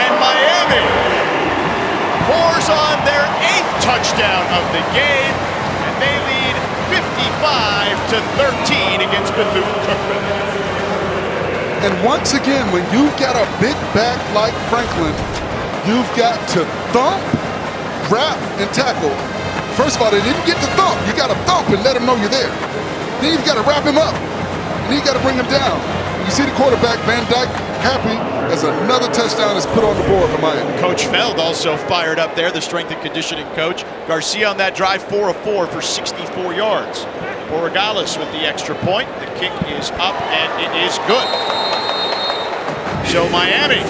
And Miami pours on their 8th touchdown of the game. And they lead 55-13 against Bethune Cookman. And once again, when you've got a big back like Franklin, you've got to thump, wrap, and tackle. First of all, they didn't get to thump. You got to thump and let them know you're there. Then you've got to wrap him up, and then you got to bring him down. You see the quarterback, Van Dyke, happy as another touchdown is put on the board for Miami. Coach Feld also fired up there, the strength and conditioning coach. Garcia on that drive, 4 of 4 for 64 yards. Borregales with the extra point. The kick is up, and it is good. So Miami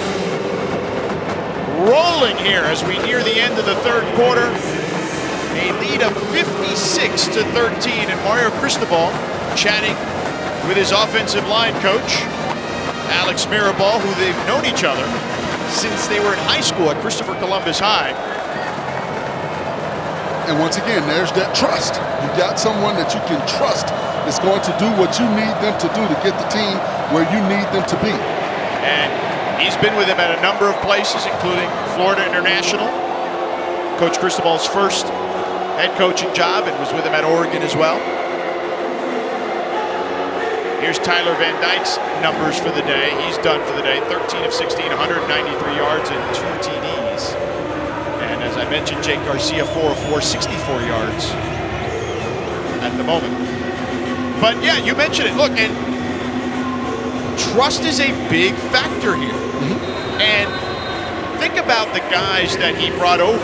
rolling here as we near the end of the third quarter. A lead of 56-13, and Mario Cristobal chatting with his offensive line coach, Alex Mirabal, who they've known each other since they were in high school at Christopher Columbus High. And once again, there's that trust. You've got someone that you can trust is going to do what you need them to do to get the team where you need them to be. And he's been with him at a number of places, including Florida International. Coach Cristobal's first head coaching job, and was with him at Oregon as well. Here's Tyler Van Dyke's numbers for the day. He's done for the day. 13 of 16, 193 yards and 2 TDs. And as I mentioned, Jake Garcia, 4 of 4, 64 yards at the moment. But yeah, you mentioned it. Look, and trust is a big factor here. And think about the guys that he brought over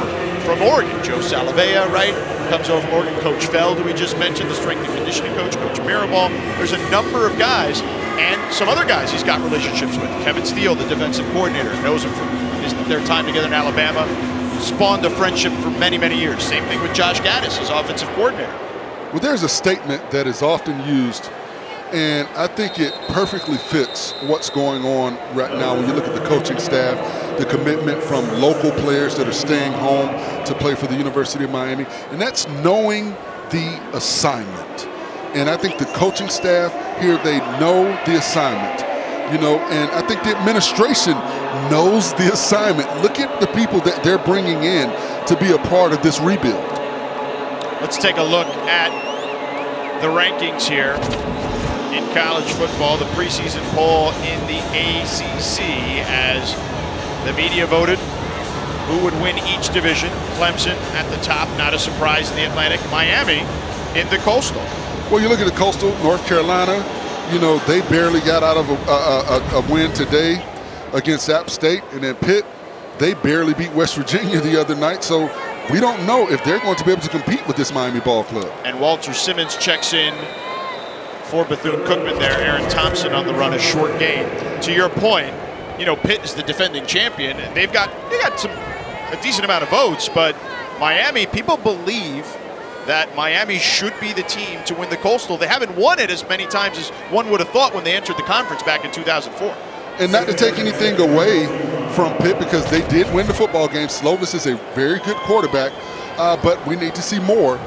from Oregon. Joe Salavea, right? Comes over from Oregon. Coach Feld, who we just mentioned, the strength and conditioning coach. Coach Mirabal. There's a number of guys, and some other guys he's got relationships with. Kevin Steele, the defensive coordinator, knows him from their time together in Alabama. Spawned a friendship for many, many years. Same thing with Josh Gaddis, his offensive coordinator. Well, there's a statement that is often used, and I think it perfectly fits what's going on right now when you look at the coaching staff, the commitment from local players that are staying home to play for the University of Miami, and that's knowing the assignment. And I think the coaching staff here, they know the assignment, and I think the administration knows the assignment. Look at the people that they're bringing in to be a part of this rebuild. Let's take a look at the rankings here in college football, the preseason poll in the ACC, as the media voted who would win each division. Clemson at the top, not a surprise in the Atlantic. Miami in the Coastal. Well, you look at the Coastal, North Carolina, they barely got out of a win today against App State. And then Pitt, they barely beat West Virginia the other night. So we don't know if they're going to be able to compete with this Miami ball club. And Walter Simmons checks in for Bethune-Cookman there. Aaron Thompson on the run, a short gain. To your point, Pitt is the defending champion, and they got a decent amount of votes, but Miami, people believe that Miami should be the team to win the Coastal. They haven't won it as many times as one would have thought when they entered the conference back in 2004. And not to take anything away from Pitt, because they did win the football game. Slovis is a very good quarterback, but we need to see more.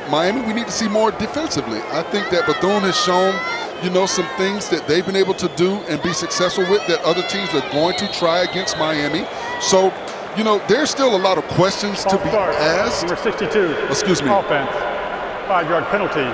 Miami, we need to see more defensively. I think that Bethune has shown, some things that they've been able to do and be successful with that other teams are going to try against Miami. So, You know, there's still a lot of questions to be asked. Number 62. Excuse me. Offense. 5-yard penalty.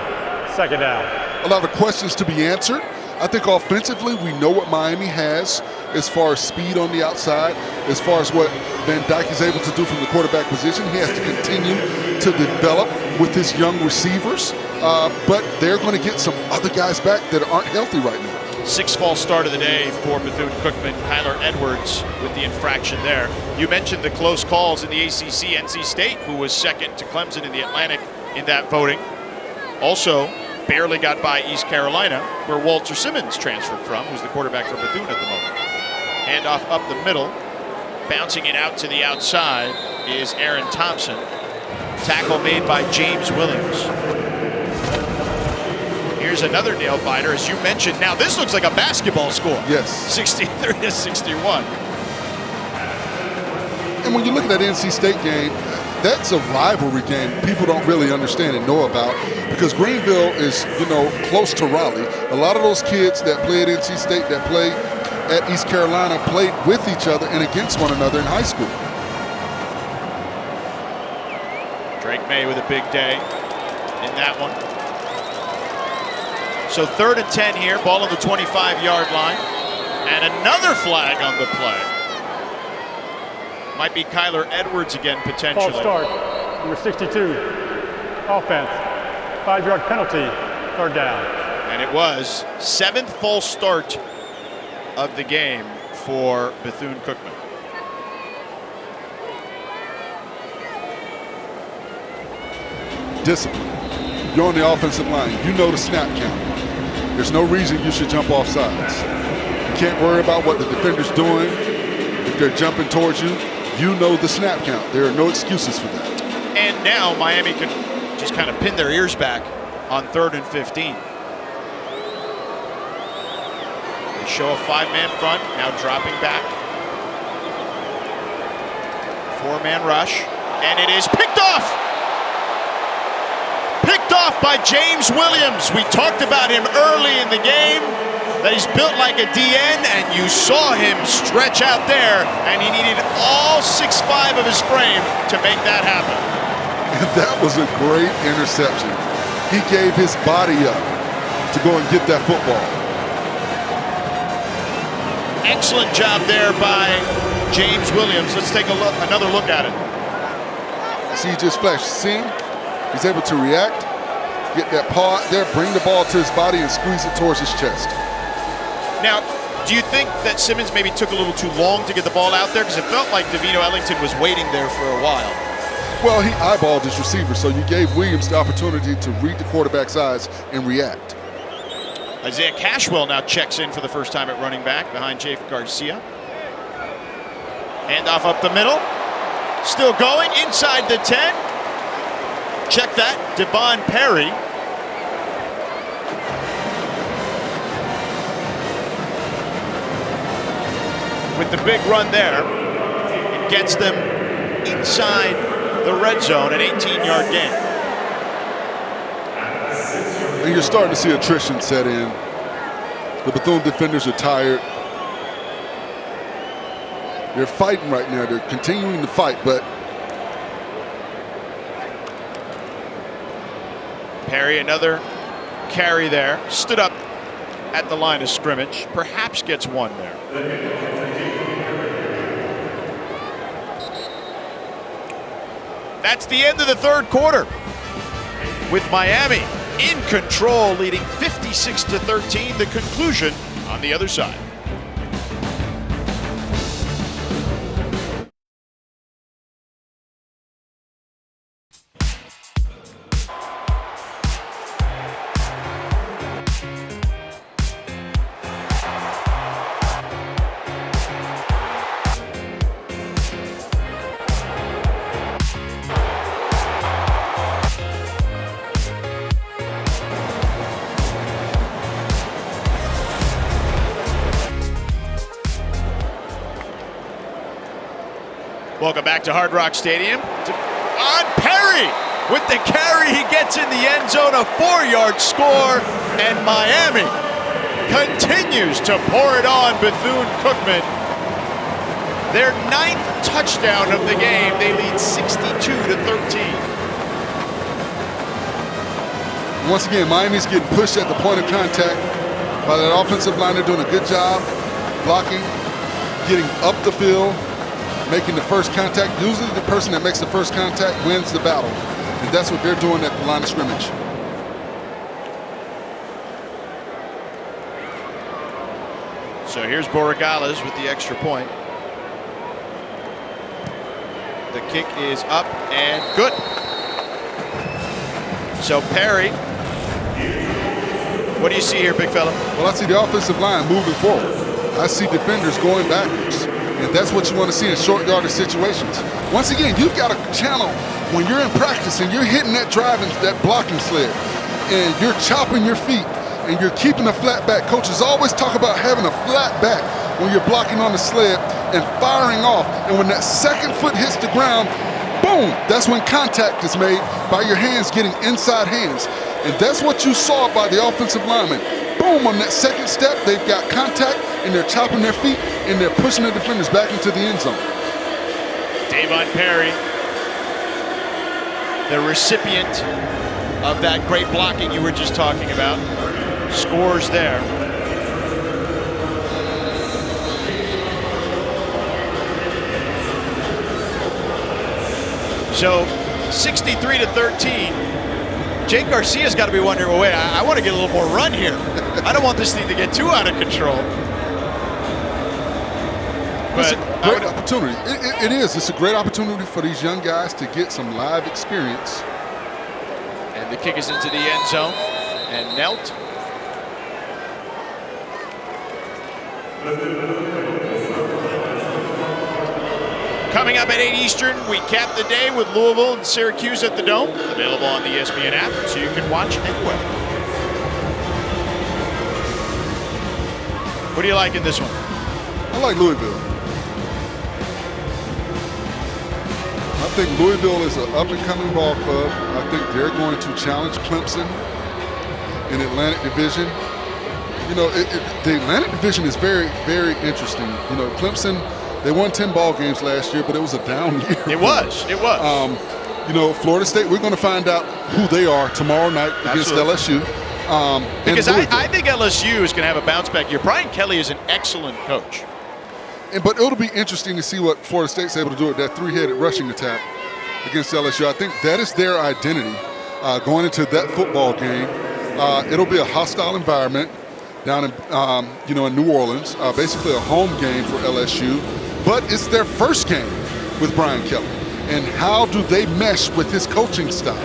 Second down. A lot of questions to be answered. I think offensively, we know what Miami has as far as speed on the outside, as far as what Van Dyke is able to do from the quarterback position. He has to continue to develop with his young receivers, but they're going to get some other guys back that aren't healthy right now. 6th false start of the day for Bethune-Cookman. Kyler Edwards with the infraction there. You mentioned the close calls in the ACC. NC State, who was second to Clemson in the Atlantic in that voting, also barely got by East Carolina, where Walter Simmons transferred from, who's the quarterback for Bethune at the moment. Handoff up the middle, bouncing it out to the outside is Aaron Thompson. Tackle made by James Williams. Here's another nail biter, as you mentioned. Now this looks like a basketball score. Yes. 63 to 61. And when you look at that NC State game, that's a rivalry game people don't really understand and know about, because Greenville is, you know, close to Raleigh. A lot of those kids that play at NC State, that play at East Carolina, played with each other and against one another in high school. Drake May with a big day in that one. So 3rd and 10 here, ball on the 25-yard line. And another flag on the play. Might be Kyler Edwards again, potentially. False start. Number 62. Offense. 5-yard penalty. 3rd down. And it was 7th false start of the game for Bethune-Cookman. Discipline. You're on the offensive line. You know the snap count. There's no reason you should jump off sides. You can't worry about what the defender's doing. If they're jumping towards you, you know the snap count. There are no excuses for that. And now Miami can just kind of pin their ears back on 3rd and 15. They show a 5-man front, now dropping back. 4-man rush, and it is picked off! Picked off by James Williams. We talked about him early in the game, that he's built like a DN, and you saw him stretch out there, and he needed all 6'5" of his frame to make that happen. And that was a great interception. He gave his body up to go and get that football. Excellent job there by James Williams. Let's take another look at it. See, he just flashed. See him? He's able to react, get that paw out there, bring the ball to his body, and squeeze it towards his chest. Now, do you think that Simmons maybe took a little too long to get the ball out there? Because it felt like Davino Ellington was waiting there for a while. Well, he eyeballed his receiver, so you gave Williams the opportunity to read the quarterback's eyes and react. Isaiah Cashwell now checks in for the first time at running back behind Jake Garcia. Handoff up the middle. Still going inside the 10. Check that, Devon Perry. With the big run there, it gets them inside the red zone, an 18-yard gain. And you're starting to see attrition set in. The Bethune defenders are tired. They're fighting right now. They're continuing to fight, but Perry, another carry there, stood up at the line of scrimmage, perhaps gets one there. That's the end of the 3rd quarter, with Miami in control, leading 56-13. The conclusion on the other side. Welcome back to Hard Rock Stadium. On Perry with the carry, he gets in the end zone, a 4-yard score, and Miami continues to pour it on Bethune-Cookman. Their 9th touchdown of the game. They lead 62-13. Once again, Miami's getting pushed at the point of contact by that offensive line. They're doing a good job blocking, getting up the field, making the first contact. Usually the person that makes the first contact wins the battle. And that's what they're doing at the line of scrimmage. So here's Borregales with the extra point. The kick is up and good. So Perry, what do you see here, big fella? Well, I see the offensive line moving forward. I see defenders going backwards. And that's what you want to see in short yardage situations. Once again, you've got a channel when you're in practice and you're hitting that driving, that blocking sled, and you're chopping your feet and you're keeping a flat back. Coaches always talk about having a flat back when you're blocking on the sled and firing off. And when that second foot hits the ground, boom, that's when contact is made by your hands getting inside hands. And that's what you saw by the offensive lineman. Boom, on that second step, they've got contact and they're chopping their feet and they're pushing the defenders back into the end zone. Davon Perry, the recipient of that great blocking you were just talking about, scores there. So 63-13. Jake Garcia's got to be wondering, well, wait, I want to get a little more run here. I don't want this thing to get too out of control. But it's a great opportunity. It is. It's a great opportunity for these young guys to get some live experience. And the kick is into the end zone and knelt. Coming up at 8 Eastern, we cap the day with Louisville and Syracuse at the Dome. Available on the ESPN app, so you can watch anywhere. What do you like in this one? I like Louisville. I think Louisville is an up-and-coming ball club. I think they're going to challenge Clemson in the Atlantic Division. You know, the Atlantic Division is very, very interesting. You know, Clemson, they won 10 ball games last year, but it was a down year. It was. It was. You know, Florida State, we're going to find out who they are tomorrow night against LSU. Because I think LSU is going to have a bounce back year. Brian Kelly is an excellent coach. But it'll be interesting to see what Florida State's able to do with that three-headed rushing attack against LSU. I think that is their identity going into that football game. It'll be a hostile environment down in, in New Orleans, basically a home game for LSU. But it's their first game with Brian Kelly. And how do they mesh with his coaching style?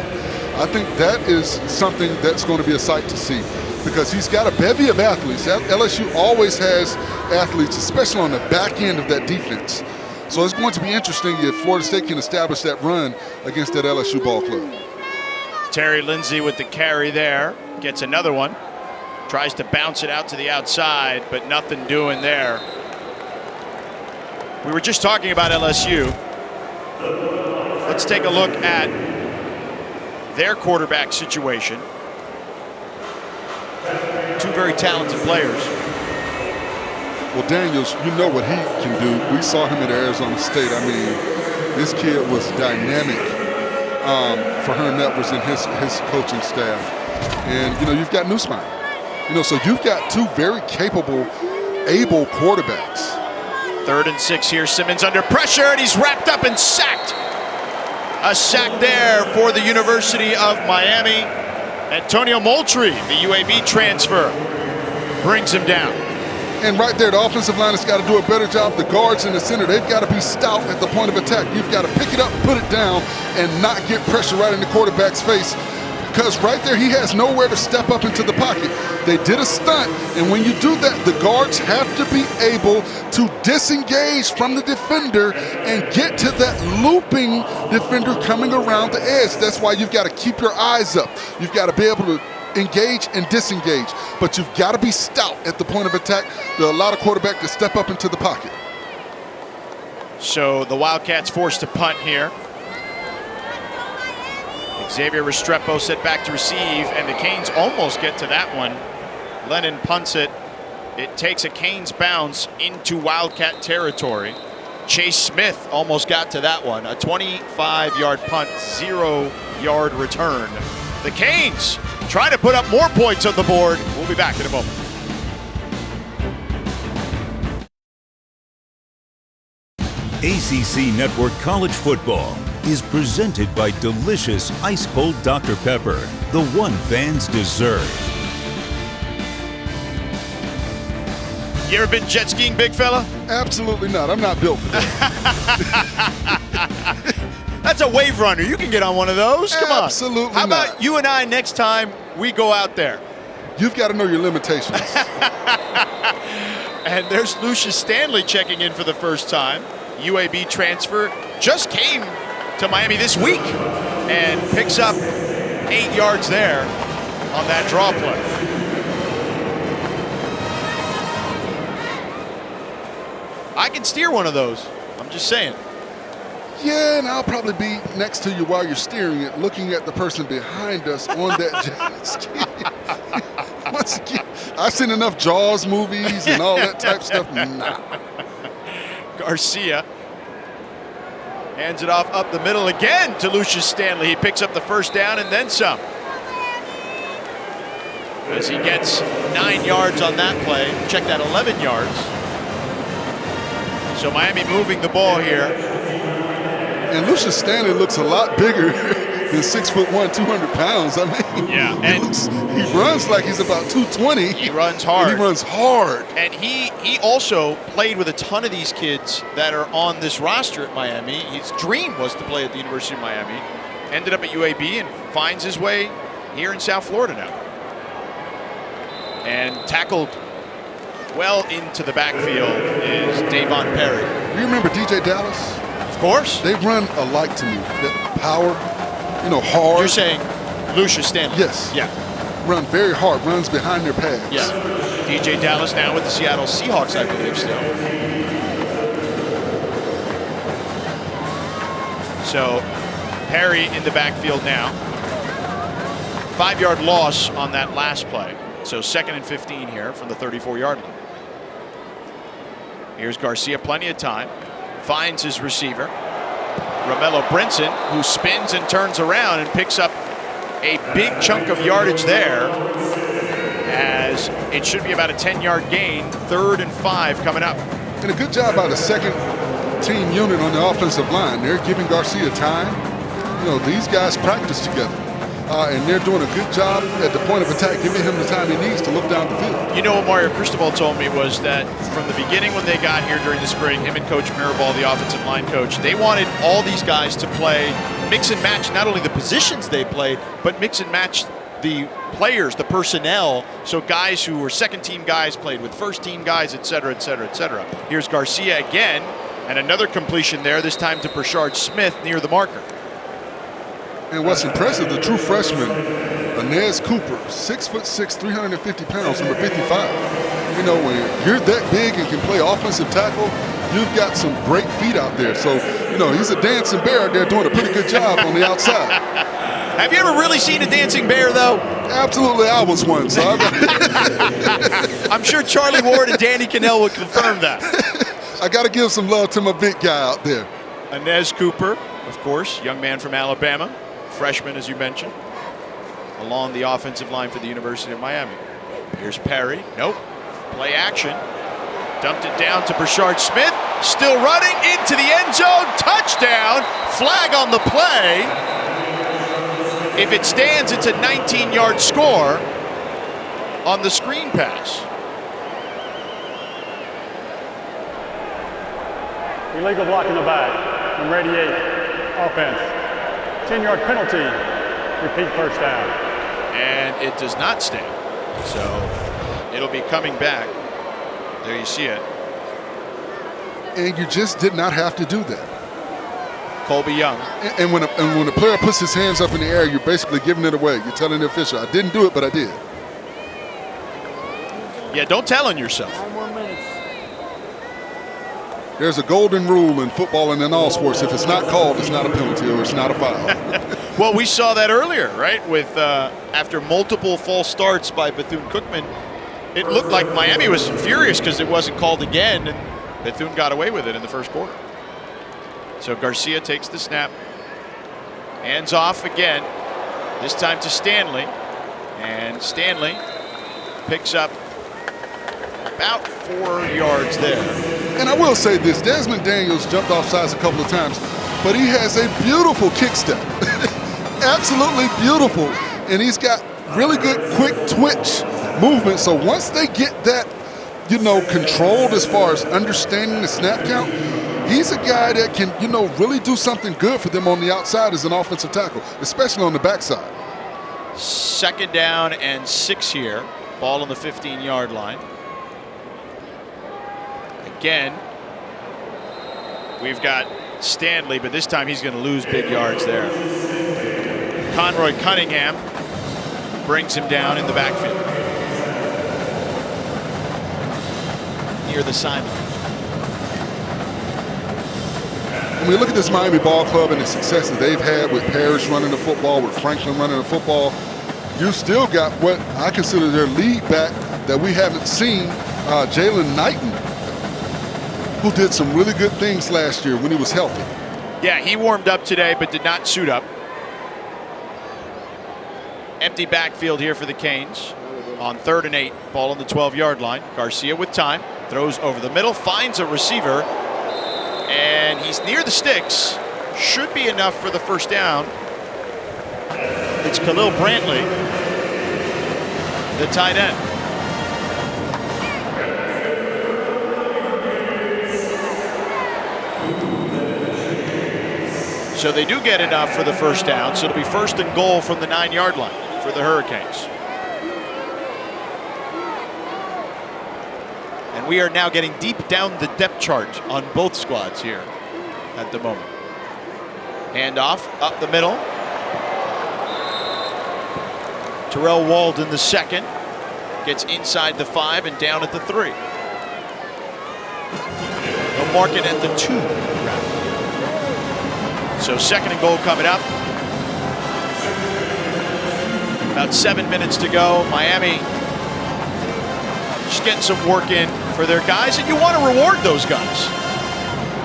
I think that is something that's going to be a sight to see, because he's got a bevy of athletes. LSU always has athletes, especially on the back end of that defense. So it's going to be interesting if Florida State can establish that run against that LSU ball club. Terry Lindsay with the carry there, gets another one. Tries to bounce it out to the outside, but nothing doing there. We were just talking about LSU. Let's take a look at their quarterback situation. Two very talented players. Well, Daniels, you know what he can do. We saw him at Arizona State. I mean, this kid was dynamic for Herm Edwards and his coaching staff. And, you know, you've got Nussmeier. You know, so you've got two very capable, able quarterbacks. 3rd and 6 here. Simmons under pressure, and he's wrapped up and sacked. A sack there for the University of Miami. Antonio Moultrie, the UAB transfer, brings him down. And right there, the offensive line has got to do a better job. The guards in the center, they've got to be stout at the point of attack. You've got to pick it up, put it down, and not get pressure right in the quarterback's face. Because right there, he has nowhere to step up into the pocket. They did a stunt, and when you do that, the guards have to be able to disengage from the defender and get to that looping defender coming around the edge. That's why you've got to keep your eyes up. You've got to be able to engage and disengage, but you've got to be stout at the point of attack. There are a lot of quarterbacks that step up into the pocket. So the Wildcats forced to punt here. Xavier Restrepo set back to receive, and the Canes almost get to that one. Lennon punts it. It takes a Canes bounce into Wildcat territory. Chase Smith almost got to that one. A 25-yard punt, 0-yard return. The Canes trying to put up more points on the board. We'll be back in a moment. ACC Network College Football is presented by delicious ice-cold Dr. Pepper, the one fans deserve. You ever been jet skiing, big fella? Absolutely not. I'm not built for that. That's a wave runner. You can get on one of those. Come on. Absolutely How about not. you and I next time we go out there? You've got to know your limitations. And there's Lucius Stanley checking in for the first time. UAB transfer, just came to Miami this week and picks up 8 yards there on that draw play. I can steer one of those. I'm just saying. Yeah, and I'll probably be next to you while you're steering it, looking at the person behind us on that jet ski. Once again, I've seen enough Jaws movies and all that type stuff. Nah. Garcia hands it off up the middle again to Lucius Stanley. He picks up the first down and then some. As he gets 9 yards on that play. Check that, 11 yards. So Miami moving the ball here. And Lucius Stanley looks a lot bigger than 6'1", 200 pounds. I mean, yeah, and he runs like he's about 220. He runs hard. And he runs hard. And he also played with a ton of these kids that are on this roster at Miami. His dream was to play at the University of Miami. Ended up at UAB and finds his way here in South Florida now. And tackled well into the backfield is Davon Perry. Do you remember DJ Dallas? Of course. They run alike to me. That power, hard. You're saying Lucius Stanley? Yes. Yeah. Run very hard, runs behind their pads. Yeah. DJ Dallas now with the Seattle Seahawks, I believe, still. So Perry in the backfield now. 5-yard loss on that last play. So 2nd and 15 here from the 34-yard line. Here's Garcia, plenty of time. Finds his receiver, Romello Brinson, who spins and turns around and picks up a big chunk of yardage there, as it should be about a 10-yard gain. 3rd and 5 coming up. And a good job by the second team unit on the offensive line. They're giving Garcia time. These guys practice together. And they're doing a good job at the point of attack, giving him the time he needs to look down the field. What Mario Cristobal told me was that from the beginning when they got here during the spring, him and Coach Mirabal, the offensive line coach, they wanted all these guys to play, mix and match not only the positions they played, but mix and match the players, the personnel, so guys who were second-team guys played with first-team guys, et cetera, et cetera, et cetera. Here's Garcia again, and another completion there, this time to Brashard Smith near the marker. And what's impressive, the true freshman, Inez Cooper, 6'6", 350 pounds, number 55. When you're that big and can play offensive tackle, you've got some great feet out there. So, he's a dancing bear out there doing a pretty good job on the outside. Have you ever really seen a dancing bear, though? Absolutely, I was one, so I'm sure Charlie Ward and Danny Cannell would confirm that. I got to give some love to my big guy out there. Inez Cooper, of course, young man from Alabama. Freshman, as you mentioned, along the offensive line for the University of Miami. Here's Perry. Nope. Play action. Dumped it down to Brashard Smith. Still running into the end zone. Touchdown. Flag on the play. If it stands, it's a 19-yard score on the screen pass. Illegal block in the back from 88 offense. 10-yard penalty, repeat first down. And it does not stand. So it'll be coming back. There you see it. And you just did not have to do that. Colby Young. And when a player puts his hands up in the air, you're basically giving it away. You're telling the official, I didn't do it, but I did. Yeah, don't tell on yourself. 9 more minutes. There's a golden rule in football and in all sports. If it's not called, it's not a penalty or it's not a foul. Well, we saw that earlier, right? With after multiple false starts by Bethune Cookman, it looked like Miami was furious because it wasn't called again, and Bethune got away with it in the first quarter. So Garcia takes the snap. Hands off again. This time to Stanley. And Stanley picks up about 4 yards there. And I will say this, Desmond Daniels jumped off sides a couple of times, but he has a beautiful kick step. Absolutely beautiful. And he's got really good quick twitch movement. So once they get that, controlled as far as understanding the snap count, he's a guy that can, really do something good for them on the outside as an offensive tackle, especially on the backside. 2nd down and 6 here. Ball on the 15-yard line. Again, we've got Stanley, but this time he's going to lose big yards there. Conroy Cunningham brings him down in the backfield. Near the sideline. When we look at this Miami ball club and the success that they've had with Parrish running the football, with Franklin running the football, you still got what I consider their lead back that we haven't seen, Jalen Knighton, who did some really good things last year when he was healthy. Yeah, he warmed up today but did not suit up. Empty backfield here for the Canes on 3rd and 8. Ball on the 12-yard line. Garcia with time. Throws over the middle. Finds a receiver. And he's near the sticks. Should be enough for the first down. It's Khalil Brantley, the tight end. So they do get enough for the first down. So it'll be 1st and goal from the 9-yard line for the Hurricanes. And we are now getting deep down the depth chart on both squads here at the moment. Handoff up the middle. Terrell Walden, the 2nd, gets inside the 5 and down at the 3. They'll mark it at the 2. So 2nd and goal coming up. About 7 minutes to go. Miami just getting some work in for their guys, and you want to reward those guys.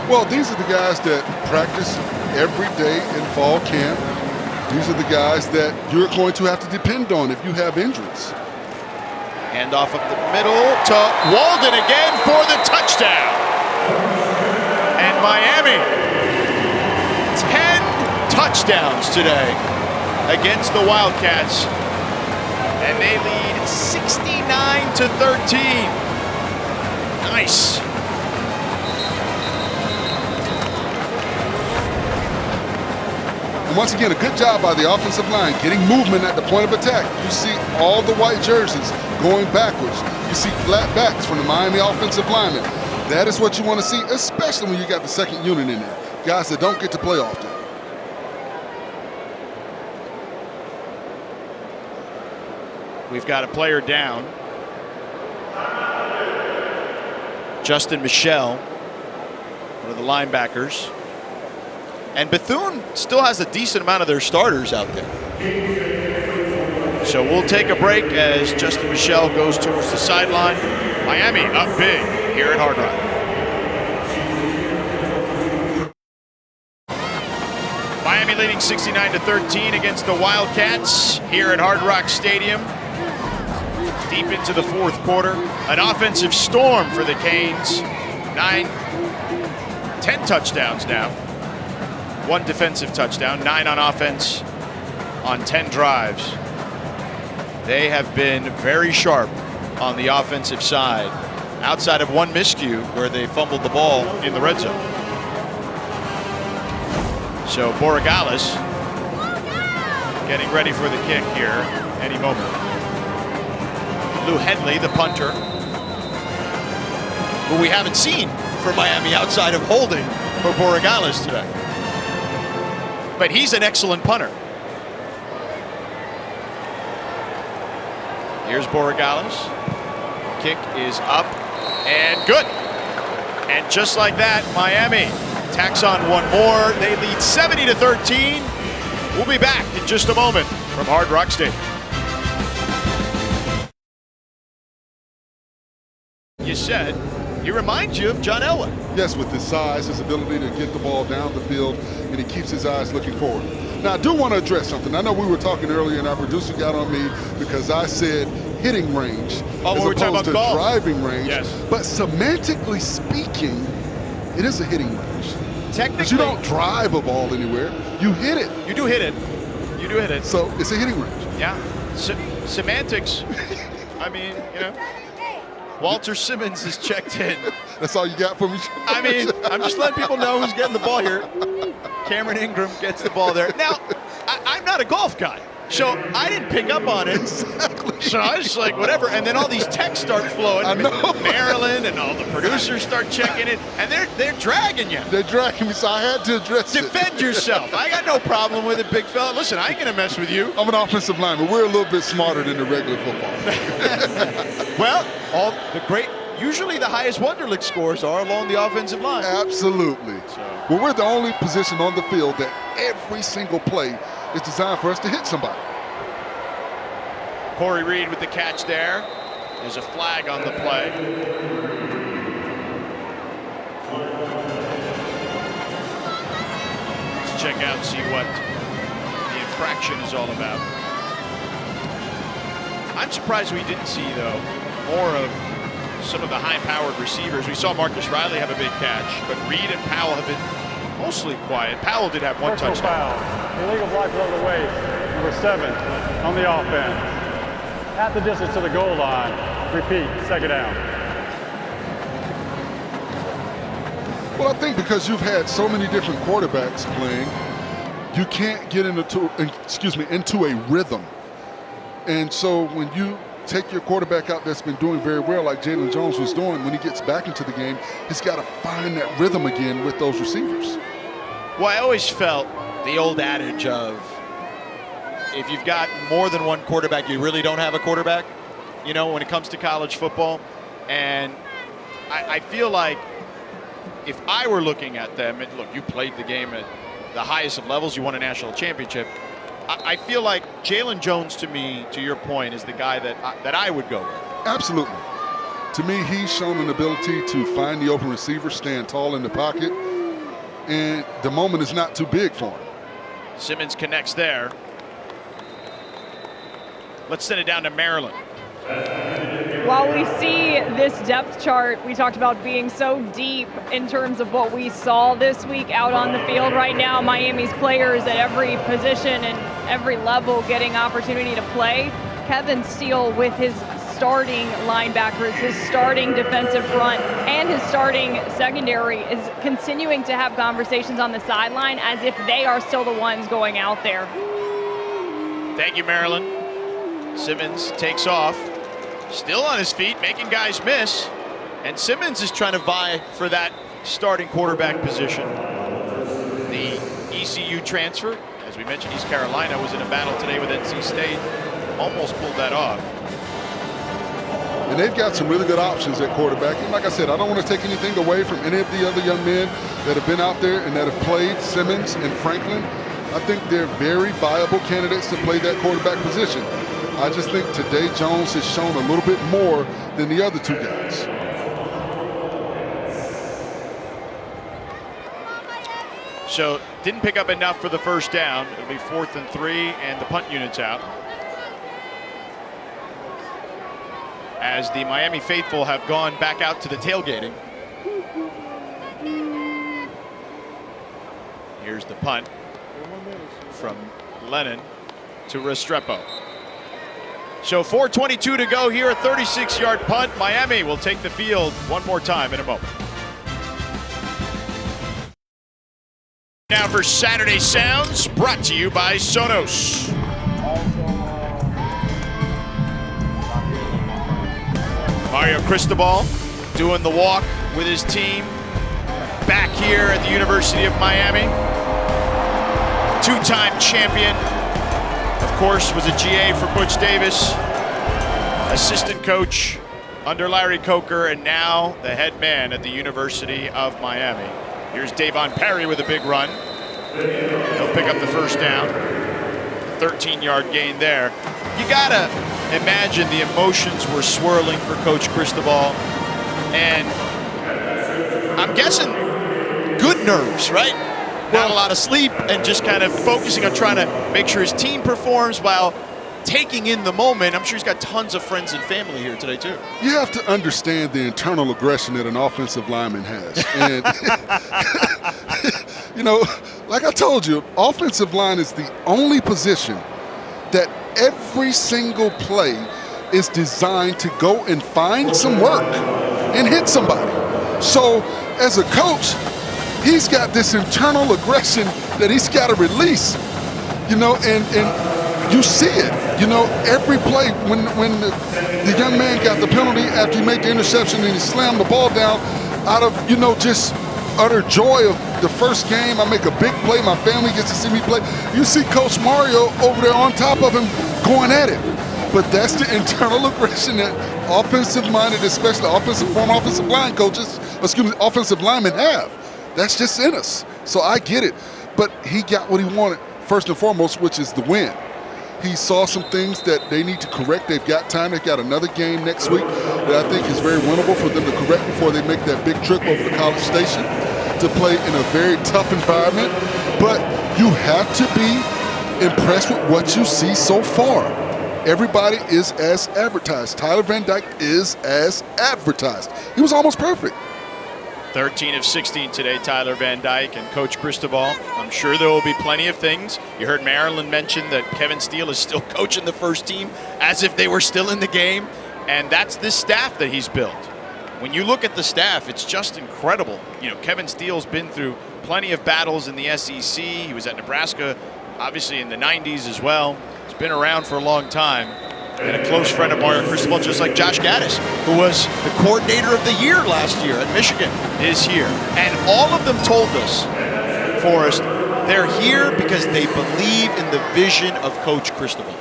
Well, these are the guys that practice every day in fall camp. These are the guys that you're going to have to depend on if you have injuries. Handoff up the middle to Walden again for the touchdown. And Miami, 10 touchdowns today against the Wildcats. And they lead 69-13. Nice. And once again, a good job by the offensive line getting movement at the point of attack. You see all the white jerseys going backwards. You see flat backs from the Miami offensive linemen. That is what you want to see, especially when you got the 2nd unit in there. Guys that don't get to play often. We've got a player down. Justin Michelle, one of the linebackers. And Bethune still has a decent amount of their starters out there. So we'll take a break as Justin Michelle goes towards the sideline. Miami up big here at Hard Rock. Miami leading 69-13 against the Wildcats here at Hard Rock Stadium. Deep into the 4th quarter. An offensive storm for the Canes. 10 touchdowns now. 1 defensive touchdown, 9 on offense on 10 drives. They have been very sharp on the offensive side, outside of 1 miscue where they fumbled the ball in the red zone. So Borregales getting ready for the kick here any moment. Lou Henley, the punter, who we haven't seen for Miami outside of holding for Borregales today. But he's an excellent punter. Here's Borregales. Kick is up and good. And just like that, Miami tacks on 1 more. They lead 70-13. We'll be back in just a moment from Hard Rock Stadium. You said He reminds you of John Elway. Yes, with his size, his ability to get the ball down the field, and he keeps his eyes looking forward. Now, I do want to address something. I know we were talking earlier, and our producer got on me because I said hitting range as opposed to driving range. Yes. But semantically speaking, it is a hitting range. Technically, Because you don't drive a ball anywhere. You hit it. You do hit it. You do hit it. So it's a hitting range. Yeah. Semantics. I mean, you know, Walter Simmons is checked in. That's all you got for me? I mean, I'm just letting people know who's getting the ball here. Cameron Ingram gets the ball there. Now, I'm not a golf guy, so I didn't pick up on it. Exactly. So I was like, whatever. And then all these texts start flowing. I know. Maryland and all the producers start checking it, and they're dragging you. They're dragging me, so I had to address it. Defend yourself. I got no problem with it, big fella. Listen, I ain't going to mess with you. I'm an offensive lineman. We're a little bit smarter than the regular football. Well, all the great, usually the highest Wonderlic scores are along the offensive line. Absolutely. Well, we're the only position on the field that every single play is designed for us to hit somebody. Corey Reed with the catch there. There's a flag on the play. Let's check out and see what the infraction is all about. I'm surprised we didn't see, though, more of some of the high-powered receivers. We saw Marcus Riley have a big catch, but Reed and Powell have been mostly quiet. Powell did have one Personal touchdown. foul. Illegal block below the waist. Number 7 on the offense. At the distance to the goal line. Repeat, second down. Well, I think because you've had so many different quarterbacks playing, you can't get into a rhythm. And so when you take your quarterback out that's been doing very well, like Jalen Jones was doing, when he gets back into the game, he's got to find that rhythm again with those receivers. Well, I always felt the old adage of if you've got more than one quarterback, you really don't have a quarterback, you know, when it comes to college football. And I feel like if I were looking at them, and look, you played the game at the highest of levels, you won a national championship. I feel like Jalen Jones, to me, to your point, is the guy that I would go with. Absolutely. To me, he's shown an ability to find the open receiver, stand tall in the pocket, and the moment is not too big for him. Simmons connects there. Let's send it down to Maryland. While we see this depth chart, we talked about being so deep in terms of what we saw this week out on the field right now. Miami's players at every position and every level getting opportunity to play. Kevin Steele with his starting linebackers, his starting defensive front, and his starting secondary is continuing to have conversations on the sideline as if they are still the ones going out there. Thank you, Maryland. Simmons takes off. Still on his feet, making guys miss. And Simmons is trying to vie for that starting quarterback position. The ECU transfer, as we mentioned, East Carolina was in a battle today with NC State. Almost pulled that off. And they've got some really good options at quarterback. And like I said, I don't want to take anything away from any of the other young men that have been out there and that have played, Simmons and Franklin. I think they're very viable candidates to play that quarterback position. I just think today Jones has shown a little bit more than the other two guys. So didn't pick up enough for the first down. It'll be 4th and 3, and the punt unit's out. As the Miami faithful have gone back out to the tailgating. Here's the punt from Lennon to Restrepo. So 4:22 to go here, a 36-yard punt. Miami will take the field one more time in a moment. Now for Saturday Sounds, brought to you by Sonos. Mario Cristobal doing the walk with his team back here at the University of Miami. Two-time champion. Of course, was a GA for Butch Davis, assistant coach under Larry Coker, and now the head man at the University of Miami. Here's Davon Perry with a big run. He'll pick up the first down. 13-yard gain there. You gotta imagine the emotions were swirling for Coach Cristobal, and I'm guessing good nerves, right? Not a lot of sleep and just kind of focusing on trying to make sure his team performs while taking in the moment. I'm sure he's got tons of friends and family here today, too. You have to understand the internal aggression that an offensive lineman has. And, you know, like I told you, offensive line is the only position that every single play is designed to go and find some work and hit somebody. So as a coach, he's got this internal aggression that he's got to release, you know, and you see it. You know, every play when the young man got the penalty after he made the interception and he slammed the ball down out of, you know, just utter joy of the first game. I make a big play. My family gets to see me play. You see Coach Mario over there on top of him going at it. But that's the internal aggression that offensive-minded, especially former offensive line coaches, offensive linemen have. That's just in us. So I get it. But he got what he wanted, first and foremost, which is the win. He saw some things that they need to correct. They've got time. They've got another game next week that I think is very winnable for them to correct before they make that big trip over to College Station to play in a very tough environment. But you have to be impressed with what you see so far. Everybody is as advertised. Tyler Van Dyke is as advertised. He was almost perfect. 13 of 16 today, Tyler Van Dyke and Coach Cristobal. I'm sure there will be plenty of things. You heard Maryland mention that Kevin Steele is still coaching the first team as if they were still in the game. And that's this staff that he's built. When you look at the staff, it's just incredible. You know, Kevin Steele's been through plenty of battles in the SEC. He was at Nebraska, obviously in the 90s as well. He's been around for a long time. And a close friend of Mario Cristobal, just like Josh Gaddis, who was the coordinator of the year last year at Michigan, is here. And all of them told us, Forrest, they're here because they believe in the vision of Coach Cristobal.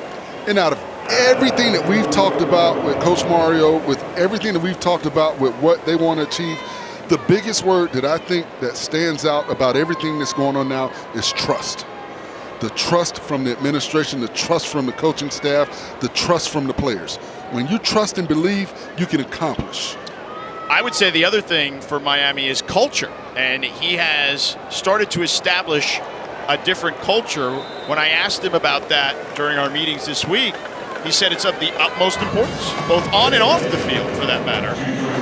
And out of everything that we've talked about with Coach Mario, with everything that we've talked about with what they want to achieve, the biggest word that I think that stands out about everything that's going on now is trust. The trust from the administration, the trust from the coaching staff, the trust from the players. When you trust and believe, you can accomplish. I would say the other thing for Miami is culture, and he has started to establish a different culture. When I asked him about that during our meetings this week, he said it's of the utmost importance, both on and off the field for that matter.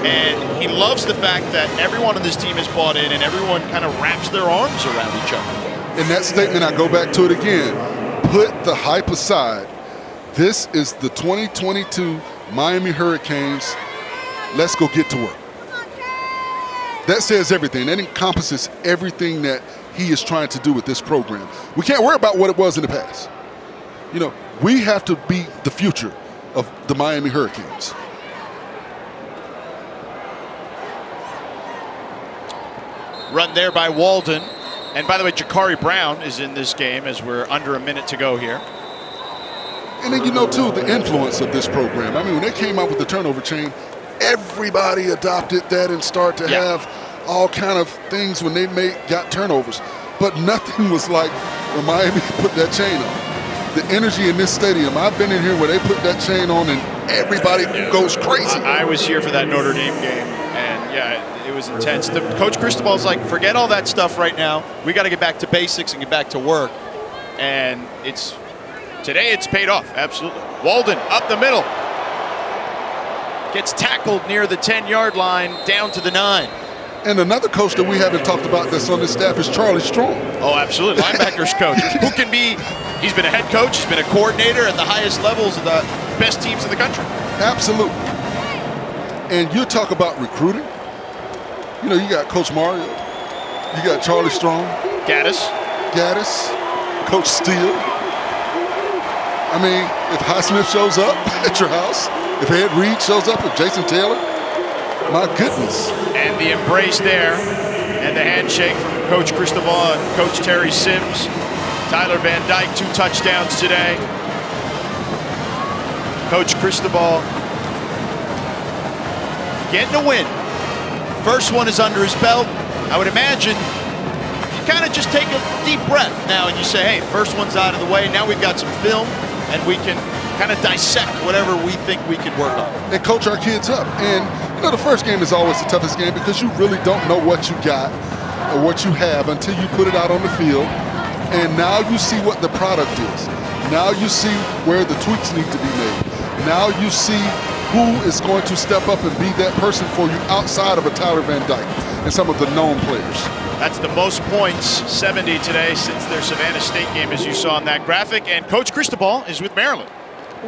And he loves the fact that everyone on this team is bought in and everyone kind of wraps their arms around each other. In that statement, I go back to it again. Put the hype aside. This is the 2022 Miami Hurricanes. Let's go get to work. That says everything. That encompasses everything that he is trying to do with this program. We can't worry about what it was in the past. You know, we have to be the future of the Miami Hurricanes. Run there by Walden. And by the way, Jakari Brown is in this game as we're under a minute to go here. And then, you know, too, the influence of this program. I mean, when they came out with the turnover chain, everybody adopted that and started to have all kind of things when they got turnovers. But nothing was like when Miami put that chain on. The energy in this stadium, I've been in here where they put that chain on and everybody goes crazy. I was here for that Notre Dame game, and yeah, it was intense. Coach Cristobal's like, forget all that stuff right now. We got to get back to basics and get back to work. And today it's paid off, absolutely. Walden up the middle. Gets tackled near the 10-yard line, down to the 9. And another coach that we haven't talked about that's on this staff is Charlie Strong. Oh, absolutely. Linebackers coach. Who can be, he's been a head coach, he's been a coordinator at the highest levels of the best teams in the country. Absolutely. And you talk about recruiting. You know, you got Coach Mario. You got Charlie Strong. Gaddis, Coach Steele. I mean, if Highsmith shows up at your house, if Ed Reed shows up, if Jason Taylor, my goodness. And the embrace there, and the handshake from Coach Cristobal and Coach Terry Sims. Tyler Van Dyke, 2 touchdowns today. Coach Cristobal getting a win. First one is under his belt. I would imagine you kind of just take a deep breath now and you say, hey, first one's out of the way. Now we've got some film and we can kind of dissect whatever we think we can work on. And coach our kids up. And, you know, the first game is always the toughest game because you really don't know what you got or what you have until you put it out on the field. And now you see what the product is. Now you see where the tweaks need to be made. Now you see who is going to step up and be that person for you outside of a Tyler Van Dyke and some of the known players. That's the most points, 70 today, since their Savannah State game, as you saw in that graphic. And Coach Cristobal is with Maryland.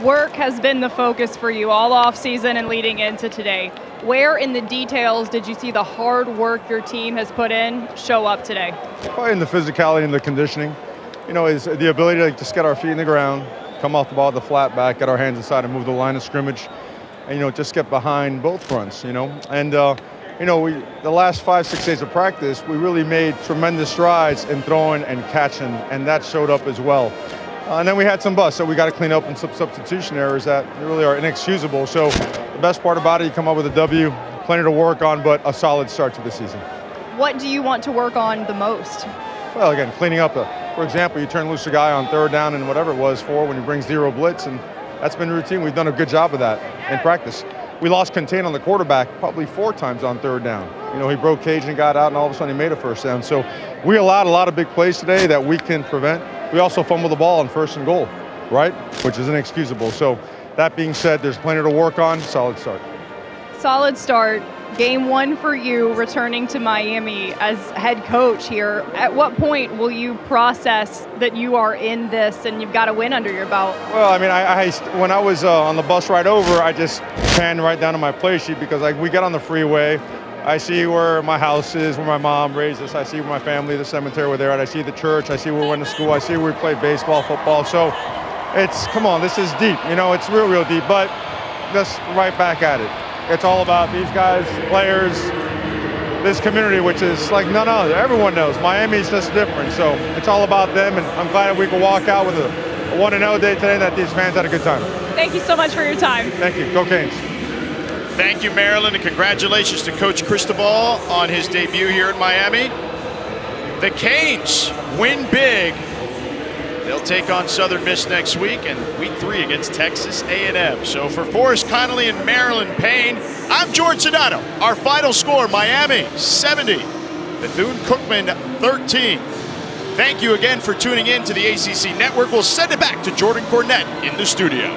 Work has been the focus for you all off season and leading into today. Where in the details did you see the hard work your team has put in show up today? Probably in the physicality and the conditioning. You know, is the ability to just get our feet in the ground, come off the ball with the flat back, get our hands inside and move the line of scrimmage, and, you know, just get behind both fronts, you know. And, you know, the last 5-6 days of practice, we really made tremendous strides in throwing and catching, and that showed up as well. And then we had some busts that we got to clean up and some substitution errors that really are inexcusable. So the best part about it, you come up with a W, plenty to work on, but a solid start to the season. What do you want to work on the most? Well, again, cleaning up. For example, you turn loose a guy on third down and whatever it was when he brings zero blitz, and that's been routine. We've done a good job of that in practice. We lost contain on the quarterback probably 4 times on third down. You know, he broke cage and got out, and all of a sudden he made a first down. So we allowed a lot of big plays today that we can prevent. We also fumbled the ball on 1st and goal, right? Which is inexcusable. So that being said, there's plenty to work on. Solid start. Solid start. Game 1 for you, returning to Miami as head coach here. At what point will you process that you are in this and you've got a win under your belt? Well, I mean, when I was on the bus ride over, I just panned right down to my play sheet because we get on the freeway. I see where my house is, where my mom raised us. I see where my family, the cemetery were there, and I see the church. I see where we went to school. I see where we played baseball, football. So come on, this is deep. You know, it's real, real deep, but just right back at it. It's all about these guys, players, this community, which is like none other. Everyone knows Miami's just different. So it's all about them, and I'm glad that we can walk out with a 1-0 day today and that these fans had a good time. Thank you so much for your time. Thank you. Go Canes. Thank you, Maryland, and congratulations to Coach Cristobal on his debut here in Miami. The Canes win big. They'll take on Southern Miss next week and week 3 against Texas A&M. So for Forrest Connolly and Maryland Payne, I'm George Sedano. Our final score, Miami 70, Bethune Cookman 13. Thank you again for tuning in to the ACC Network. We'll send it back to Jordan Cornette in the studio.